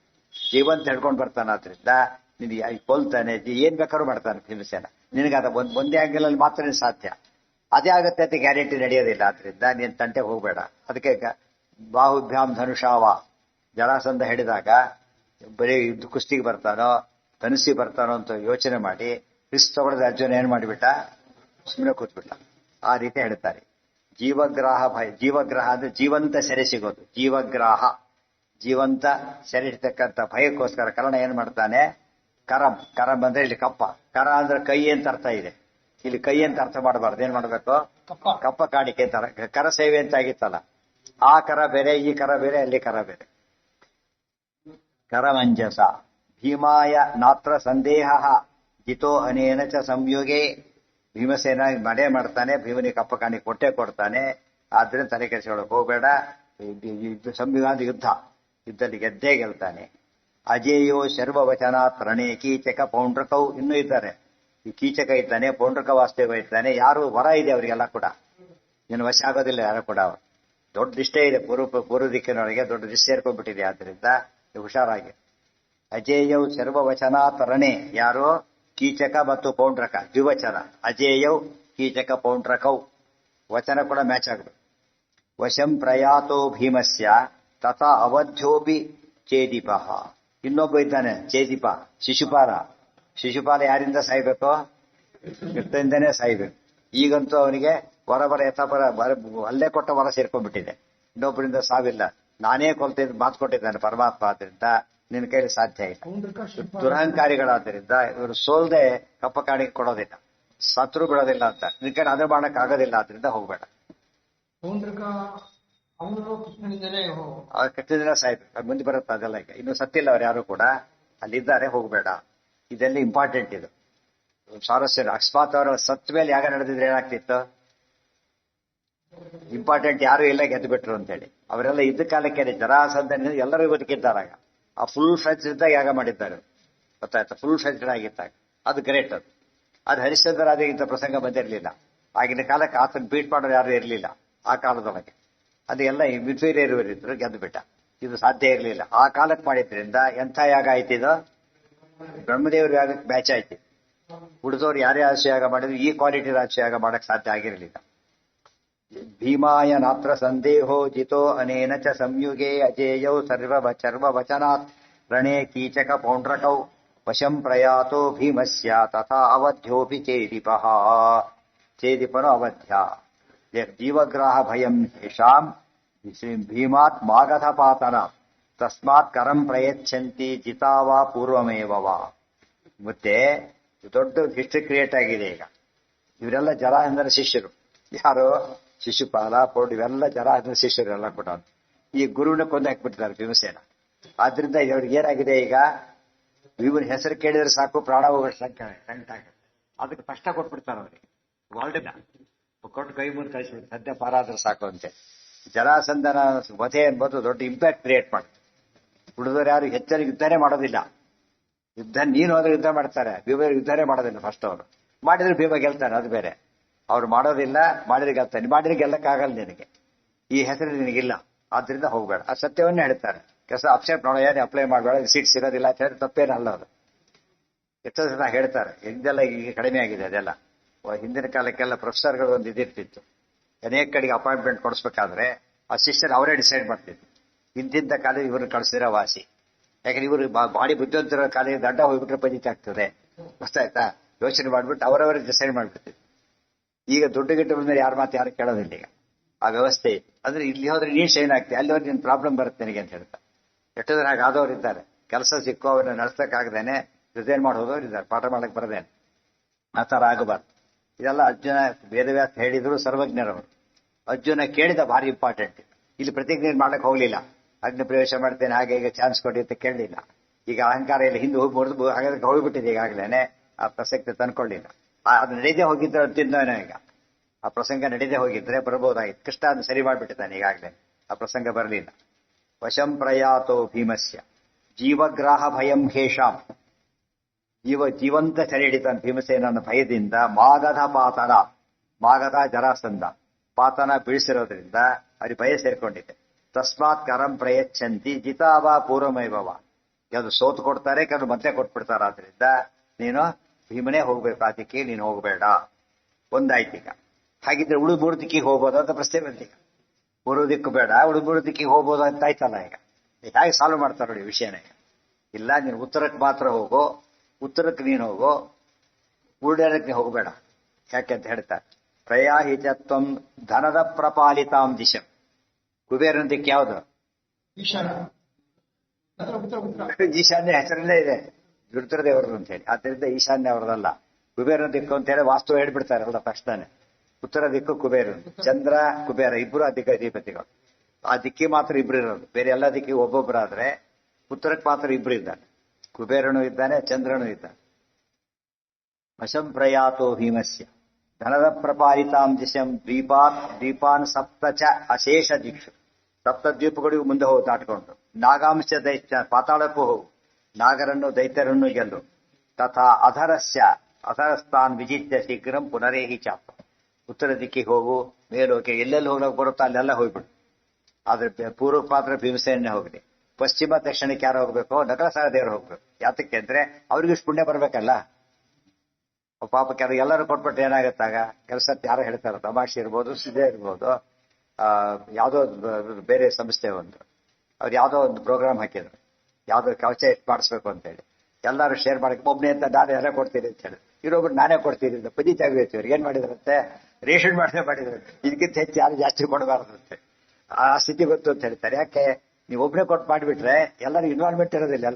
ಜೀವಂತ ಹಿಡ್ಕೊಂಡು ಬರ್ತಾನೆ. ಆದ್ರಿಂದ ನಿನಗೆ ಕೊಲ್ತಾನೆ, ಏನ್ ಬೇಕಾದ್ರೂ ಮಾಡ್ತಾನೆ ಭೀಮಸೇನ. ನಿನಗಾದ ಒಂದೇ ಆಂಗಲ್ ಅಲ್ಲಿ ಮಾತ್ರ ಸಾಧ್ಯ. ಅದೇ ಆಗತ್ತೆ ಅಂತ ಗ್ಯಾರಂಟಿ ನಡೆಯೋದಿಲ್ಲ. ಆದ್ರಿಂದ ನೀನ್ ತಂಟೆ ಹೋಗ್ಬೇಡ. ಅದಕ್ಕೆ ಬಾಹುಭ್ಯಾಮ್ ಧನುಷಾವ ಜರಾಸಂಧ ಹಿಡಿದಾಗ ಬರೀ ಕುಸ್ತಿಗೆ ಬರ್ತಾನೋ ಧನುಸ್ಸಿಗೆ ಬರ್ತಾನೋ ಅಂತ ಯೋಚನೆ ಮಾಡಿ ರಿಸ್ಕ್ ತಗೊಳ್ಳೋದು ಅರ್ಜುನ ಏನ್ ಮಾಡಿಬಿಟ್ಟ, ಸುಮ್ಮನೆ ಕೂತ್ಬಿಟ್ಟ. ಆ ರೀತಿ ಹೇಳ್ತಾರೆ. ಜೀವಗ್ರಾಹ ಭಯ, ಜೀವಗ್ರಹ ಅಂದ್ರೆ ಜೀವಂತ ಸೆರೆ ಸಿಗೋದು. ಜೀವಗ್ರಾಹ ಜೀವಂತ ಸೆರೆ ಇರ್ತಕ್ಕಂಥ ಭಯಕ್ಕೋಸ್ಕರ ಕರ್ಣ ಏನ್ ಮಾಡ್ತಾನೆ, ಕರಂ ಅಂದ್ರೆ ಇಲ್ಲಿ ಕಪ್ಪ, ಕರ ಅಂದ್ರೆ ಕೈ ಅಂತ ಅರ್ಥ ಇದೆ. ಇಲ್ಲಿ ಕೈ ಅಂತ ಅರ್ಥ ಮಾಡಬಾರ್ದು. ಏನ್ ಮಾಡ್ಬೇಕು, ಕಪ್ಪ ಕಾಣಿಕೆ ಅಂತ. ಕರ ಸೇವೆ ಅಂತ ಆಗಿತ್ತಲ್ಲ, ಆ ಕರ ಬೇರೆ, ಈ ಕರ ಬೇರೆ, ಅಲ್ಲಿ ಕರ ಬೇರೆ. ಕರಮಂಜಸ ಭೀಮಾಯ ನಾತ್ರ ಸಂದೇಹ ಜಿತೋ ಅನೇನ ಚ ಸಂಯೋಗೆ. ಭೀಮಸೇನ ಮಡೆ ಮಾಡ್ತಾನೆ, ಭೀಮನಿಗೆ ಕಪ್ಪ ಕಾಣಿಕೆ ಕೊಟ್ಟೆ ಕೊಡ್ತಾನೆ. ಆದ್ರಿಂದ ತಲೆ ಕೆಡಿಸಿಕೊಳ್ಳಕ್ಕೆ ಹೋಗಬೇಡ. ಸಂವಿಧಾನದ ಯುದ್ಧದಲ್ಲಿ ಗೆದ್ದೇ ಗೆಲ್ತಾನೆ. ಅಜೇಯೋ ಶರ್ವವಚನಾತ್ ರಣೇ ಕೀಚಕ ಪೌಂಡ್ರಕೌ ಇನ್ನೂ ಇದ್ದಾರೆ. ಈ ಕೀಚಕ ಇದ್ದಾನೆ, ಪೌಂಡ್ರಕ ವಾಸ್ತವ ಇದ್ದಾನೆ. ಯಾರು ವರ ಇದೆ ಅವರಿಗೆಲ್ಲ ಕೂಡ, ಇನ್ನು ವಶ ಆಗೋದಿಲ್ಲ ಯಾರು ಕೂಡ. ಅವರು ದೊಡ್ಡ ದಿಷ್ಟೇ ಇದೆ, ಪೂರ್ವ ದಿಕ್ಕಿನೊಳಗೆ ದೊಡ್ಡ ದಿಷ್ಟ ಸೇರ್ಕೊಂಡ್ಬಿಟ್ಟಿದೆ. ಆದ್ರಿಂದ ಹುಷಾರಾಗಿ. ಅಜೇಯೌ ಸರ್ವವಚನಾತ್ ರಣೇ, ಯಾರು ಕೀಚಕ ಮತ್ತು ಪೌಂಡ್ರಕ ದ್ವಿವಚನ. ಅಜೇಯೌ ಕೀಚಕ ಪೌಂಡ್ರಕೌ ವಚನ ಕೂಡ ಮ್ಯಾಚ್ ಆಗಬೇಕು. ವಶಂ ಪ್ರಯಾತೋ ಭೀಮಸ್ಯ ತಥಾ ಅವಧ್ಯೋಪಿ ಚೇದಿಪ. ಇನ್ನೊಬ್ಬ ಇದ್ದಾನೆ ಚೇದಿಪ, ಶಿಶುಪಾಲ. ಶಿಶುಪಾಲ ಯಾರಿಂದ ಸಾಯ್ಬೇಕು, ಕೃಷ್ಣದಿಂದನೇ ಸಾಯ್ಬೇಕು. ಈಗಂತೂ ಅವನಿಗೆ ವರ ಯಥಾಪರ ಅಲ್ಲೇ ಕೊಟ್ಟ ವರ ಸೇರ್ಕೊಂಡ್ಬಿಟ್ಟಿದೆ. ಇನ್ನೊಬ್ಬರಿಂದ ಸಾವಿಲ್ಲ. ನಾನೇ ಕೊಲ್ತಿದ್ದು ಮಾತು ಕೊಟ್ಟಿದ್ದಾನೆ ಪರಮಾತ್ಮ. ಆದ್ರಿಂದ ನಿನ್ನ ಕೈಲಿ ಸಾಧ್ಯ ಇಲ್ಲ. ದುರಹಂಕಾರಿಗಳಾದ್ರಿಂದ ಇವರು ಸೋಲ್ದೆ ಕಪ್ಪ ಕಾಣಿಕೆ ಕೊಡೋದಿಲ್ಲ, ಸತ್ರು ಬಿಡೋದಿಲ್ಲ ಅಂತ. ನಿನ್ ಕೈ ಅದು ಮಾಡಕ್ ಆಗೋದಿಲ್ಲ. ಆದ್ರಿಂದ ಹೋಗ್ಬೇಡ. ಕೃಷ್ಣದಿಂದ ಸಾಯ್ಬೇಕು, ಮುಂದೆ ಬರುತ್ತೆ ಅದೆಲ್ಲ. ಈಗ ಇನ್ನು ಸತ್ತಿಲ್ಲ ಅವ್ರು ಯಾರು ಕೂಡ, ಅಲ್ಲಿದ್ದಾರೆ, ಹೋಗ್ಬೇಡ. ಇದೆಲ್ಲ ಇಂಪಾರ್ಟೆಂಟ್. ಇದು ಸ್ವಾರಸ್ಯ. ಅಕಸ್ಮಾತ್ ಅವರ ಸತ್ ಮೇಲೆ ಯಾಗ ನಡೆದಿದ್ರೆ ಏನಾಗ್ತಿತ್ತು, ಇಂಪಾರ್ಟೆಂಟ್ ಯಾರು ಇಲ್ಲ, ಗೆದ್ದು ಬಿಟ್ರು ಅಂತೇಳಿ. ಅವರೆಲ್ಲ ಇದ್ದ ಕಾಲಕ್ಕೆ ಜರಾಸಂಧ ಎಲ್ಲರೂ ಬದುಕಿದ್ದಾರಾಗ. ಆ ಫುಲ್ ಫ್ಲೆಜ್ ಇದ್ದಾಗ ಯಾಗ ಮಾಡಿದ್ದಾರೆ, ಗೊತ್ತಾಯ್ತಾ, ಫುಲ್ ಫ್ಲೆಜ್ ಆಗಿದ್ದಾಗ. ಅದು ಗ್ರೇಟ್. ಅದು ಹರಿಶ್ಚಂದ್ರ ಇಂಥ ಪ್ರಸಂಗ ಬಂದಿರಲಿಲ್ಲ. ಆಗಿನ ಕಾಲಕ್ಕೆ ಆತನ ಬೀಟ್ ಮಾಡೋರು ಯಾರು ಇರಲಿಲ್ಲ ಆ ಕಾಲದೊಳಗೆ. ಅದು ಎಲ್ಲ ಇನ್ಫೀರಿಯರ್ ಇದ್ರು, ಗೆದ್ದು ಬಿಟ್ಟ. ಇದು ಸಾಧ್ಯ ಇರಲಿಲ್ಲ. ಆ ಕಾಲಕ್ಕೆ ಮಾಡಿದ್ರಿಂದ ಎಂಥ ಯಾಗ ಆಯ್ತಿದು, ಬ್ರಹ್ಮದೇವ್ರ ಯಾಗಕ್ಕೆ ಮ್ಯಾಚ್ ಆಯ್ತು. ಉಳಿದವ್ರು ಯಾರೇ ರಾಜಯಾಗ ಮಾಡಿದ್ರು ಈ ಕ್ವಾಲಿಟಿ ರಾಜಯಾಗ ಮಾಡಕ್ ಸಾಧ್ಯ ಆಗಿರಲಿಲ್ಲ. ಭೀಮಾಯ ನಾತ್ರ ಸಂದೇಹೋ ಜಿತೋ ಅನೇನ ಚ ಸಂಯುಗೇ ಅಜೇಯೌ ಸರ್ವವಚನಾತ್ ರಣೇ ಕೀಚಕ ಪೌಂಡ್ರಕೌ ವಶಂ ಪ್ರಯಾತೋ ಭೀಮಸ್ಯ ತಥಾ ಅವಧ್ಯೋಪಿ ಚೇದಿಪಃ. ಚೇದಿಪನು ಅವಧ್ಯ. ಜೀವಗ್ರಾಹ ಭಯಂ ಯೇಷಾಂ ಭೀಮಾತ್ ಮಾಗಧ ಪಾತನ ತಸ್ಮಾತ್ ಕರಂ ಪ್ರಯಚ್ಛಂತಿ ಜಿತಾವಾ ಪೂರ್ವಮೇವವಾ. ಮತ್ತೆ ದೊಡ್ಡ ಹಿಸ್ಟ್ರಿ ಕ್ರಿಯೇಟ್ ಆಗಿದೆ ಈಗ. ಇವರೆಲ್ಲ ಜರಾಸಂಧನ ಶಿಷ್ಯರು. ಯಾರು, ಶಿಶುಪಾಲ, ಪೌಂಡ್, ಇವೆಲ್ಲ ಜರಾಸಂಧನ ಶಿಷ್ಯರು ಎಲ್ಲ ಕೂಡ. ಈ ಗುರುವಿನ ಕೊಂದು ಹಾಕ್ಬಿಟ್ಟಿದ್ದಾರೆ ಭೀಮಸೇನ. ಆದ್ರಿಂದ ಇವ್ರಿಗೆ ಏನಾಗಿದೆ, ಈಗ ಇವನ ಹೆಸರು ಕೇಳಿದ್ರೆ ಸಾಕು ಪ್ರಾಣ ಹೋಗೋ ಸಂಕಟ ಆಗುತ್ತೆ. ಅದಕ್ಕೆ ಕಷ್ಟ ಕೊಟ್ಬಿಡ್ತಾರೆ ಅವ್ರಿಗೆ. ವಾಲ್ಡಿನ ಕೊಟ್ಟು ಕೈ ಮುಂದೆ ಕಳಿಸ್ಬಿಡ್ತಾರೆ, ಸದ್ಯ ಪಾರಾದ್ರೆ ಸಾಕು ಅಂತೆ. ಜರಾಸಂಧನ ವಧೆ ಎಂಬುದು ದೊಡ್ಡ ಇಂಪ್ಯಾಕ್ಟ್ ಕ್ರಿಯೇಟ್ ಮಾಡುತ್ತೆ. ಉಳಿದವರು ಯಾರು ಹೆಚ್ಚಾಗಿ ಯುದ್ಧನೇ ಮಾಡೋದಿಲ್ಲ. ನೀನು ಹೋದ್ರೆ ಯುದ್ಧ ಮಾಡ್ತಾರೆ, ಭೀಮ ಯುದ್ಧನೇ ಮಾಡೋದಿಲ್ಲ. ಫಸ್ಟ್ ಅವರು ಮಾಡಿದ್ರೆ ಭೀಮ ಗೆಲ್ತಾನೆ, ಅದು ಬೇರೆ. ಅವ್ರು ಮಾಡೋದಿಲ್ಲ, ಮಾಡಿದ್ರೆ ಗೆಲ್ತಾನೆ. ಮಾಡಿದ್ರೆ ಗೆಲ್ಲಕ್ಕಾಗಲ್ಲ ನಿನಗೆ, ಈ ಹೆಸರು ನಿನಗಿಲ್ಲ. ಆದ್ರಿಂದ ಹೋಗ್ಬೇಡ. ಆ ಸತ್ಯವನ್ನೇ ಹೇಳ್ತಾರೆ. ಕೆಲಸ ಅಪ್ಸೆಟ್ ಮಾಡೋ, ಏನು ಅಪ್ಲೈ ಮಾಡಬೇಡ, ಸೀಟ್ಸ್ ಇರೋದಿಲ್ಲ ಅಂತ ಹೇಳಿ ತಪ್ಪೇನಲ್ಲ. ಅದು ಎಷ್ಟೋ ಜನ ಹೇಳ್ತಾರೆ. ಇದೆಲ್ಲ ಈಗ ಕಡಿಮೆ ಆಗಿದೆ ಅದೆಲ್ಲ. ಹಿಂದಿನ ಕಾಲಕ್ಕೆಲ್ಲ ಪ್ರೊಫೆಸರ್ಗಳು ಒಂದು ಇದಿರ್ತಿತ್ತು. ಅನೇಕ ಕಡೆಗೆ ಅಪಾಯಿಂಟ್ಮೆಂಟ್ ಕೊಡಿಸ್ಬೇಕಾದ್ರೆ ಆ ಶಿಷ್ಯರು ಅವರೇ ಡಿಸೈಡ್ ಮಾಡ್ತಿದ್ರು. ಇಂತಿಂತ ಕಾಲೇಜ್ ಇವ್ರನ್ನ ಕಳಿಸಿದ್ರೆ ವಾಸಿ. ಯಾಕಂದ್ರೆ ಇವರು ಬಾಡಿ ಬುದ್ಧಿವಂತರ ಕಾಲೇಜ್ ದಂಡ ಹೋಗ್ಬಿಟ್ರೆ ಪಂಜಿತ ಆಗ್ತದೆ, ಗೊತ್ತಾಯ್ತಾ. ಯೋಚನೆ ಮಾಡ್ಬಿಟ್ಟು ಅವರವರೇ ಡಿಸೈಡ್ ಮಾಡ್ಬಿಡ್ತಿದ್ರು. ಈಗ ದುಡ್ಡು ಗಿಟ್ಟು ಬಂದ್ರೆ ಯಾರ ಮಾತು ಯಾರು ಕೇಳೋದಿಲ್ಲ. ಈಗ ಆ ವ್ಯವಸ್ಥೆ ಅಂದ್ರೆ ಇಲ್ಲಿ ಹೋದ್ರೆ ನೀನ್ ಶೈನ್ ಆಗ್ತಿ, ಅಲ್ಲಿ ಹೋದ್ರೆ ನಿನ್ ಪ್ರಾಬ್ಲಮ್ ಬರುತ್ತೆ ನಿನಗೆ ಅಂತ ಹೇಳ್ತಾರೆ. ಎಷ್ಟೋ ಜನ ಹಾಗೆ ಆದವ್ರು ಇದ್ದಾರೆ. ಕೆಲಸ ಸಿಕ್ಕೋ ಅವ್ರನ್ನ ನಡೆಸಕ್ಕಾಗದೇನೆ ರಿಸೈನ್ ಮಾಡಿ ಹೋದವ್ರು ಇದ್ದಾರೆ, ಪಾಠ ಮಾಡಕ್ ಬರದೇನೆ. ಆ ತರ ಆಗಬಾರ್ದು. ಇದೆಲ್ಲ ಅರ್ಜುನ ವೇದವ್ಯಾಸ ಹೇಳಿದ್ರು, ಸರ್ವಜ್ಞರವರು. ಅರ್ಜುನ ಕೇಳಿದ ಭಾರಿ ಇಂಪಾರ್ಟೆಂಟ್. ಇಲ್ಲಿ ಪ್ರತಿಜ್ಞೆ ಮಾಡಕ್ ಹೋಗ್ಲಿಲ್ಲ. ಅಗ್ನಿ ಪ್ರವೇಶ ಮಾಡ್ತೇನೆ ಹಾಗೆ ಈಗ ಚಾನ್ಸ್ ಕೊಡಿ ಅಂತ ಕೇಳಲಿಲ್ಲ. ಈಗ ಅಹಂಕಾರ ಇಲ್ಲ, ಹಿಂದೆ ಹೋಗಿ ಮುರಿದು ಹಾಗಾದ್ರೆ ಹೋಗ್ಬಿಟ್ಟಿದೆ. ಈಗಾಗಲೇನೆ ಆ ಪ್ರಸಕ್ತಿ ತಂದ್ಕೊಳ್ಳಿಲ್ಲ. ಅದು ನಡೆದೇ ಹೋಗಿದ್ರೆ ತಿಂದವನೇ. ಈಗ ಆ ಪ್ರಸಂಗ ನಡೆದೇ ಹೋಗಿದ್ರೆ ಬರ್ಬೋದಾಗಿತ್ತು. ಕೃಷ್ಣ ಅದನ್ನು ಸರಿ ಮಾಡಿಬಿಟ್ಟಿದ್ದಾನೆ. ಈಗಾಗಲೇ ಆ ಪ್ರಸಂಗ ಬರಲಿಲ್ಲ. ವಶಂ ಪ್ರಯಾತೋ ಭೀಮಸ್ಯ ಜೀವಗ್ರಾಹ ಭಯಂ ಹೇಷಾಂ. ಜೀವಂತ ಸೆರೆ ಹಿಡಿತಾನೆ ಭೀಮಸೇನನ ಭಯದಿಂದ. ಮಾಗಧ ಪಾತನ, ಮಾಗಧ ಜರಾಸಂಧ, ಪಾತನ ಬೀಳಿಸಿರೋದ್ರಿಂದ ಅವ್ರಿಗೆ ಭಯ ಸೇರ್ಕೊಂಡಿದೆ. ತಸ್ಮಾತ್ ಕರಂ ಪ್ರಯಚ್ಛಂತಿ ಜಿತಾವ ಪೂರ್ವಮೈವವ. ಕೆಲವು ಸೋತು ಕೊಡ್ತಾರೆ, ಕೆಲವು ಮತ್ತೆ ಕೊಟ್ಬಿಡ್ತಾರೆ. ಆದ್ರಿಂದ ನೀನು ಭೀಮನೇ ಹೋಗ್ಬೇಕು, ಅದಕ್ಕೆ ನೀನು ಹೋಗಬೇಡ. ಒಂದಾಯ್ತು. ಈಗ ಹಾಗಿದ್ರೆ ಉಳಿದ 3 ದಿಕ್ಕಿಗೆ ಹೋಗ್ಬೋದು ಅಂತ ಪ್ರಶ್ನೆ ಬಂತೀಗ. ಪೂರ್ವ ದಿಕ್ಕು ಬೇಡ, ಉಳಿದ 3 ದಿಕ್ಕಿಗೆ ಹೋಗ್ಬೋದು ಅಂತ ಆಯ್ತಲ್ಲ. ಈಗ ಹೇಗೆ ಸಾಲ್ವ್ ಮಾಡ್ತಾರೆ ನೋಡಿ ವಿಷಯನ. ಇಲ್ಲ, ನೀನು ಉತ್ತರಕ್ಕೆ ಮಾತ್ರ ಹೋಗೋ, ಉತ್ತರಕ್ಕೆ ನೀನು ಹೋಗೋ, ಉರುಡಕ್ಕೆ ನೀನು ಹೋಗಬೇಡ. ಯಾಕೆಂತ ಹೇಳ್ತಾರೆ, ಪ್ರಯಾಹಿತತ್ವಂ ಧನದ ಪ್ರಪಾಲಿತಾಂ ದಿಶಂ. ಕುಬೇರನ ದಿಕ್ಕು ಯಾವುದು? ಈಶಾನ್ಯ ಹೆಸರಲ್ಲೇ ಇದೆ, ರುದ್ರದೇವರದು ಅಂತ ಹೇಳಿ. ಆದ್ದರಿಂದ ಈಶಾನ್ಯ ಅವರದಲ್ಲ, ಕುಬೇರನ ದಿಕ್ಕು ಅಂತ ಹೇಳಿ ವಾಸ್ತು ಹೇಳ್ಬಿಡ್ತಾರಲ್ಲ ತಕ್ಷಣ. ಉತ್ತರ ದಿಕ್ಕು ಕುಬೇರ, ಚಂದ್ರ ಕುಬೇರ ಇಬ್ರು ಅಧಿಪತಿಗಳು. ಆ ದಿಕ್ಕಿ ಮಾತ್ರ ಇಬ್ರು ಇರೋದು, ಬೇರೆ ಎಲ್ಲ ದಿಕ್ಕಿಗೆ ಒಬ್ಬೊಬ್ಬರಾದ್ರೆ ಉತ್ತರಕ್ಕೆ ಮಾತ್ರ ಇಬ್ರು ಇದ್ದಾನೆ. ಕುಬೇರನು ಇದ್ದಾನೆ, ಚಂದ್ರನು ಇದ್ದಾನೆ. ವಶಂ ಪ್ರಯಾತೋ ಭೀಮಸ್ಯ ಧನದ ಪ್ರಪಾಲಿತಾಂ ದಿಶಂ ದ್ವೀಪಾನ್ ಸಪ್ತಚ ಅಶೇಷ ದಿಕ್ಷು. ಸಪ್ತ ದ್ವೀಪಗಳಿಗೂ ಮುಂದೆ ಹೋಗಿ ದಾಟ್ಕೊಂಡು. ನಾಗಾಂಶ ದೈತ್ಯ ಪಾತಾಳಕ್ಕೂ ಹೋಗು, ನಾಗರನ್ನು ದೈತ್ಯರನ್ನು ಗೆಲ್ಲು. ತಥಾ ಅಧರಸ್ಥಾನ್ ವಿಜಿತ್ಯ ಶೀಘ್ರಂ ಪುನರೇಹಿ ಚಾಪ. ಉತ್ತರ ದಿಕ್ಕಿಗೆ ಹೋಗು, ಮೇಲೋಕೆ ಎಲ್ಲೆಲ್ಲಿ ಹೋಗ್ಲಿಕ್ಕೆ ಬರುತ್ತೋ ಅಲ್ಲೆಲ್ಲ ಹೋಗ್ಬಿಡು. ಆದ್ರೆ ಪೂರ್ವಕ್ಕೆ ಮಾತ್ರ ಭೀಮಸೇನೆ ಹೋಗಲಿ. ಪಶ್ಚಿಮ ದಕ್ಷಿಣಕ್ಕೆ ಯಾರು ಹೋಗ್ಬೇಕು? ನಕಲಸಾರ ದೇವರು ಹೋಗ್ಬೇಕು. ಯಾತಕ್ಕೆ ಅಂದ್ರೆ ಅವ್ರಿಗೂ ಇಷ್ಟು ಪುಣ್ಯ ಬರ್ಬೇಕಲ್ಲ. ಪಾಪ ಎಲ್ಲರೂ ಕೊಟ್ಬಿಟ್ಟು ಏನಾಗತ್ತಾಗ ಕೆಲಸ ಯಾರೋ ಹೇಳ್ತಾರ, ತಮಾಷೆ ಇರ್ಬೋದು, ಸಿದ್ಧ ಇರ್ಬೋದು, ಯಾವುದೋ ಬೇರೆ ಸಂಸ್ಥೆ ಅವ್ರು ಯಾವುದೋ ಒಂದು ಪ್ರೋಗ್ರಾಮ್ ಹಾಕಿದ್ರು, ಯಾವುದೋ ಕವಚ ಎಷ್ಟು ಮಾಡಿಸ್ಬೇಕು ಅಂತ ಹೇಳಿ. ಎಲ್ಲರೂ ಶೇರ್ ಮಾಡಕ್ಕೆ ಒಬ್ಬನೇ ಅಂತ ನಾನು ಎಲ್ಲ ಕೊಡ್ತೀನಿ ಅಂತ ಹೇಳಿ, ಇನ್ನೊಬ್ರು ನಾನೇ ಕೊಡ್ತೀನಿ ಅಂತ ಪದಿ ತೆಗೆದೈತಿ. ಅವ್ರು ಏನ್ ಮಾಡಿದ್ರಂತೆ, ರೇಷನ್ ಮಾಡಿದ್ರು. ಇದಕ್ಕಿಂತ ಹೆಚ್ಚು ಯಾರು ಜಾಸ್ತಿ ಕೊಡಬಾರ್ದಂತೆ. ಆ ಸ್ಥಿತಿ ಗೊತ್ತು ಅಂತ ಹೇಳ್ತಾರೆ. ಯಾಕೆ? ನೀವು ಒಬ್ಬನೇ ಕೊಟ್ಟು ಮಾಡಿಬಿಟ್ರೆ ಎಲ್ಲರೂ ಇನ್ವಾಲ್ವ್ಮೆಂಟ್ ಇರೋದಿಲ್ಲ.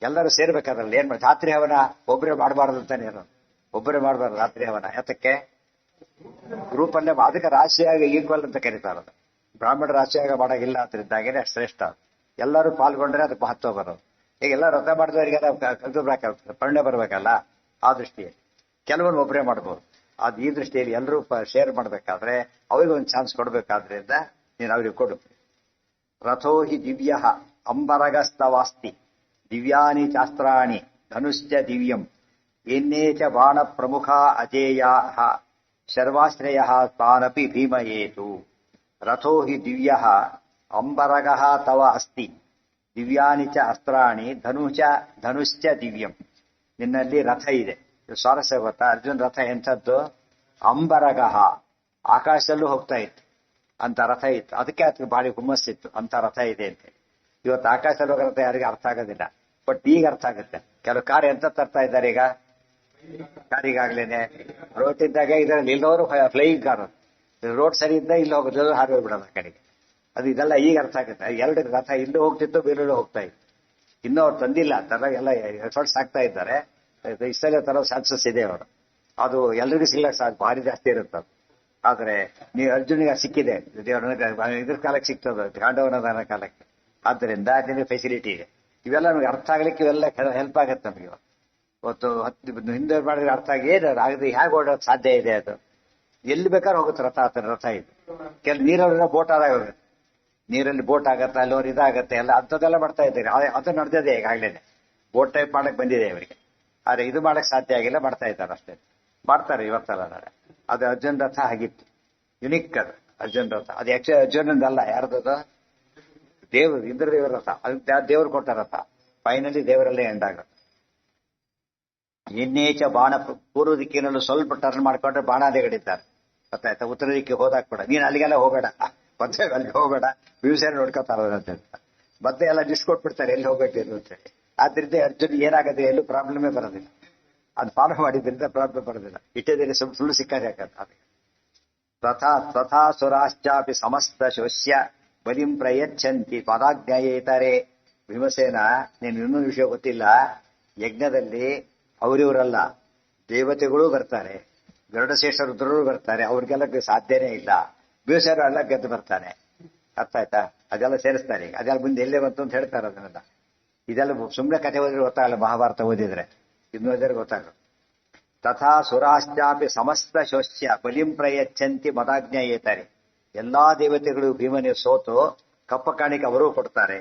ಎಲ್ಲರೂ ಸೇರ್ಬೇಕಾದ್ರಲ್ಲಿ ಏನ್ ಮಾಡಿ ರಾತ್ರಿ ಹವನ ಒಬ್ಬರೇ ಮಾಡಬಾರ್ದು ಅಂತಾನೆ ಇರೋದು. ಒಬ್ಬರೇ ಮಾಡಬಾರ್ದು ರಾತ್ರಿ ಹವನ. ಯಾತಕ್ಕೆ? ಗ್ರೂಪಲ್ಲೇ ಅದಕ್ಕೆ ರಾಶಿಯಾಗ ಈಕ್ವಲ್ ಅಂತ ಕರೀತಾರದು. ಬ್ರಾಹ್ಮಣ ರಾಶಿಯಾಗ ಮಾಡೋಗಿಲ್ಲ ಅಂತಿದ್ದಾಗೇನೆ ಶ್ರೇಷ್ಠ. ಎಲ್ಲರೂ ಪಾಲ್ಗೊಂಡ್ರೆ ಅದಕ್ಕೆ ಮಹತ್ವ ಬರೋದು. ಈಗ ಎಲ್ಲ ವ್ರತ ಮಾಡಿದವರಿಗೆಲ್ಲ ಪರಿಣಯ ಬರ್ಬೇಕಲ್ಲ. ಆ ದೃಷ್ಟಿಯಲ್ಲಿ ಕೆಲವೊಂದು ಒಬ್ಬರೇ ಮಾಡ್ಬೋದು. ಅದು ಈ ದೃಷ್ಟಿಯಲ್ಲಿ ಎಲ್ಲರೂ ಶೇರ್ ಮಾಡ್ಬೇಕಾದ್ರೆ ಅವ್ರಿಗೆ ಒಂದು ಚಾನ್ಸ್ ಕೊಡ್ಬೇಕಾದ್ರಿಂದ ನೀನು ಅವ್ರಿಗೆ ಕೊಡು. ರಥೋ ಹಿ ದಿವ್ಯ ಅಂಬರಗಸ್ತವಾಸ್ತಿ ದಿವ್ಯಾನಿ ಶಾಸ್ತ್ರಾಣಿ ಧನುಶ್ಚ ದಿವ್ಯಂ ಎನ್ನೇ ಚ ಬಾಣ ಪ್ರಮುಖ ಅಜೇಯಾ ಶರ್ವಾಶ್ರಯ ತಾನಪಿ ಭೀಮಯೇತು. ರಥೋ ಹಿ ದಿವ್ಯ ಅಂಬರಗಃ ತವ ಅಸ್ತಿ ದಿವ್ಯಾನಿ ಚ ಅಸ್ತ್ರಾಣಿ ಧನುಶ್ಚ ದಿವ್ಯಂ. ನಿನ್ನಲ್ಲಿ ರಥ ಇದೆ. ಸ್ವಾರಸ್ಯ ಗೊತ್ತಾ? ಅರ್ಜುನ್ ರಥ ಎಂಥದ್ದು? ಅಂಬರಗಃ, ಆಕಾಶದಲ್ಲೂ ಹೋಗ್ತಾ ಇತ್ತು ಅಂತ ರಥ ಇತ್ತು. ಅದಕ್ಕೆ ಅದಕ್ಕೆ ಭಾರಿ ಹುಮ್ಮಸ್ಸಿತ್ತು ಅಂತ ರಥ ಇದೆ ಅಂತ. ಇವತ್ತು ಆಕಾಶದಲ್ಲಿ ಹೋಗೋ ರಥ ಯಾರಿಗೆ ಅರ್ಥ ಆಗೋದಿಲ್ಲ, ಬಟ್ ಈಗ ಅರ್ಥ ಆಗುತ್ತೆ. ಕೆಲವು ಕಾರ್ ಎಂತ ತರ್ತಾ ಇದ್ದಾರೆ ಈಗ, ಕಾರಿಗಾಗ್ಲೇನೆ ರೋಡ್ ಇದ್ದಾಗ ಇದರಲ್ಲಿ ಇಲ್ಲದವರು ಫ್ಲೈಯಿಂಗ್ ಕಾರು, ರೋಡ್ ಸರಿ ಇದ್ದ ಇಲ್ಲಿ ಹೋಗೋದು ಹಾರಿ ಹೋಗ್ಬಿಡೋದು ಆ ಕಡೆಗೆ. ಅದು ಇದೆಲ್ಲ ಈಗ ಅರ್ಥ ಆಗುತ್ತೆ. ಎರಡು ರಥ ಇಲ್ಲೂ ಹೋಗ್ತಿತ್ತು, ಬೇರೆಲ್ಲೂ ಹೋಗ್ತಾ ಇತ್ತು. ಇನ್ನೂ ಅವ್ರು ತಂದಿಲ್ಲ, ತರ ಎಲ್ಲ ಎಫರ್ಟ್ಸ್ ಆಗ್ತಾ ಇದ್ದಾರೆ. ಇಷ್ಟೆಲ್ಲ ತರ ಚಾನ್ಸಸ್ ಇದೆ ಅವರು. ಅದು ಎಲ್ರಿಗೂ ಸಿಗ್ಲಕ್ಕೆ ಭಾರಿ ಜಾಸ್ತಿ ಇರುತ್ತೆ. ಆದ್ರೆ ನೀವು ಅರ್ಜುನಿಗೆ ಸಿಕ್ಕಿದೆ, ಇದ್ರ ಕಾಲಕ್ಕೆ ಸಿಗ್ತದೆ, ಗಾಂಡವನ ಕಾಲಕ್ಕೆ. ಆದ್ದರಿಂದ ನಿಮಗೆ ಫೆಸಿಲಿಟಿ ಇದೆ. ಇವೆಲ್ಲ ನಮಗೆ ಅರ್ಥ ಆಗ್ಲಿಕ್ಕೆ ಇವೆಲ್ಲ ಹೆಲ್ಪ್ ಆಗತ್ತೆ ನಮಗೆ. ಇವತ್ತು ಹಿಂದೆ ಮಾಡಿದ್ರೆ ಅರ್ಥ ಆಗಿ ಆಗದೆ ಹೇಗೆ ಓಡೋದು ಸಾಧ್ಯ ಇದೆ. ಅದು ಎಲ್ಲಿ ಬೇಕಾದ್ರೂ ಹೋಗುತ್ತೆ ರಥ. ರಥ ಇದು ಕೆಲವು ನೀರಲ್ಲಿ ಬೋಟ್ ಆದಾಗ ಹೋಗುತ್ತೆ, ನೀರಲ್ಲಿ ಬೋಟ್ ಆಗತ್ತೆ, ಅಲ್ಲೋರು ಇದಾಗತ್ತೆ, ಎಲ್ಲ ಅಂಥದ್ದೆಲ್ಲ ಮಾಡ್ತಾ ಇದ್ದಾರೆ. ಅದು ನಡೆದಿದೆ ಈಗಾಗಲೇ. ಬೋಟ್ ಟೈಪ್ ಮಾಡಕ್ ಬಂದಿದೆ ಅವರಿಗೆ. ಆದ್ರೆ ಇದು ಮಾಡಕ್ ಸಾಧ್ಯ ಆಗಿಲ್ಲ, ಮಾಡ್ತಾ ಇದ್ದಾರೆ ಅಷ್ಟೇ. ಮಾಡ್ತಾರೆ ಇವತ್ತೆಲ್ಲ ನಾಳೆ. ಅದು ಅರ್ಜುನ್ ರಥ ಆಗಿತ್ತು, ಯುನಿಕ್ ಅದು ಅರ್ಜುನ್ ರಥ. ಅದು ಆಕ್ಚುಲಿ ಅರ್ಜುನಂದಲ್ಲ, ಯಾರ್ದದು? ದೇವರು, ಇಂದ್ರದೇವರ ರಥ. ಅದು ದೇವರು ಕೊಟ್ಟ ರಥ. ಫೈನಲಿ ದೇವರಲ್ಲೇ ಎಂಡ್ ಆಗುತ್ತೆ. ಇನ್ನೇಚ ಬಾಣ ಪೂರ್ವ ದಿಕ್ಕಿನಲ್ಲೂ ಸ್ವಲ್ಪ ಟರ್ನ್ ಮಾಡ್ಕೊಂಡ್ರೆ ಬಾಣಾದಿಗಳಿದ್ದಾರೆ, ಗೊತ್ತಾಯ್ತಾ? ಉತ್ತರ ದಿಕ್ಕಿಗೆ ಹೋದಾಗ ಕೂಡ ನೀನು ಅಲ್ಲಿಗೆಲ್ಲ ಹೋಗಬೇಡ, ಮತ್ತೆ ಅಲ್ಲಿ ಹೋಗಬೇಡ, ವ್ಯೂಸೇನ ನೋಡ್ಕೊತಾರ ಅಂತ ಹೇಳ್ತಾರೆ. ಮತ್ತೆ ಎಲ್ಲ ಲಿಸ್ಟ್ ಕೊಟ್ಬಿಡ್ತಾರೆ ಎಲ್ಲಿ ಹೋಗ್ಬೇಕು ಅಂತ ಹೇಳಿ. ಆದ್ರಿಂದ ಅರ್ಜುನ್ ಏನಾಗುತ್ತೆ, ಎಲ್ಲೂ ಪ್ರಾಬ್ಲಮೇ ಬರೋದಿಲ್ಲ. ಅದು ಫಾಲೋ ಮಾಡಿದ್ರಿಂದ ಪ್ರಾಬ್ಲಮ್ ಬರೋದಿಲ್ಲ. ಇಟ್ಟಿದ್ರೆ ಸುಳ್ಳು ಸಿಕ್ಕಾರೆ ಯಾಕಂತ. ತಥಾ ಸುರಾಶ್ಚಾಪಿ ಸಮಸ್ತ ಶೋಷ್ಯ ಬಲಿಂ ಪ್ರಯಚ್ಛಂತಿ ಪದಾಜ್ಞಾಯೇತರೆ. ಭೀಮಸೇನ, ನೀನು ಇನ್ನೊಂದು ವಿಷಯ ಗೊತ್ತಿಲ್ಲ, ಯಜ್ಞದಲ್ಲಿ ಅವರಿವರಲ್ಲ, ದೇವತೆಗಳು ಬರ್ತಾರೆ, ಗರುಡಶೇಷ ರುದ್ರರು ಬರ್ತಾರೆ. ಅವ್ರಿಗೆಲ್ಲ ಸಾಧ್ಯನೇ ಇಲ್ಲ. ಭೀಮಸೇನ ಎಲ್ಲ ಗೆದ್ದು ಬರ್ತಾನೆ. ಅರ್ಥ ಆಯ್ತಾ? ಅದೆಲ್ಲ ಸೇರಿಸ್ತಾರೆ. ಈಗ ಅದೆಲ್ಲ ಮುಂದೆ ಎಲ್ಲೇ ಬಂತು ಅಂತ ಹೇಳ್ತಾರೆ. ಅದನ್ನೆಲ್ಲ ಇದೆಲ್ಲ ಸುಮ್ಮನೆ ಕಥೆ ಓದಿದ್ರೆ ಗೊತ್ತಾಗಲ್ಲ, ಮಹಾಭಾರತ ಓದಿದ್ರೆ ಇನ್ನೋದ್ರೆ ಗೊತ್ತಾಗಲ್ಲ. ತಥಾ ಸುರಾಶ್ಚಾಪಿ ಸಮಸ್ತ ಶೋಷ್ಯ ಬಲಿಂ ಪ್ರಯಚ್ಛಂತಿ ಮದಾಜ್ಞಾಯೇತಾರೆ. ಎಲ್ಲಾ ದೇವತೆಗಳು ಭೀಮನೇ ಸೋತು ಕಪ್ಪ ಕಾಣಿಕೆ ಅವರೂ ಕೊಡ್ತಾರೆ.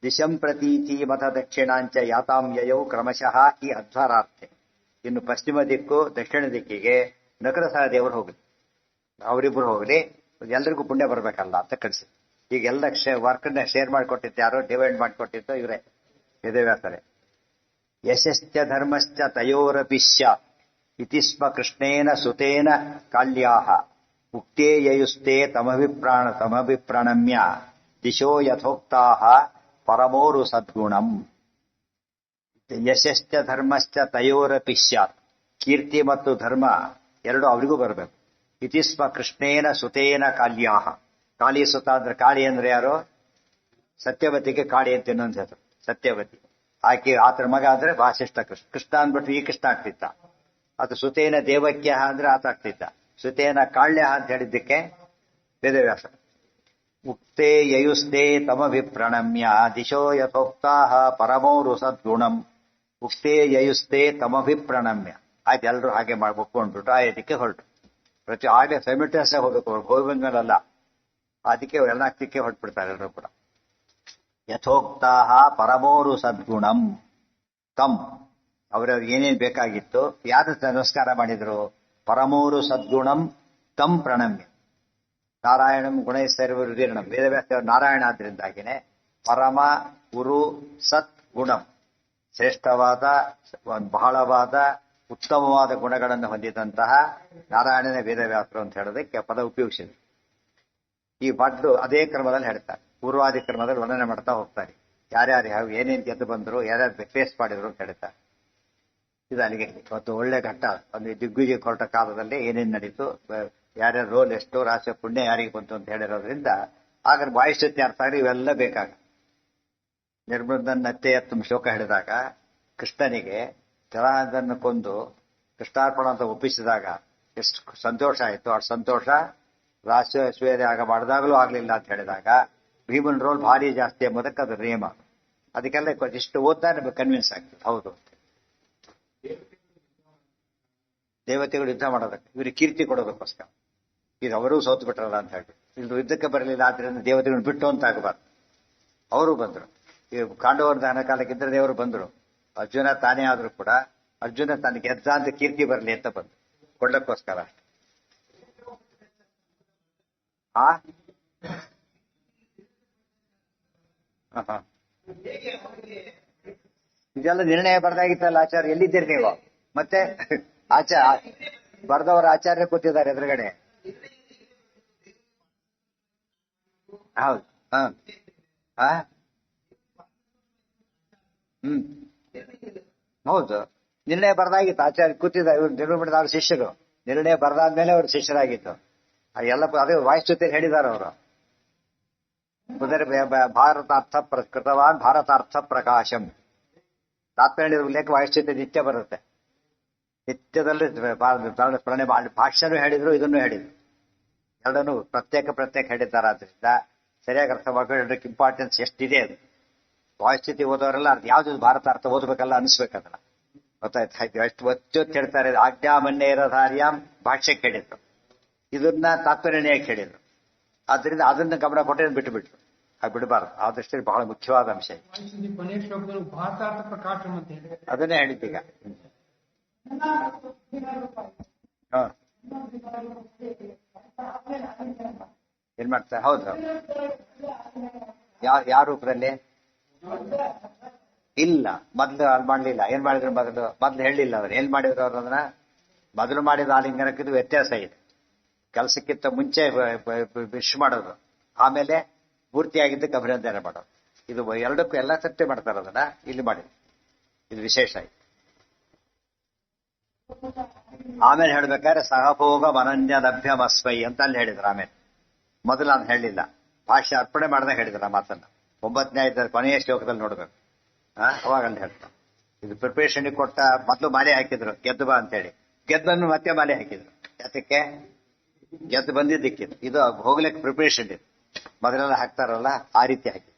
ದಿಶಂ ಪ್ರತೀತಿ ಮತ ದಕ್ಷಿಣಾಂಚ ಯಾತಾಂ ಯಯೌ ಕ್ರಮಶಃ ಈ ಅಧ್ವರಾರ್ಥೆ. ಇನ್ನು ಪಶ್ಚಿಮ ದಿಕ್ಕು ದಕ್ಷಿಣ ದಿಕ್ಕಿಗೆ ನಕಲಸಹ ದೇವರು ಹೋಗಲಿ, ಅವರಿಬ್ಬರು ಹೋಗಲಿ, ಎಲ್ರಿಗೂ ಪುಣ್ಯ ಬರ್ಬೇಕಲ್ಲ ಅಂತ ಕಳಿಸಿ. ಈಗೆಲ್ಲ ವರ್ಕ್ ಶೇರ್ ಮಾಡಿಕೊಟ್ಟಿದ್ದು ಯಾರೋ, ಡಿವೈಡ್ ಮಾಡಿಕೊಟ್ಟಿದ್ದು ಇವರೇ. ವೇದವ್ಯಾಸರೇ. ಯಶಶ್ಚ ಧರ್ಮಶ್ಚ ತಯೋರಪಿ ಸ್ಯಾತ್ ಇತಿ ಸ್ಮ ಕೃಷ್ಣೇನ ಸುತೇನ ಕಾಲ್ಯಾಹ ಉಕ್ತೇ ಯಯುಸ್ತೆ ತಮಭಿಪ್ರಣಮ್ಯ ದಿಶೋ ಯಥೋಕ್ತಾಹ ಪರಮೋರು ಸದ್ಗುಣಂ. ಯಶಶ್ಚ ಧರ್ಮಶ್ಚ ತಯೋರಪಿ ಸ್ಯಾತ್, ಕೀರ್ತಿ ಮತ್ತು ಧರ್ಮ ಎರಡು ಅವರಿಗೂ ಬರಬೇಕು. ಇತಿ ಸ್ಮ ಕೃಷ್ಣೇನ ಸುತೇನ ಕಾಲ್ಯಾಹ, ಕಾಳಿ ಸುತ ಅಂದ್ರೆ ಕಾಳಿ ಅಂದ್ರೆ ಯಾರು? ಸತ್ಯವತಿಗೆ ಕಾಳಿ ಅಂತ ಇನ್ನೊಂದು ಹೆಸರು ಸತ್ಯವತಿ. ಆಕೆ ಆತರ ಮಗ ಅಂದ್ರೆ ವಾಸಿಷ್ಠ ಕೃಷ್ಣ. ಕೃಷ್ಣ ಅಂದ್ಬಿಟ್ಟು ಈ ಕೃಷ್ಣ ಆಗ್ತಿತ್ತ. ಅದು ಸುತೇನ ದೇವಕ್ಯ ಅಂದ್ರೆ ಆತ ಆಗ್ತಿದ್ದ. ಸುತೇನ ಕಾಳ್ಯ ಅಂತ ಹೇಳಿದ್ದಕ್ಕೆ ವೇದವ್ಯಾಸ. ಉಕ್ತೇ ಯಯುಸ್ತೆ ತಮಭಿಪ್ರಣಮ್ಯ ದಿಶೋ ಯಥೋಕ್ತಾಹ ಪರಮೋರು ಸದ್ಗುಣಂ. ಉಕ್ತೇ ಯಯುಸ್ತೆ ತಮಭಿಪ್ರಣಮ್ಯ. ಆಯ್ತು, ಎಲ್ಲರೂ ಹಾಗೆ ಮಾಡ್ಬೇಕು ಅಂದ್ಬಿಟ್ಟು ಆ ಇದಕ್ಕೆ ಹೊರಟು. ಪ್ರತಿ ಹಾಗೆ ಸೈಮಿಲ್ಟೇನಿಯಸ್ ಹೋಗ್ಬೇಕು, ಹೋಗ್ಬಂದ್ಮೇಲಲ್ಲ. ಅದಕ್ಕೆ ಎಲ್ಲಕ್ಕೆ ಹೊರಟ್ಬಿಡ್ತಾರೆ ಎಲ್ಲರೂ ಕೂಡ. ಯಥೋಕ್ತಾಹ ಪರಮೋರು ಸದ್ಗುಣಂ ತಮ್, ಅವ್ರವ್ರಿಗೆ ಏನೇನು ಬೇಕಾಗಿತ್ತು ಯಾರು ನಮಸ್ಕಾರ ಮಾಡಿದ್ರು? ಪರಮೋರು ಸದ್ಗುಣಂ ತಮ್ ಪ್ರಣಮ್ಯ. ನಾರಾಯಣಂ ಗುಣೈಸ್ತೈರ್ವರುದೀರ್ಣಂ. ವೇದವ್ಯಾಸ ನಾರಾಯಣ ಆದ್ರಿಂದಾಗಿನೇ ಪರಮ ಗುರು ಸತ್ ಗುಣಂ, ಶ್ರೇಷ್ಠವಾದ ಬಹಳವಾದ ಉತ್ತಮವಾದ ಗುಣಗಳನ್ನು ಹೊಂದಿದಂತಹ ನಾರಾಯಣನ ವೇದವ್ಯಾಸರು ಅಂತ ಹೇಳೋದಕ್ಕೆ ಪದ ಉಪಯೋಗಿಸಿದ್ರು. ಈ ಭಟ್ರು ಅದೇ ಕ್ರಮದಲ್ಲಿ ಹೇಳ್ತಾರೆ, ಪೂರ್ವಾದಿ ಕ್ರಮದಲ್ಲಿ ವರ್ಣನೆ ಮಾಡ್ತಾ ಹೋಗ್ತಾರೆ. ಯಾರ್ಯಾರು ಏನೇನು ಗೆದ್ದು ಬಂದರು, ಯಾರ್ಯಾರು ಫೇಸ್ ಮಾಡಿದ್ರು ಅಂತ ಹೇಳ್ತಾರೆ. ಇದು ಅಲ್ಲಿಗೆ ಇವತ್ತು ಒಳ್ಳೆ ಘಟ್ಟ. ಒಂದು ದಿಗ್ವಿಜಯ ಹೊರಟ ಕಾಲದಲ್ಲಿ ಏನೇನು ನಡೀತು, ಯಾರ್ಯಾರ ರೋಲ್ ಎಷ್ಟು, ರಾಶಿ ಪುಣ್ಯ ಯಾರಿಗೆ ಬಂತು ಅಂತ ಹೇಳಿರೋದ್ರಿಂದ ಆಗ ವಾಯುಸ್ಥಿತಿ ಅರ್ಥ ಆಗಿ ಇವೆಲ್ಲ ಬೇಕಾಗ. ನಿರ್ಬಂಧನ ನತ್ತೆ ತುಂಬ ಶೋಕ ಹೇಳಿದಾಗ ಕೃಷ್ಣನಿಗೆ ಜರಾಸಂಧನನ್ನು ಕೊಂದು ಕೃಷ್ಣಾರ್ಪಣ ಅಂತ ಒಪ್ಪಿಸಿದಾಗ ಎಷ್ಟು ಸಂತೋಷ ಆಯಿತು. ಆ ಸಂತೋಷ ರಾಷ್ಟ್ರೀಯ ಆಗ ಮಾಡಿದಾಗಲೂ ಆಗ್ಲಿಲ್ಲ ಅಂತ ಹೇಳಿದಾಗ ಭೀಮನ್ ರೋಲ್ ಭಾರಿ ಜಾಸ್ತಿ ಎಂಬುದಕ್ಕೆ ಅದು ನಿಯಮ. ಅದಕ್ಕೆಲ್ಲ ಇಷ್ಟು ಓದ್ತಾ ನಮಗೆ ಕನ್ವಿನ್ಸ್ ಆಗ್ತದೆ ಹೌದು. ದೇವತೆಗಳು ಯುದ್ಧ ಮಾಡೋದಕ್ಕೆ, ಇವ್ರಿಗೆ ಕೀರ್ತಿ ಕೊಡೋದಕ್ಕೋಸ್ಕರ. ಇದು ಅವರೂ ಸೋತು ಬಿಟ್ರಲ್ಲ ಅಂತ ಹೇಳಿ ಇದು ಯುದ್ಧಕ್ಕೆ ಬರಲಿಲ್ಲ, ಆದ್ರಿಂದ ದೇವತೆಗಳು ಬಿಟ್ಟು ಅಂತ ಆಗಬಾರ್ದು. ಅವರು ಬಂದರು. ಈ ಕಾಂಡವರ ದಹನ ಕಾಲಕ್ಕಿದ್ದರೆ ದೇವರು ಬಂದರು. ಅರ್ಜುನ ತಾನೇ ಆದ್ರೂ ಕೂಡ ಅರ್ಜುನ ತನ್ನ ಗೆದ್ದ ಅಂತ ಕೀರ್ತಿ ಬರಲಿ ಅಂತ ಬಂದು ಕೊಡ್ಲಕ್ಕೋಸ್ಕರ ಅಷ್ಟೆ. ಇದೆಲ್ಲ ನಿರ್ಣಯ ಬರ್ದಾಗಿತ್ತಲ್ಲ ಆಚಾರ್ಯ, ಎಲ್ಲಿದ್ದೀರಿ ನೀವು? ಮತ್ತೆ ಬರ್ದವರ ಆಚಾರ್ಯ ಕೂತಿದ್ದಾರೆ ಎದುರುಗಡೆ. ಹೌದು. ಹೌದು, ನಿರ್ಣಯ ಬರ್ದಾಗಿತ್ತು. ಆಚಾರ್ಯ ಕೂತಿದ್ದಾರೆ, ಇವ್ರು ನಿರ್ಣಯ ಮಾಡಿದ ಅವ್ರ ಶಿಷ್ಯರು. ನಿರ್ಣಯ ಬರ್ದಾದ್ಮೇಲೆ ಅವ್ರ ಶಿಷ್ಯರಾಗಿತ್ತು. ಎಲ್ಲ ಅದೇ ವಾಯ್ಸ್ ಜೊತೆ ಹೇಳಿದ್ದಾರೆ ಅವರು. ಭಾರತಾರ್ಥ ಕೃತವಾನ್ ಭಾರತಾರ್ಥ ಪ್ರಕಾಶಂ. ತಾತ್ಪರ್ಯ ಉಲ್ಲೇಖ ವಾಯುಸ್ಥಿತಿ ನಿತ್ಯ ಬರುತ್ತೆ. ನಿತ್ಯದಲ್ಲಿ ಭಾಷ್ಯನೂ ಹೇಳಿದ್ರು, ಇದನ್ನು ಹೇಳಿದ್ರು. ಎರಡನ್ನೂ ಪ್ರತ್ಯೇಕ ಹೇಳಿದ್ದಾರೆ. ಆದ್ರಿಂದ ಸರಿಯಾಗಿ ಅರ್ಥ ಮಾಡ್ಕೊಳ್ಳೋದಕ್ಕೆ ಇಂಪಾರ್ಟೆನ್ಸ್ ಎಷ್ಟಿದೆ ಅದು. ವಾಯುಸ್ಥಿತಿ ಓದೋರೆಲ್ಲ ಅದು ಯಾವ್ದು ಭಾರತ ಅರ್ಥ ಓದಬೇಕಲ್ಲ ಅನಿಸ್ಬೇಕದಲ್ಲ. ಗೊತ್ತಾಯ್ತು ಎಷ್ಟು ಒಚ್ಚೊತ್ತು ಹೇಳ್ತಾರೆ. ಆಜ್ಞಾಮನ್ಯ ಇರೋಧಾರ್ಯಾಂ ಭಾಷ್ಯಕ್ಕೆ ಹೇಳಿದ್ರು, ಇದನ್ನ ತಾತ್ಪರ್ಯಕ್ಕೆ ಹೇಳಿದ್ರು. ಆದ್ರಿಂದ ಅದನ್ನ ಗಮನ ಕೊಟ್ಟೆ ಬಿಟ್ಟುಬಿಟ್ರು. ಅದು ಬಿಡಬಾರ್ದು. ಆ ದೃಷ್ಟಿಯಲ್ಲಿ ಬಹಳ ಮುಖ್ಯವಾದ ಅಂಶ. ಅದನ್ನೇ ಹೇಳಿದ್ದೀಗ. ಏನ್ ಮಾಡ್ತಾರೆ? ಹೌದು. ಯಾವ ರೂಪದಲ್ಲಿ ಇಲ್ಲ, ಮೊದ್ಲು ಅಲ್ಲಿ ಮಾಡ್ಲಿಲ್ಲ. ಏನ್ ಮಾಡಿದ್ರು ಮೊದ್ಲು ಹೇಳಲಿಲ್ಲ ಅವ್ರು. ಏನ್ ಮಾಡಿದ್ರು ಅವ್ರು ಅದನ್ನ ಮೊದಲು ಮಾಡಿದ ಆಲಿಂಗನಕ್ಕಿದು ವ್ಯತ್ಯಾಸ ಇದೆ. ಕೆಲಸಕ್ಕಿಂತ ಮುಂಚೆ ವಿಶ್ ಮಾಡೋದು, ಆಮೇಲೆ ಪೂರ್ತಿಯಾಗಿದ್ದಕ್ಕೆ ಅಭಿನಂದನೆ ಮಾಡೋದು. ಇದು ಎರಡಕ್ಕೂ ಎಲ್ಲ ಸತ್ಯ ಮಾಡ್ತಾರೆ. ಅದನ್ನ ಇಲ್ಲಿ ಮಾಡಿ, ಇದು ವಿಶೇಷ ಆಯ್ತು. ಆಮೇಲೆ ಹೇಳ್ಬೇಕಾದ್ರೆ ಸಹಭೋಗ ಅನನ್ಯ ಲಭ್ಯಮಸ್ವೈ ಅಂತ ಅಲ್ಲಿ ಹೇಳಿದ್ರು. ಆಮೇಲೆ ಮೊದಲು ನಾನು ಹೇಳಲಿಲ್ಲ, ಭಾಷ್ಯ ಅರ್ಪಣೆ ಮಾಡಿದಾಗ ಹೇಳಿದ್ರು ಆ ಮಾತನ್ನ. 9ನೇ ಆಯ್ತು ಕೊನೆಯ ಶ್ಲೋಕದಲ್ಲಿ ನೋಡ್ಬೇಕು. ಅವಾಗ ಅಲ್ಲಿ ಹೇಳ್ತಾರೆ. ಇದು ಪ್ರಿಪರೇಷನ್ ಕೊಟ್ಟ ಮೊದಲು ಮಾಲೆ ಹಾಕಿದ್ರು, ಗೆದ್ದು ಬಾ ಅಂತ ಹೇಳಿ. ಗೆದ್ದನ್ನು ಮತ್ತೆ ಮಾಲೆ ಹಾಕಿದ್ರು. ಯಾತಕ್ಕೆ? ಗೆದ್ದು ಬಂದಿದ್ದಕ್ಕಿದ್ದು. ಇದು ಹೋಗ್ಲಿಕ್ಕೆ ಪ್ರಿಪರೇಷನ್ ಇದೆ. ಮೊದಲೆಲ್ಲ ಹಾಕ್ತಾರಲ್ಲ ಆ ರೀತಿ ಹಾಕಿ.